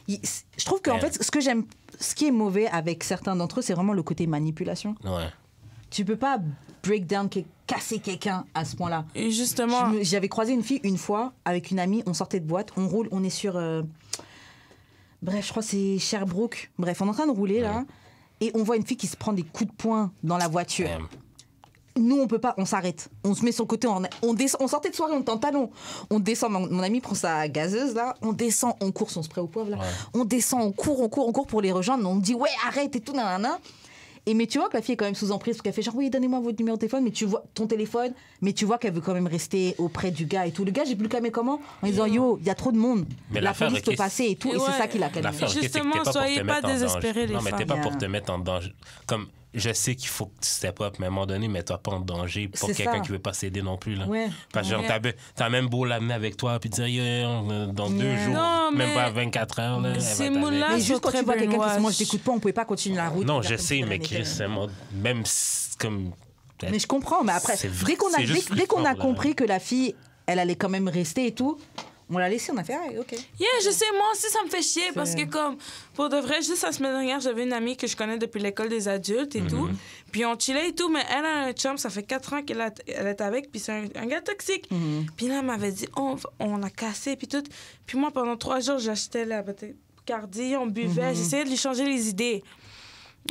je trouve qu'en Yeah. fait, ce que j'aime, ce qui est mauvais avec certains d'entre eux, c'est vraiment le côté manipulation. Ouais. Tu peux pas break down, casser quelqu'un à ce point-là. Et justement, J'avais croisé une fille une fois avec une amie, on sortait de boîte, on roule, on est sur. Bref, je crois que c'est Sherbrooke. Bref, on est en train de rouler là, et on voit une fille qui se prend des coups de poing dans la voiture. Damn. Nous, on peut pas, on s'arrête. On se met sur le côté, on descend, on sortait de soirée, on était en talon. On descend, mon ami prend sa gazeuse là, on descend, on court son spray au poivre là. Ouais. On descend, on court pour les rejoindre. On me dit ouais, arrête et tout, nanana. Et mais tu vois que la fille est quand même sous emprise parce qu'elle fait genre oui, donnez-moi votre numéro de téléphone, mais tu vois ton téléphone, mais tu vois qu'elle veut quand même rester auprès du gars et tout. Le gars, j'ai plus le calmer comment en disant yo, il y a trop de monde, Mais la l'affaire, police ok, peut passer et tout, et ouais. c'est ça qui l'a calmé. L'affaire, ok, c'est que t'es Justement, pas pour soyez te pas mettre en désespérés, danger. les Non, mais t'es femmes. pas pour Yeah. te mettre en danger. Comme, je sais qu'il faut que tu step up, mais à un moment donné, mets-toi pas en danger pour C'est quelqu'un ça. qui veut pas s'aider non plus. Là. Ouais. Parce que genre, t'as même beau l'amener avec toi puis dire, dans 2 Yeah. jours, Non, même mais pas 24 heures, là, elle va ces t'amener. mots-là- Mais sont juste quand très tu vois quelqu'un qui se brainwash. moi je t'écoute pas, on pouvait pas continuer la route. Non, Regarde je comme sais, si mais rien Chris, n'était. c'est même comme... Mais je comprends, mais après, C'est vrai, dès qu'on a, c'est juste dès qu'on a fort, là. compris que la fille, elle allait quand même rester et tout, on l'a laissée, on a fait, ah, ok. Yeah, je sais, moi aussi, ça me fait chier parce que, comme, pour de vrai, juste la semaine dernière, j'avais une amie que je connais depuis l'école des adultes et tout. Puis on chillait et tout, mais elle a un chum, ça fait 4 ans qu'elle est avec, puis c'est un gars toxique. Puis là, elle m'avait dit, on a cassé, puis tout. Puis moi, pendant 3 jours, j'achetais la Bacardi, on buvait, j'essayais de lui changer les idées.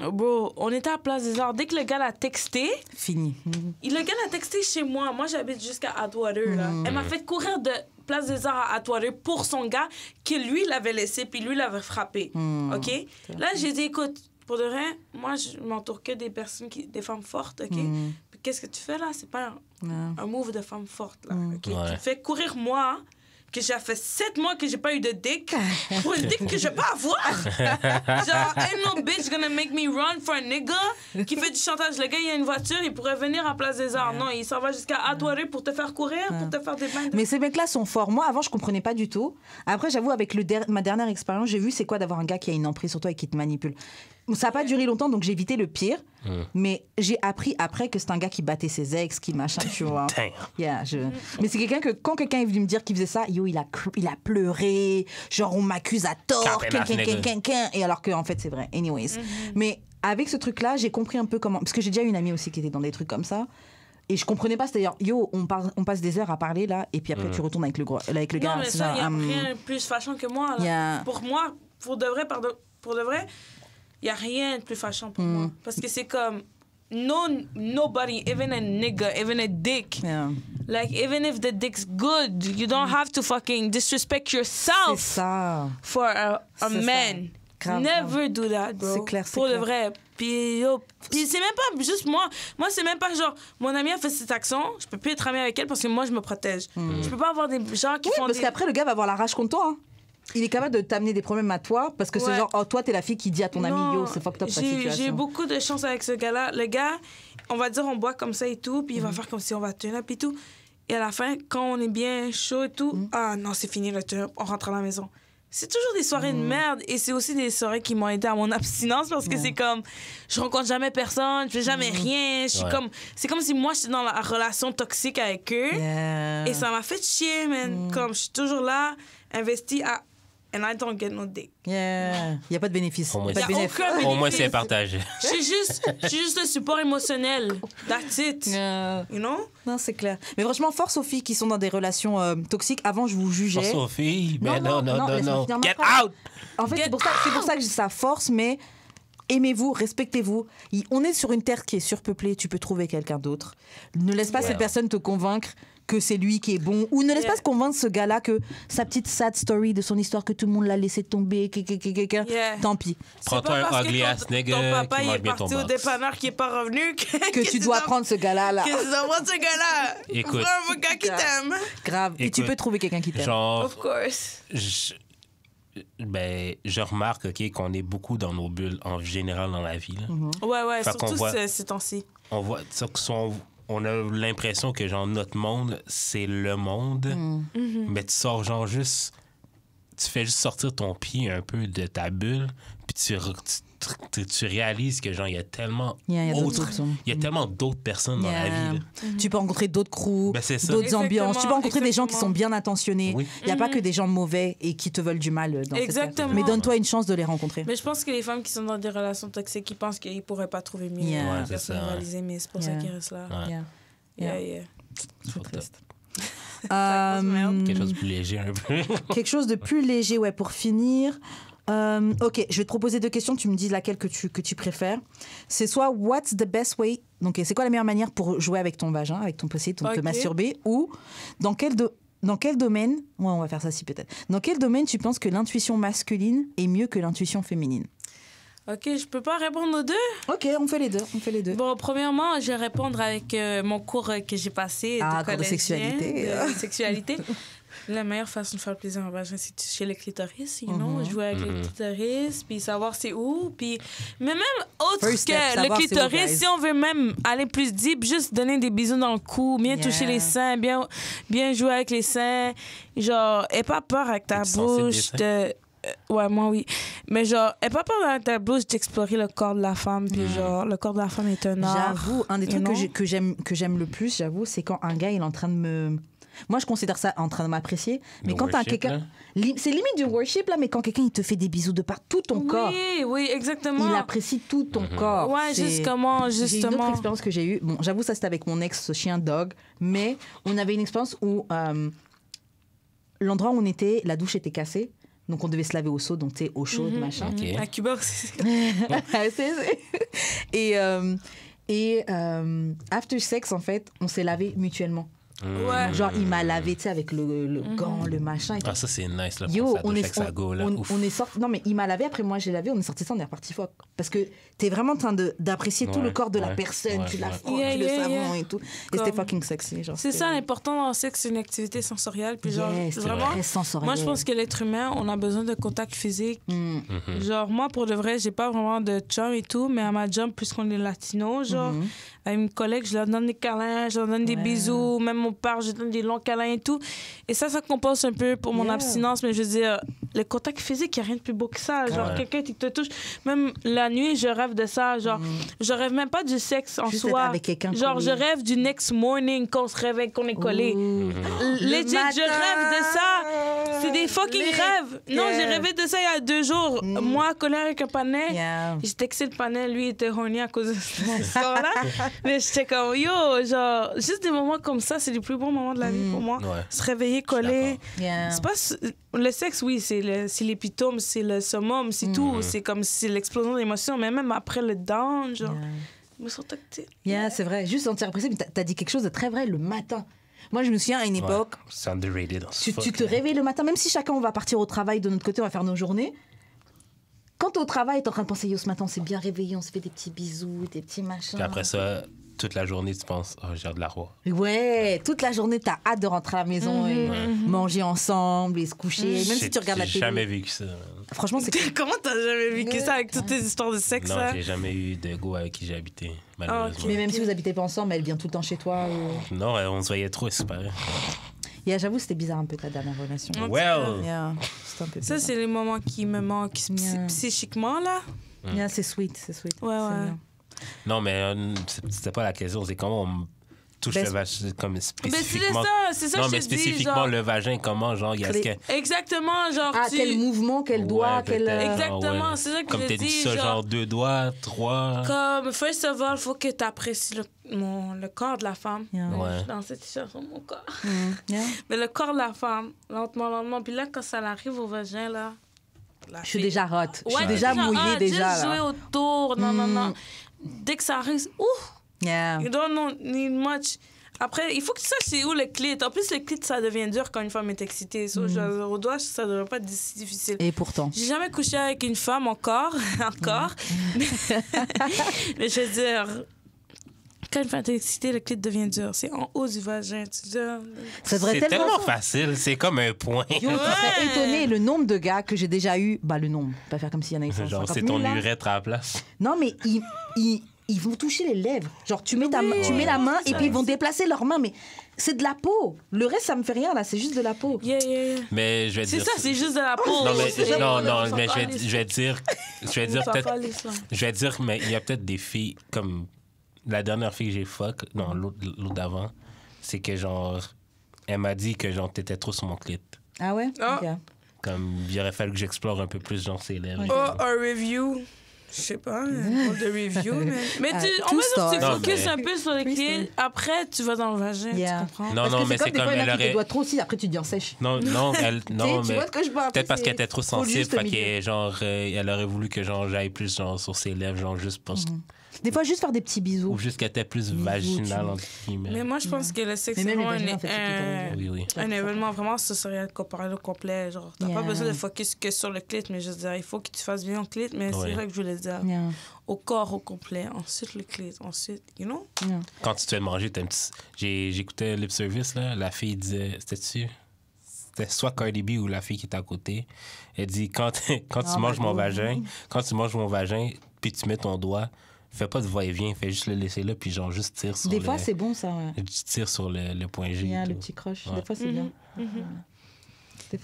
Bro, on était à Place des Arts. Dès que le gars l'a texté, Fini. le gars l'a texté chez moi. Moi, j'habite jusqu'à Atwater, là. Elle m'a fait courir de Place des Arts à Atwater pour son gars que lui l'avait laissé puis lui l'avait frappé. OK? Là, j'ai dit, écoute, pour de vrai, moi, je m'entoure que des personnes, des femmes fortes, OK? Puis qu'est-ce que tu fais là? C'est pas un move de femme forte, là. OK? Ouais. Tu me fais courir moi, que j'ai fait 7 mois que j'ai pas eu de dick, pour une dick que je vais pas avoir. Genre, ain't no bitch gonna make me run for a nigga qui fait du chantage. Le gars, il a une voiture, il pourrait venir à Place des Arts. Non, il s'en va jusqu'à Atwater pour te faire courir, pour te faire des bains de... Mais ces mecs-là sont forts. Moi, avant, je comprenais pas du tout. Après, j'avoue, avec ma dernière expérience, j'ai vu c'est quoi d'avoir un gars qui a une emprise sur toi et qui te manipule. ça n'a pas duré longtemps, donc j'ai évité le pire. Mais j'ai appris après que c'est un gars qui battait ses ex, qui machin, tu vois. Mais c'est quelqu'un que, quand quelqu'un est venu me dire qu'il faisait ça, il a pleuré, genre on m'accuse à tort, et alors qu'en fait c'est vrai. Anyways. Mais avec ce truc-là, j'ai compris un peu comment... Parce que j'ai déjà une amie aussi qui était dans des trucs comme ça. Et je comprenais pas, c'est-à-dire, on passe des heures à parler là, et puis après tu retournes avec le gars. Non, mais ça, il n'y a rien de plus fâchant que moi. Pour moi, pour de vrai, il n'y a rien de plus fâchant pour moi. Parce que c'est comme, nobody, even a nigga, even a dick, like, even if the dick's good, you don't have to fucking disrespect yourself for a man. Never do that, bro. C'est clair, pour de vrai. Puis c'est même pas juste moi. Moi, c'est même pas genre, mon amie a fait cette action, je peux plus être amie avec elle parce que moi, je me protège. Je peux pas avoir des gens qui font parce qu'après, le gars va avoir la rage contre toi. Hein. Il est capable de t'amener des problèmes à toi parce que c'est genre, oh, toi, t'es la fille qui dit à ton ami, yo, c'est fucked up ta situation. J'ai eu beaucoup de chance avec ce gars-là. Le gars, on va dire, on boit comme ça et tout, puis il va faire comme si on va turn up et tout. Et à la fin, quand on est bien chaud et tout, ah non, c'est fini le turn up, on rentre à la maison. C'est toujours des soirées de merde et c'est aussi des soirées qui m'ont aidé à mon abstinence parce que c'est comme, je rencontre jamais personne, je fais jamais rien. Je suis comme, c'est comme si moi, j'étais dans la relation toxique avec eux et ça m'a fait chier, man. Comme, je suis toujours là, investie à... And I don't get no dick. Il n'y a pas de bénéfice. Au moins, c'est partagé. Je suis juste le support émotionnel. That's it. You know? Non, c'est clair. Mais franchement, force aux filles qui sont dans des relations toxiques. Avant, je vous jugeais. Force aux filles? Mais non. Get out! En fait, c'est pour ça que je dis ça, force, mais aimez-vous, respectez-vous. On est sur une terre qui est surpeuplée. Tu peux trouver quelqu'un d'autre. Ne laisse pas cette personne te convaincre que c'est lui qui est bon, ou ne laisse pas se convaincre ce gars-là que sa petite sad story de son histoire, que tout le monde l'a laissé tomber, tant pis. Prends-toi un ugly ass nigga ton papa qui il mange est bien ton parti au box. dépanneur qui est pas revenu que tu dois prendre ce gars-là. Que tu dois prendre ce gars-là. Écoute, prends un gars qui t'aime. Grave. Et tu peux trouver quelqu'un qui t'aime. Genre, of course. Je remarque qu'on est beaucoup dans nos bulles en général dans la vie. Là. Ouais, surtout ces temps-ci. On a l'impression que genre notre monde, c'est le monde, mais tu sors genre juste... Tu fais juste sortir ton pied un peu de ta bulle, puis tu réalises que genre il y a tellement d'autres personnes dans la vie. Là. Tu peux rencontrer d'autres crews, d'autres ambiances. Tu peux rencontrer des gens qui sont bien intentionnés. Il n'y a pas que des gens mauvais et qui te veulent du mal dans cette vie. Mais donne-toi une chance de les rencontrer. Mais je pense que les femmes qui sont dans des relations toxiques, ils pensent qu'ils ne pourraient pas trouver mieux. Personne réalisé, mais c'est pour ça qu'ils restent là. C'est triste. Quelque chose de plus léger un peu. Quelque chose de plus léger, ouais, pour finir. Ok, je vais te proposer 2 questions. Tu me dis laquelle que tu préfères. C'est soit what's the best way, donc c'est quoi la meilleure manière pour jouer avec ton vagin, avec ton pussy, te masturber, ou dans quel domaine, ouais, on va faire ça si peut-être. Dans quel domaine tu penses que l'intuition masculine est mieux que l'intuition féminine? Ok, je peux pas répondre aux deux? Ok, on fait les deux. Bon, premièrement, je vais répondre avec mon cours que j'ai passé de sexualité. Sexualité. La meilleure façon de faire plaisir en vagin, c'est chez le clitoris, you know? Jouer avec le clitoris, puis savoir c'est où. Puis... Mais même autre que le clitoris, si on veut même aller plus deep, juste donner des bisous dans le cou, bien toucher les seins, bien jouer avec les seins. Genre, aie pas peur avec ta bouche de... Ouais, moi, oui. Mais genre, aie pas peur avec ta bouche d'explorer le corps de la femme. Puis genre, le corps de la femme est un art. J'avoue, un des trucs que j'aime le plus, j'avoue, c'est quand un gars, il est en train de me... Moi, je considère ça en train de m'apprécier. Mais quand t'as quelqu'un... C'est limite du worship, là, mais quand quelqu'un, il te fait des bisous de par tout ton corps. Oui, exactement. Il apprécie tout ton corps. Ouais, justement. J'ai une autre expérience que j'ai eue. Bon, j'avoue, ça, c'était avec mon ex-chien Dog. Mais on avait une expérience où l'endroit où on était, la douche était cassée. Donc, on devait se laver au seau, donc tu sais, eau chaude, machin. Okay. À Cuba aussi. Et after sex, en fait, on s'est lavé mutuellement. Ouais. Genre, il m'a lavé, tu sais, avec le gant, le machin. Et tout. Ah, ça, c'est nice, là. Yo, on est sorti. Non, mais il m'a lavé, après moi, j'ai lavé, on est sorti ça, on est reparti fuck. Parce que t'es vraiment en train d'apprécier tout le corps de la personne, tu la frottes, le savon et tout. Et c'était fucking sexy. C'est ça, l'important dans le sexe, c'est une activité sensorielle. Puis genre, vraiment, moi, je pense que l'être humain, on a besoin de contact physique. Genre, moi, pour de vrai, j'ai pas vraiment de chum et tout, mais à ma job, puisqu'on est latino, genre, à une collègue, je leur donne des câlins, je leur donne des bisous, même mon père, je donne des longs câlins et tout. Et ça compense un peu pour mon abstinence. Mais je veux dire, le contact physique, il n'y a rien de plus beau que ça. Genre, quelqu'un qui te touche. Même la nuit, je rêve de ça. Genre, je rêve même pas du sexe en juste soi. avec quelqu'un genre, collé. je rêve du next morning quand on se réveille, qu'on est collé. Legit, je rêve de ça. C'est des fucking rêves. Non, j'ai rêvé de ça il y a 2 jours. Moi, collé avec un panais. J'ai texté le panais, lui, il était horny à cause de cette histoire-là. Mais j'étais comme, yo, genre, juste des moments comme ça, c'est les plus bons moments de la vie pour moi. Se réveiller, coller. C'est pas... Le sexe, oui, c'est l'épitome, c'est le summum, c'est tout. C'est comme c'est l'explosion d'émotions. Mais même après le down, genre, je me sens tactile. C'est vrai. Juste sentir apprécié, mais t'as dit quelque chose de très vrai le matin. Moi, je me souviens à une époque... C'est underrated. Tu te réveilles le matin, même si chacun, on va partir au travail de notre côté, on va faire nos journées. Quand t'es au travail, t'es en train de penser, yo, ce matin, on s'est bien réveillé, on se fait des petits bisous, des petits machins. Puis après ça, toute la journée, tu penses, oh, j'ai de la roi. Ouais, toute la journée, t'as hâte de rentrer à la maison et manger ensemble et se coucher, même si tu regardes la télé. J'ai jamais vécu ça. Franchement, c'est cool. Comment t'as jamais vécu ça avec toutes tes histoires de sexe? Non, j'ai jamais eu de go avec qui j'ai habité, malheureusement. Mais même si vous habitez pas ensemble, elle vient tout le temps chez toi. Non, on se voyait trop, c'est pareil. J'avoue, c'était bizarre un peu ta dernière relation. Well! Ça, c'est les moments qui me manquent psychiquement, là. C'est sweet. Ouais. Non, mais c'était pas la question, c'est comment on touche le vagin, comme spécifiquement. C'est ça non, que mais je te dis, spécifiquement genre... le vagin, comment, genre, il y a ce que... Exactement, genre... quel mouvement, quel doigt, quel... Exactement, c'est ça que comme je t'as dis, dit ça, genre 2 doigts, 3... Comme, first of all, il faut que tu apprécies le corps de la femme. Ouais. Dans cette situation, mon corps. Mais le corps de la femme, lentement. Puis là, quand ça arrive au vagin, là... Je suis déjà hot. Je suis déjà mouillée, déjà. Juste jouer autour. Non. Dès que ça arrive, you don't need much. Après, il faut que tu saches c'est où le clit. En plus, le clit, ça devient dur quand une femme est excitée. Au doigt, ça devrait pas être si difficile. Et pourtant. J'ai jamais couché avec une femme encore. Mais je veux dire... Quand une femme est excitée, le clit devient dur. C'est en haut du vagin. C'est tellement facile. C'est comme un point. Yo, tu serais étonné le nombre de gars que j'ai déjà eu. Le nombre. Pas faire comme s'il y en a eu 150 000. Genre, c'est ton urètre à la place. Non, mais ils vont toucher les lèvres. Genre, tu mets la main et puis ils vont déplacer leurs mains. Mais c'est de la peau. Le reste, ça me fait rien, là. C'est juste de la peau. Mais je vais dire... C'est ça, c'est juste de la peau. Non, mais je vais dire peut-être... Je vais dire, mais il y a peut-être des filles comme... La dernière fille que j'ai fuck, non, l'autre d'avant, c'est que genre, elle m'a dit que genre, t'étais trop sur mon clit. Ah ouais? Okay. Comme, il aurait fallu que j'explore un peu plus, genre, ses lèvres. Un review. Je sais pas, de review, mais en fait, tu focuses un peu sur les clés, après, tu vas dans le vagin, tu comprends? Non, mais c'est comme elle aurait... Tu dois trop aussi, après tu dis en sèche. Non, mais... Peut-être parce qu'elle était trop sensible, fait que, genre, elle aurait voulu que, genre, j'aille plus, genre, sur ses lèvres, genre, juste parce que... Des fois, juste faire des petits bisous. Ou juste qu'elle était plus vaginale, entre guillemets. Mais moi, je pense que le sexe, c'est vraiment un événement vraiment sensoriel corporel au complet. Genre, t'as pas besoin de focus que sur le clit, mais je veux dire, il faut que tu fasses bien le clit, mais c'est vrai que je voulais dire. Au corps au complet, ensuite le clit, ensuite, you know? Quand tu te fais manger, j'écoutais Lip Service, là, la fille disait, c'était soit Cardi B ou la fille qui était à côté. Elle dit, quand tu manges mon vagin, puis tu mets ton doigt, fais pas de va-et-vient, fais juste le laisser là, puis genre juste tire sur Des fois, c'est bon, ça, ouais. Tu tires sur le point G. Le petit croche. Des fois, c'est bien.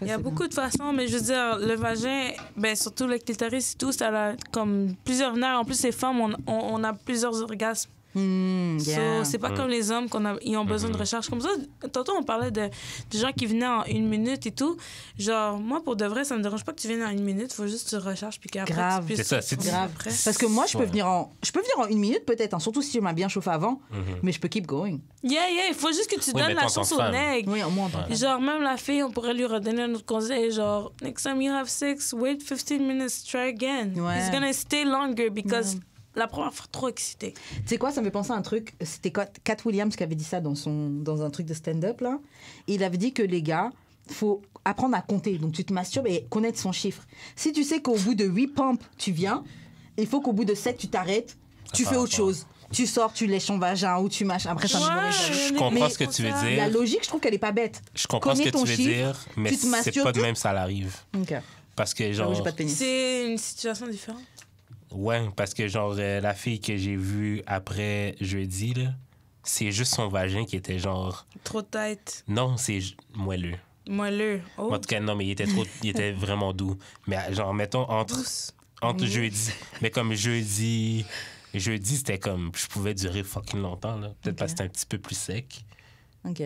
Il y a beaucoup de façons, mais je veux dire, le vagin, surtout le clitoris et tout, ça a comme plusieurs nerfs. En plus, les femmes, on a plusieurs orgasmes. C'est pas comme les hommes ils ont besoin de recherche comme ça. Tantôt on parlait de gens qui venaient en 1 minute et tout. Genre moi pour de vrai ça me dérange pas que tu viennes en 1 minute, faut juste que tu recherches puis qu'après grave. Tu puisses... C'est ça, c'est grave. Parce que moi je peux venir en 1 minute peut-être, surtout si tu m'as bien chauffé avant, mais je peux keep going. Il faut juste que tu donnes la chance au nègre. Oui, au moins. Genre même la fille, on pourrait lui redonner un autre conseil, genre next time you have sex, wait 15 minutes, try again. It's gonna stay longer because la première fois, trop excitée. Tu sais quoi, ça me fait penser à un truc. C'était Cat Williams qui avait dit ça dans un truc de stand-up, là. Et il avait dit que les gars, faut apprendre à compter. Donc, tu te masturbes et connaître son chiffre. Si tu sais qu'au bout de 8 pompes, tu viens, il faut qu'au bout de 7, tu t'arrêtes, tu fais autre chose. Tu sors, tu lèches ton vagin ou tu mâches. Après, ça je comprends ce que tu veux dire. La logique, je trouve qu'elle est pas bête. Je comprends ce que tu veux dire, mais c'est pas de même ça l'arrive. Parce que, genre... C'est une situation différente. Ouais, parce que genre la fille que j'ai vue après jeudi, là, c'est juste son vagin qui était genre... Trop tight. Non, c'est moelleux. Moelleux. Oh. En tout cas, non, mais il était vraiment doux. Mais genre, mettons, entre jeudi... Mais comme jeudi, c'était comme... Je pouvais durer fucking longtemps, là. Peut-être parce que c'était un petit peu plus sec. OK.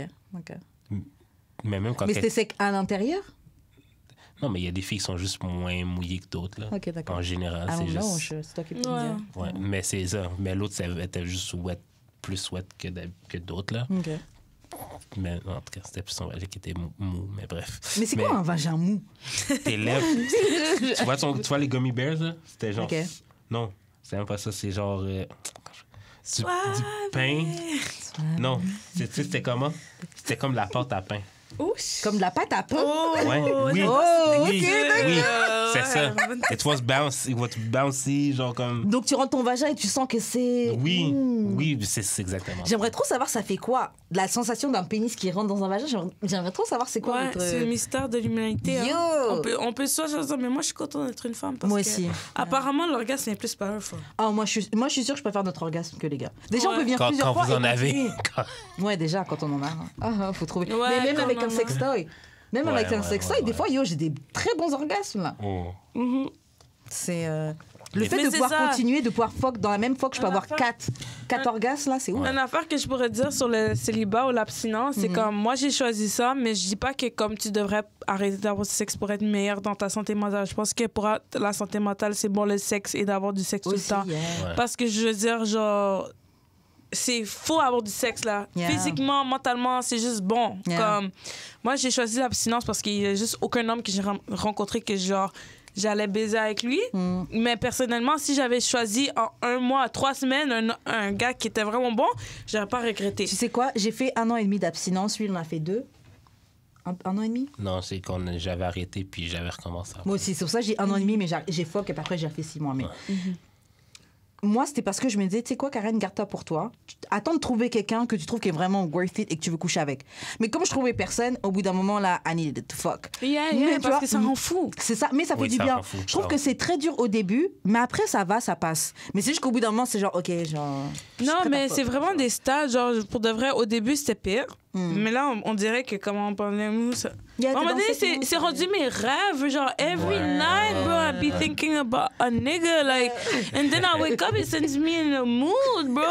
Mais même quand... Mais c'était sec à l'intérieur? Non, mais il y a des filles qui sont juste moins mouillées que d'autres, là. OK, d'accord. En général, Ah c'est non, juste... c'est toi qui peux me dire. Ouais, mais c'est ça. Mais l'autre, ça était juste plus wet que d'autres, là. OK. Mais en tout cas, c'était plus son vagin qui était mou, mais bref. Mais c'est quoi un vagin mou? Tes lèvres... tu vois les gummy bears, là? C'était genre... OK. Non, c'est même pas ça. C'est genre... du pain. Non, c'était comment? C'était comme la pâte à pain. Comme de la pâte à pain? Ouais, oui, OK, oui, d'accord. c'est ça. It was bouncy, genre comme... Donc, tu rentres ton vagin et tu sens que c'est... Oui, c'est exactement. J'aimerais trop savoir ça fait quoi? La sensation d'un pénis qui rentre dans un vagin, j'aimerais trop savoir c'est quoi votre... C'est le mystère de l'humanité. Yo! Hein. On peut soit dire, mais moi, je suis contente d'être une femme. Parce Moi que, aussi. Apparemment, l'orgasme est plus powerful. Ah, moi, je suis sûre que je préfère notre orgasme que les gars. Déjà, on peut venir plusieurs Quand fois. vous en et avez... continuer. Ouais, déjà, quand on en a. Faut trouver. Ouais, mais même quand avec on un en a. sextoy. Même avec un sextoy, des fois, j'ai des très bons orgasmes, là. Oh. C'est... Le fait Mais de c'est pouvoir ça. continuer, de pouvoir fuck dans la même fuck, je peux avoir 4 orgasmes, là, c'est ouf. Une affaire que je pourrais dire sur le célibat ou l'abstinence, c'est comme moi j'ai choisi ça, mais je dis pas que comme tu devrais arrêter d'avoir du sexe pour être meilleur dans ta santé mentale. Je pense que pour la santé mentale, c'est bon le sexe et d'avoir du sexe Aussi, tout le temps. yeah. Parce que je veux dire, genre, c'est faux avoir du sexe là. Yeah. Physiquement, mentalement, c'est juste bon. Yeah. Comme moi j'ai choisi l'abstinence parce qu'il y a juste aucun homme que j'ai rencontré que genre j'allais baiser avec lui. Mais personnellement, si j'avais choisi en 1 mois, 3 semaines, un gars qui était vraiment bon, j'aurais pas regretté. Tu sais quoi? J'ai fait 1 an et demi d'abstinence. Lui, il en a fait 2. Un an et demi? Non, c'est quand j'avais arrêté puis j'avais recommencé. Moi aussi, c'est pour ça que j'ai 1 an et demi, mais j'ai fuck et puis après j'ai refait 6 mois. Mais moi, c'était parce que je me disais, tu sais quoi, Karen, garde-toi pour toi. Attends de trouver quelqu'un que tu trouves qui est vraiment worth it et que tu veux coucher avec. Mais comme je trouvais personne, au bout d'un moment, là, I needed to fuck. Yeah, Mais tu parce vois, que ça rend fou. C'est ça, mais ça fait Oui, du ça bien. rend fou, Je trouve ça que rend c'est très dur au début, mais après, ça va, ça passe. Mais c'est juste qu'au bout d'un moment, c'est genre, OK, genre... je suis Non, prête à mais fuck. c'est vraiment des stades. Genre, pour de vrai, au début, c'était pire. Mais là, on dirait que, comment on parlait, nous, ça... Yeah, À un t'es moment dans donné, cette c'est mood, rendu mes rêves. Genre, every night, bro, I'd be thinking about a nigga, like... And then I wake up, it sends me in a mood, bro.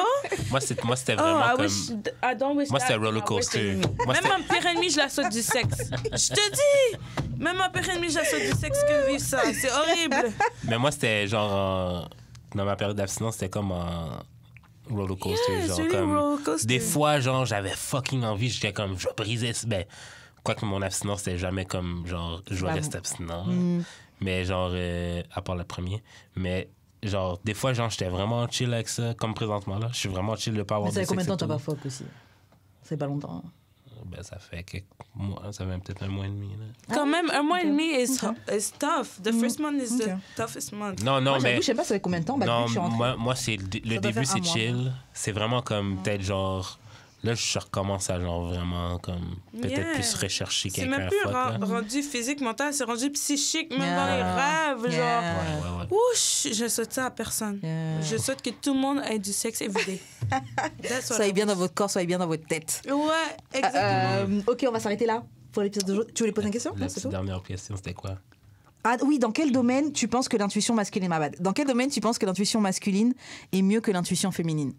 Moi, c'était Oh, vraiment I comme... wish... I don't wish Moi, that c'était in my roller coaster. worst enemy. Moi, Même c'était- ma pire ennemie, je la saute du sexe. Je te dis! Même ma pire ennemie, je la saute du sexe que de vivre ça. C'est horrible. Mais moi, c'était genre... Dans ma période d'abstinence, c'était comme en roller coaster. Yeah, genre, c'est comme... le roller coaster. Des fois, genre, j'avais fucking envie. J'étais comme, je vais briser... Ben, quoique mon abstinence, c'était jamais comme, genre, je vais Bah, rester abstinent. Mais genre, à part le premier. Mais genre, des fois, genre, j'étais vraiment chill avec ça, comme présentement, là. Je suis vraiment chill de pas avoir Mais ça de fait combien de temps sexe t'as et pas fuck aussi? C'est pas longtemps. Ben, ça fait quelques mois. Ça fait peut-être 1 mois et demi, là. Quand même, 1 mois et demi is tough. The first month is Ok. the toughest month. Non, non, Moi, mais... j'avoue, je sais pas ça fait combien de temps. Bah, depuis Non, que je suis rentrée. moi c'est le Ça doit début, faire c'est 1 mois. chill. C'est vraiment comme peut-être genre... Là, je recommence à genre vraiment comme... Peut-être Yeah. plus rechercher C'est quelqu'un même à plus fuck, là. rendu physique, mental, c'est rendu psychique, même Yeah. dans les rêves. Genre, Yeah. Ouais. ouch, je souhaite ça à personne. Yeah. Je souhaite que tout le monde ait du sexe everyday. That's what Soyez I bien dans want. votre corps, soyez bien dans votre tête. Ouais, exactement. Ok, on va s'arrêter là pour l'épisode de jour. Tu voulais poser une question? La Non, c'est petite tout? dernière question, c'était quoi? Ah oui, dans quel domaine tu penses que l'intuition masculine est bad? Dans quel domaine tu penses que l'intuition masculine est mieux que l'intuition féminine?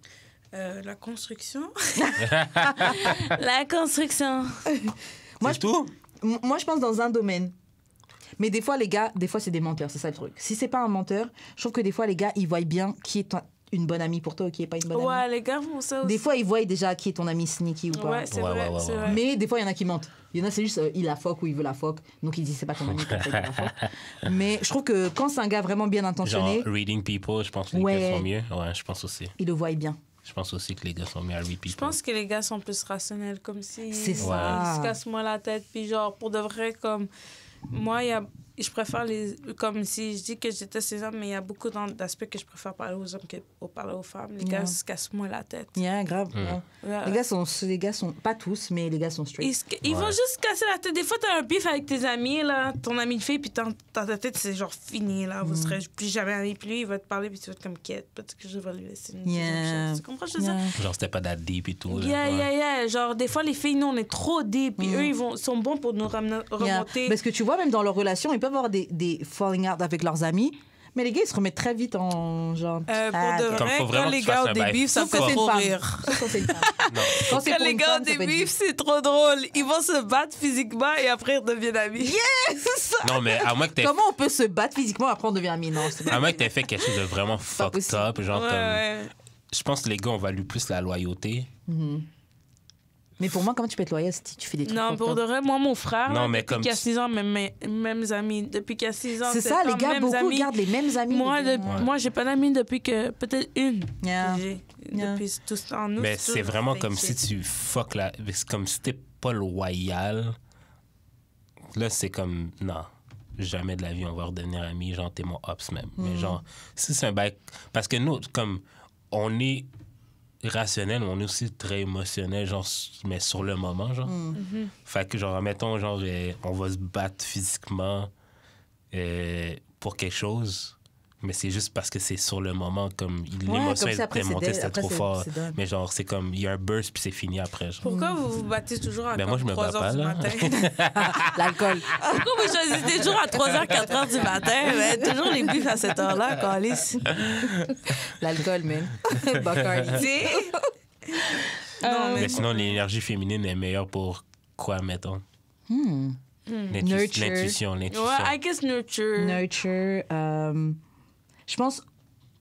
La construction. La construction. Moi, C'est tout? Moi, je pense dans un domaine. Mais des fois, les gars, des fois, c'est des menteurs, c'est ça le truc. Si c'est pas un menteur, je trouve que des fois, les gars, ils voient bien qui est une bonne amie pour toi ou qui est pas une bonne Ouais, amie. les gars font ça aussi. Des fois, ils voient déjà qui est ton ami sneaky ou pas. Ouais, c'est Ouais, vrai, ouais, c'est ouais. vrai. Mais des fois, il y en a qui mentent. Il y en a, c'est juste, il la fuck ou il veut la fuck. Donc, il dit, c'est pas ton ami, comme ça, il veut la fuck. Mais je trouve que quand c'est un gars vraiment bien Genre, intentionné, reading people, je pense que les Ouais. gars sont mieux. Ouais, je pense aussi. il le voit bien. Je pense aussi que les gars sont mieux à read people. Je pense que les gars sont plus rationnels, comme si C'est ça. ils se cassent moins la tête. Puis genre, pour de vrai, comme... Moi, il y a je préfère comme si je dis que je déteste les hommes, mais il y a beaucoup d'aspects que je préfère parler aux hommes que parler aux femmes. Les gars se cassent moins la tête. Grave. Les gars sont pas tous, mais les gars sont straight. Ils vont juste casser la tête. Des fois, t'as un bif avec tes amis, là, ton ami de fille, puis dans ta tête, c'est genre fini, là. Vous serez plus jamais amis. Puis lui, il va te parler, puis tu vas être comme quête. Peut-être que je vais lui laisser une chose. Tu comprends ce que je veux dire? Genre, c'était pas that deep et tout. Genre, des fois, les filles, nous, on est trop deep. Puis eux, ils sont bons pour nous remonter. Parce que tu vois, même dans leur relation, ils peuvent avoir des falling out avec leurs amis. Mais les gars, ils se remettent très vite en genre. Pour de vrai, quand les gars ont des bifs, ça me fait trop rire. Quand les gars ont des bifs, c'est trop drôle. Ils vont se battre physiquement et après, ils deviennent amis. Yes! Non, mais à moins que Comment on peut se battre physiquement et après on devient amis? Non, c'est à moins que t'aies fait quelque chose de vraiment fucked up. Genre, je pense que les gars, on value plus la loyauté. Mais pour moi, comment tu peux être loyal si tu fais des trucs? Non, pour de vrai, moi, mon frère, depuis qu'il y a 6 ans, mêmes amis. Depuis qu'il y a 6 ans, c'est ça, les gars, beaucoup gardent les mêmes amis. Moi, j'ai pas d'amis depuis que peut-être une. Depuis tout ce temps. Mais c'est vraiment comme si tu fuck la. C'est comme si t'es pas loyal. Là, c'est comme. Non. Jamais de la vie, on va redevenir amis. Genre, t'es mon ops même. Mais genre, si c'est un bail. Parce que nous, comme. On est rationnel, mais on est aussi très émotionnel, genre, mais sur le moment, genre. Fait que, genre, mettons, genre, on va se battre physiquement pour quelque chose, mais c'est juste parce que c'est sur le moment, comme l'émotion est montée, c'était trop fort. Mais genre, c'est comme, il y a un burst, puis c'est fini après. Genre. Pourquoi vous vous battez toujours à 3 heures du matin? L'alcool. Pourquoi vous choisissez toujours à 3h, 4h du matin? Toujours les bifs à cette heure-là, Calice. L'alcool, man. Bacardi. Mais sinon, l'énergie féminine est meilleure pour quoi, mettons? L'intuition. Ouais, I guess nurture. Nurture. Je pense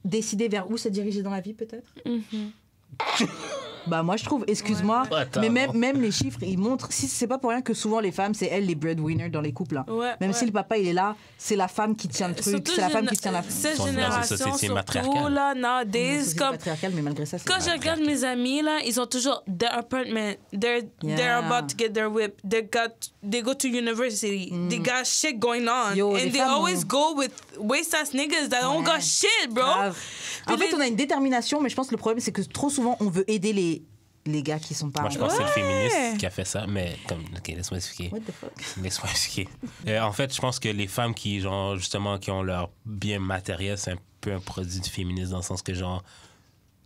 décider vers où se diriger dans la vie, peut-être. Bah moi je trouve, excuse-moi, mais même les chiffres ils montrent, si c'est pas pour rien que souvent les femmes c'est elles les breadwinners dans les couples là. Même si le papa il est là, c'est la femme qui tient le truc, surtout c'est la femme qui tient la cette génération surtout là nowadays c'est comme patriarcal mais malgré ça quand je regarde mes amis là, ils ont toujours their apartment, they're about to get their whip, they go to university, they got shit going on. And they always go with waste ass niggas that don't got shit, bro. En fait, on a une détermination, mais je pense que le problème, c'est que trop souvent, on veut aider les gars qui sont pas... Moi, je pense que c'est le féministe qui a fait ça, mais comme... OK, laisse-moi expliquer. What the fuck? Laisse-moi expliquer. En fait, je pense que les femmes qui, genre, justement, qui ont leur bien matériel, c'est un peu un produit du féminisme, dans le sens que, genre,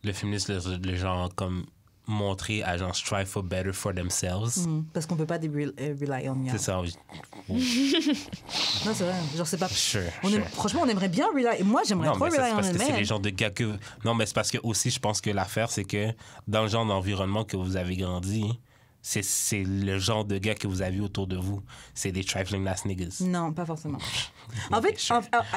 le féminisme, le genre, comme... montrer à gens strive for better for themselves. Parce qu'on peut pas rely on you. C'est ça. Non, c'est vrai. Genre, c'est pas... Franchement, on aimerait bien rely... Moi, j'aimerais trop rely on parce que man. c'est les genres de gars que... Non, mais c'est parce que aussi, je pense que l'affaire, c'est que dans le genre d'environnement que vous avez grandi, c'est le genre de gars que vous avez autour de vous. C'est des trifling ass niggas. Non, pas forcément. En fait,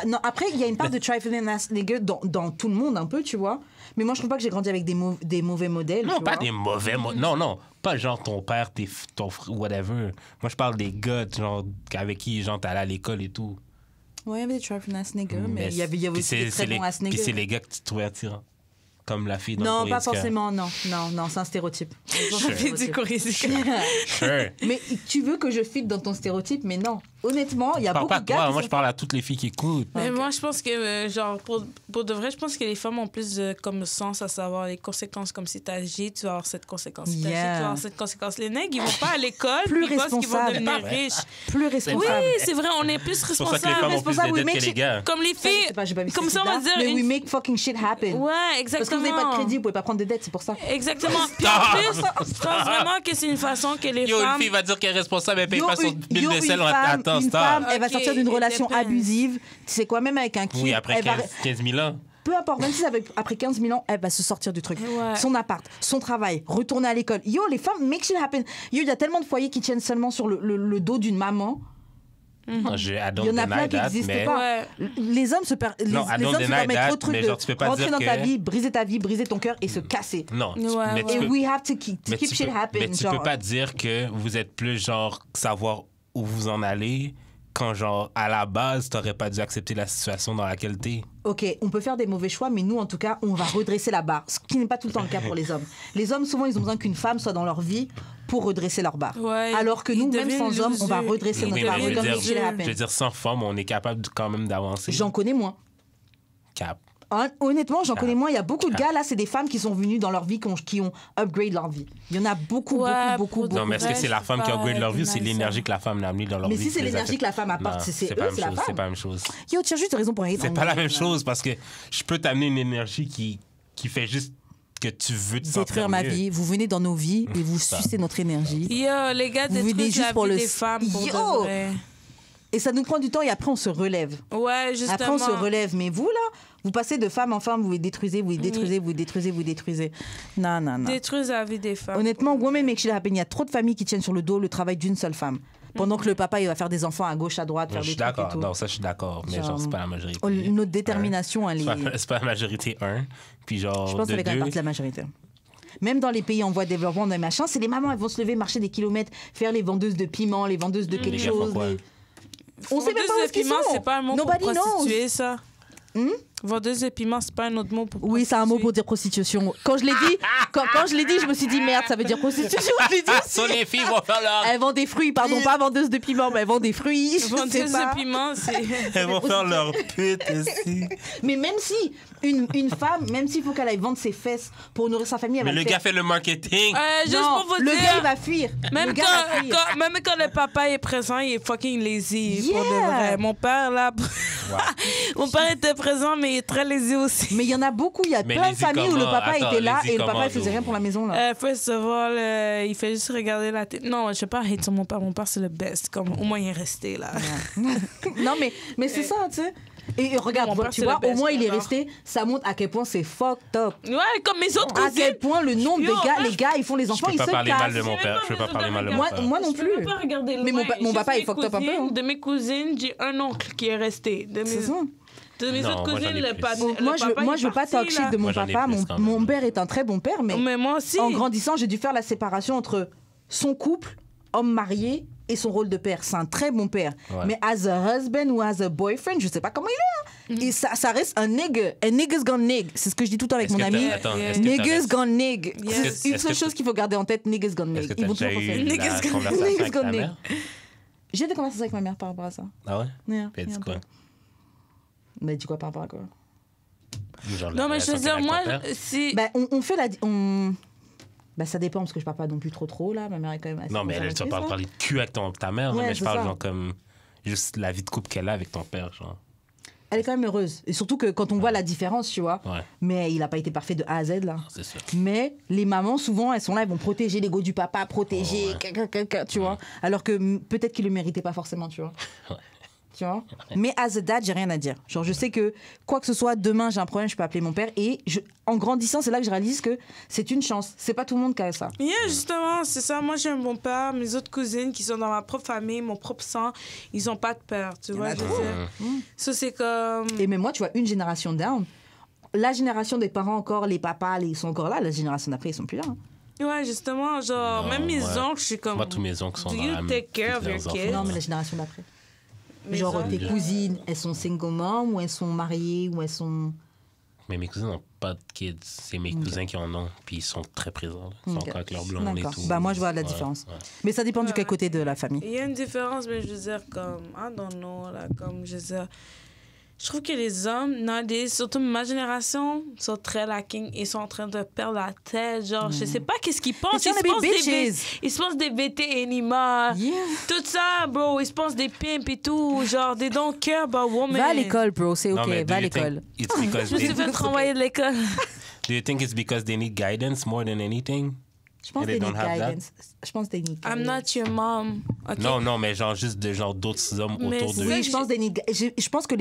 non, après, il y a une part de trifling ass niggas dans tout le monde, un peu, tu vois. Mais moi, je trouve pas que j'ai grandi avec des mauvais modèles. Non, pas des mauvais modèles. Non. Pas genre ton père, ton whatever. Moi, je parle des gars, genre, avec qui, genre, t'allais à l'école et tout. Ouais, il y avait des trifling ass niggas, mais il y avait aussi des très bons ass niggas. Puis c'est les gars que tu trouvais attirants. Comme la fille dans non, le Courrier pas du Cœur. forcément, non, c'est un stéréotype. La fille du Courrier du Cœur. Sure. Mais tu veux que je fit dans ton stéréotype, mais non. Honnêtement, il y a beaucoup de gars. Moi, je parle à toutes les filles qui écoutent. Mais moi, je pense que, genre, pour de vrai, je pense que les femmes ont plus de comme sens à savoir les conséquences. Comme si t'agis, tu vas avoir cette conséquence. Si t'agis, tu vas avoir cette conséquence. Les nègres, ils vont pas à l'école, plus ils pensent qu'ils vont devenir responsable. riches. Plus responsable. Oui, c'est vrai, on est plus C'est pour ça que les responsables. femmes ont plus de dettes que les gars. Comme les filles. Comme ça, on va dire. Mais we make fucking shit happen. Ouais, Parce exactement. que vous n'avez pas de crédit, vous pouvez pas prendre de dettes, c'est pour ça. Exactement. Puis en plus, je pense vraiment que c'est une façon que les femmes. Une fille va dire qu'elle est responsable, elle paye pas son bill Yo, de sel. une femme, elle va Ok, sortir d'une relation depends. abusive. Tu sais quoi, même avec un kid. Oui, après elle va- 15 000 ans. Peu importe, même si après 15 000 ans, elle va se sortir du truc. Ouais. Son appart, son travail, retourner à l'école. Yo, les femmes, make shit happen. Yo, il y a tellement de foyers qui tiennent seulement sur le dos d'une maman. I Il don't y en a plein deny qui that, n'existent mais... pas. Ouais. Les hommes se Non, I les don't hommes se deny permettent that, trop de trucs mais de genre, tu peux pas rentrer dire dans ta que- vie, briser ta vie, briser ton cœur et se casser. Non, Ouais, mais tu ouais. Et peux... we have to keep Mais shit happen. mais tu genre. peux pas dire que vous êtes plus genre savoir où vous en allez quand, genre, à la base, t'aurais pas dû accepter la situation dans laquelle t'es. OK, on peut faire des mauvais choix, mais nous, en tout cas, on va redresser la barre. Ce qui n'est pas tout le temps le cas pour les hommes. Les hommes, souvent, ils ont besoin qu'une femme soit dans leur vie pour redresser leur barre. Ouais, alors que nous, même sans hommes, on va redresser notre barre. Je veux dire, sans femme, on est capable quand même d'avancer. J'en connais moins. Cap. Honnêtement, j'en connais moins. Il y a beaucoup de gars, là, c'est des femmes qui sont venues dans leur vie, qui ont upgrade leur vie. Il y en a beaucoup. Non, mais est-ce que c'est la femme qui upgrade leur vie ou c'est l'énergie que la femme a amenée dans leur vie? Mais si c'est l'énergie que la femme apporte, c'est eux, c'est la femme. C'est pas la même chose. Yo, tu as juste raison pour rien. C'est pas la même chose parce que je peux t'amener une énergie qui fait juste que tu veux te sentir détruire ma vie. Vous venez dans nos vies et vous sucez notre énergie. Yo, les gars, détruisent la vie des femmes pour de vrai. Et ça nous prend du temps et après on se relève. Ouais, justement. Après on se relève. Mais vous là, vous passez de femme en femme, vous les détruisez, vous les détruisez, vous les détruisez, vous les détruisez. Non. Détruisent la vie des femmes. Honnêtement, women make shit happen. Il y a trop de familles qui tiennent sur le dos le travail d'une seule femme. Pendant que le papa, il va faire des enfants à gauche, à droite, faire des trucs et tout. Non, ça, je suis d'accord. Mais genre, c'est pas la majorité. Notre détermination, elle est... C'est pas la majorité, puis genre, je pense que ça fait quand même partie de la majorité. Même dans les pays en voie de développement, dans les machins, c'est les mamans, elles vont se lever, marcher des kilomètres, faire les vendeuses de piment, les vendeuses de quelque chose. On sait même pas où ils sont. C'est pas un mot pour prostituer, ça. Vendeuse de piment, c'est pas un autre mot pour prostituer. Oui, c'est un mot pour dire prostitution. Quand je l'ai dit, je me suis dit merde, ça veut dire prostitution. Je l'ai dit aussi. Les filles vont faire leur... Elles vendent des fruits, pardon, pas vendeuse de piment, mais elles vendent des fruits. Vendeuse de piment, c'est... Elles vont faire leur pute aussi. Mais même si une femme, même s'il faut qu'elle aille vendre ses fesses pour nourrir sa famille, elle va le gars fait le marketing. Juste pour vous dire, gars, il va fuir. Même quand le papa est présent, il est fucking lazy. Pour de vrai. Mon père, là... Mon père était présent, mais il est très lazy aussi. Mais il y en a beaucoup. Il y a plein de familles où le papa était là et le papa il faisait rien pour la maison. Là. First of all, il fait juste regarder la télé. Non, je sais pas hate sur mon père. Mon père, c'est le best. Comme, au moins, il est resté là. Non, mais c'est ça, tu sais. Et regarde, tu vois, au moins il est resté. Ça montre à quel point c'est fucked up. Ouais, comme mes autres cousines. À quel point le nombre de gars, les gars, ils font les enfants, ils se cassent. Je peux pas parler mal de mon père. Je peux pas parler mal de mon père. Moi non plus. Mais mon papa, il fucked up un peu. De mes cousines, j'ai un oncle qui est resté. C'est ça. De mes autres cousines, le papa. Moi, je veux pas talk shit de mon papa. Mon père est un très bon père, mais moi aussi. En grandissant, j'ai dû faire la séparation entre son couple, homme marié, et son rôle de père. C'est un très bon père. Ouais. Mais as a husband ou as a boyfriend, je sais pas comment il est. Et ça reste un nigga. A nigga's gonna nig. C'est ce que je dis tout le temps avec mon ami. Nigga's gonna nig. C'est une seule chose qu'il faut garder en tête. Nigga's gonna nig. Ils vont toujours faire Nigga's gonna nig. J'ai des conversations avec ma mère par rapport à ça. Ah ouais? Puis elle dit quoi? Mais dis quoi par rapport à quoi? Non, mais je veux dire, moi, si... on fait ça dépend parce que je parle pas non plus trop là. Ma mère est quand même assez... Non, mais elle, tu vas pas parler de cul avec ta mère, mais je parle genre comme juste la vie de couple qu'elle a avec ton père, genre. Elle est quand même heureuse. Et surtout que quand on voit la différence, tu vois. Ouais. Mais il a pas été parfait de A à Z, là. C'est sûr. Mais les mamans, souvent, elles sont là, elles vont protéger l'ego du papa, protéger, tu vois. Alors que peut-être qu'il le méritait pas forcément, tu vois. Ouais. Tu vois? Mais as a dad, j'ai rien à dire. Genre, je sais que quoi que ce soit, demain j'ai un problème, je peux appeler mon père. Et en grandissant, c'est là que je réalise que c'est une chance. C'est pas tout le monde qui a ça. Yeah, justement, c'est ça. Moi, j'ai un bon père. Mes autres cousines qui sont dans ma propre famille, mon propre sang, ils ont pas de père. Tu vois? Ça, c'est comme. Et même moi, tu vois, une génération down, la génération des parents encore, les papas, ils sont encore là. La génération d'après, ils sont plus là. Ouais, justement, genre, même mes oncles, je suis comme. Moi, tous mes oncles sont Do you take care of your kids? Non, mais la génération d'après. Genre, tes cousines, elles sont single mom ou elles sont mariées ou elles sont... Mais mes cousines n'ont pas de kids. C'est mes cousins qui en ont. Puis ils sont très présents. Ils sont encore avec leur blonde et tout. Moi, je vois la différence. Ouais. Mais ça dépend du quel côté de la famille. Il y a une différence, mais je veux dire, comme... I don't know, là, comme, je veux dire... Je trouve que les hommes, surtout ma génération, sont très lacking. Ils sont en train de perdre la tête. Genre, je sais pas qu'est-ce qu'ils pensent. Ils se pensent des VT Anima. Yeah. Tout ça, bro. Ils se pensent des pimps et tout. Genre, they don't care about women. Va à l'école, bro. C'est OK. Va à l'école. Je me suis fait renvoyer de l'école. Do you think it's because they need guidance more than anything? Je pense qu'ils need guidance. Je pense qu'ils need guidance. I'm not your mom. Okay. Non, mais genre juste d'autres hommes autour de... Oui, je pense que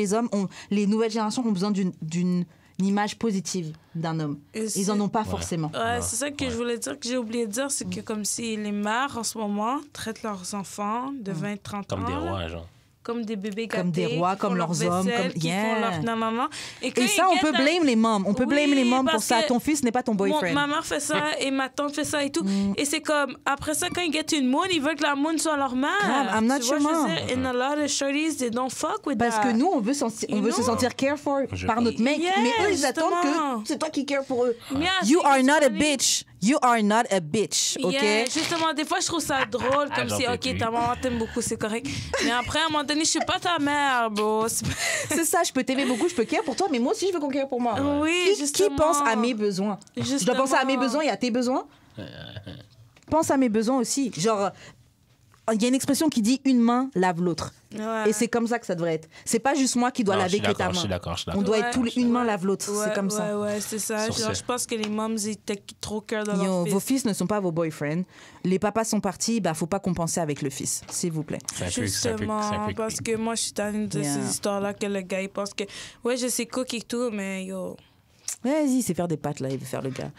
les nouvelles générations ont besoin d'une image positive d'un homme. Ils en ont pas forcément. Ouais, c'est ça que je voulais dire, que j'ai oublié de dire, c'est que comme si les mères, en ce moment, traitent leurs enfants de 20-30 ans. Comme des rois, genre. comme des bébés gâtés. Comme des rois, comme leurs hommes. Qui font leur... Non. Et ça, on peut blâmer les mômes. On peut blâmer les mômes pour ça. Ton fils n'est pas ton boyfriend. Ma mère fait ça et ma tante fait ça et tout. Et c'est comme, après ça, quand ils get une moon, ils veulent que la moon soit leur mère. I'm not your mom. And a lot of shorties, they don't fuck with Parce que nous, on veut se sentir care for par notre mec. Mais eux, ils attendent que c'est toi qui care pour eux. You are not a bitch. You are not a bitch, OK? Yeah, justement, des fois, je trouve ça drôle, comme si, OK, ta maman t'aime beaucoup, c'est correct. Mais après, à un moment donné, je suis pas ta mère, bro. C'est ça, je peux t'aimer beaucoup, je peux care pour toi, mais moi aussi, je veux qu'on care pour moi. Oui, qui pense à mes besoins? Justement. Je dois penser à mes besoins et à tes besoins? Pense à mes besoins aussi. Genre, il y a une expression qui dit « une main lave l'autre ». Et c'est comme ça que ça devrait être. C'est pas juste moi qui dois laver que ta main. Je suis d'accord. On doit être une main lave l'autre. C'est comme ça. Ouais, c'est ça. Genre, je pense que les moms, ils étaient trop cœur dans leur fils. Vos fils ne sont pas vos boyfriends. Les papas sont partis, faut pas compenser avec le fils, s'il vous plaît. Justement, parce que moi, je suis tannée de ces histoires-là que le gars, il pense que, ouais, je sais cook et tout, mais yo... Vas-y, c'est faire des pâtes, là, il veut faire le gars.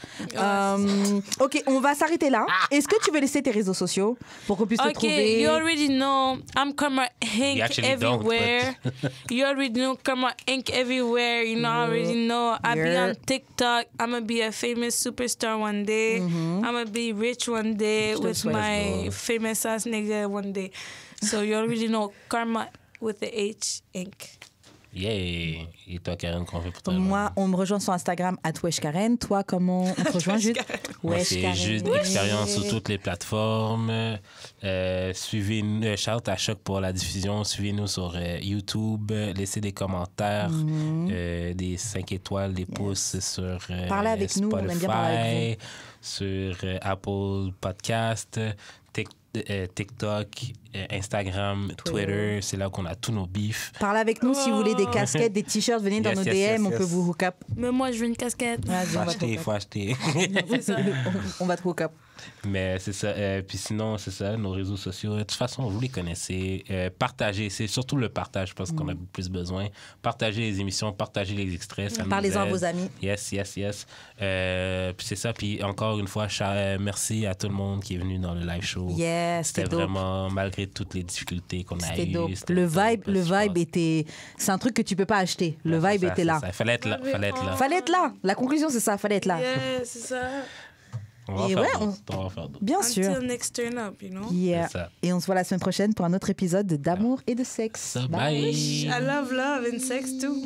OK, on va s'arrêter là. Est-ce que tu veux laisser tes réseaux sociaux pour qu'on puisse te trouver? OK, you already know. I'm Karma Inc. everywhere. You already know Karma Inc. everywhere. You know, I already know. I'll be on TikTok. I'm going to be a famous superstar one day. I'm going to be rich one day with my famous ass nigga one day. So you already know Karma with the H Inc. Yeah! Et toi, Karen, qu'on fait pour toi? Moi, on me rejoint sur Instagram @weshkaren. Toi, comment on te rejoint, Jude? Moi, c'est Jude Expérience sur toutes les plateformes. Suivez-nous, shout à Choc pour la diffusion. Suivez-nous sur YouTube. Laissez des commentaires, des 5 étoiles, des pouces sur parlez avec Spotify, nous, on aime bien parler avec vous. Sur Apple Podcast, TikTok, Instagram, Twitter, c'est là qu'on a tous nos beefs. Parlez avec nous si vous voulez des casquettes, des t-shirts, venez dans nos DM, on peut vous hook up. Mais moi, je veux une casquette. Faut acheter. On va te hook up. Mais c'est ça. Puis sinon, c'est ça, nos réseaux sociaux. De toute façon, vous les connaissez. Partagez. C'est surtout le partage, je pense qu'on a plus besoin. Partagez les émissions, partagez les extraits. Parlez-en à vos amis. Yes. Puis c'est ça. Puis encore une fois, merci à tout le monde qui est venu dans le live show. Yes, c'était vraiment, malgré toutes les difficultés qu'on a eues. Le vibe était... C'est un truc que tu peux pas acheter. Le vibe était là. Il fallait être là. Fallait être là. La conclusion, c'est ça. Fallait être là. Yeah, c'est ça. On va faire d'autres. Bien sûr. Until next turn up, you know? Yeah. Et on se voit la semaine prochaine pour un autre épisode d'Amour et de sexe. Bye. I love and sex too.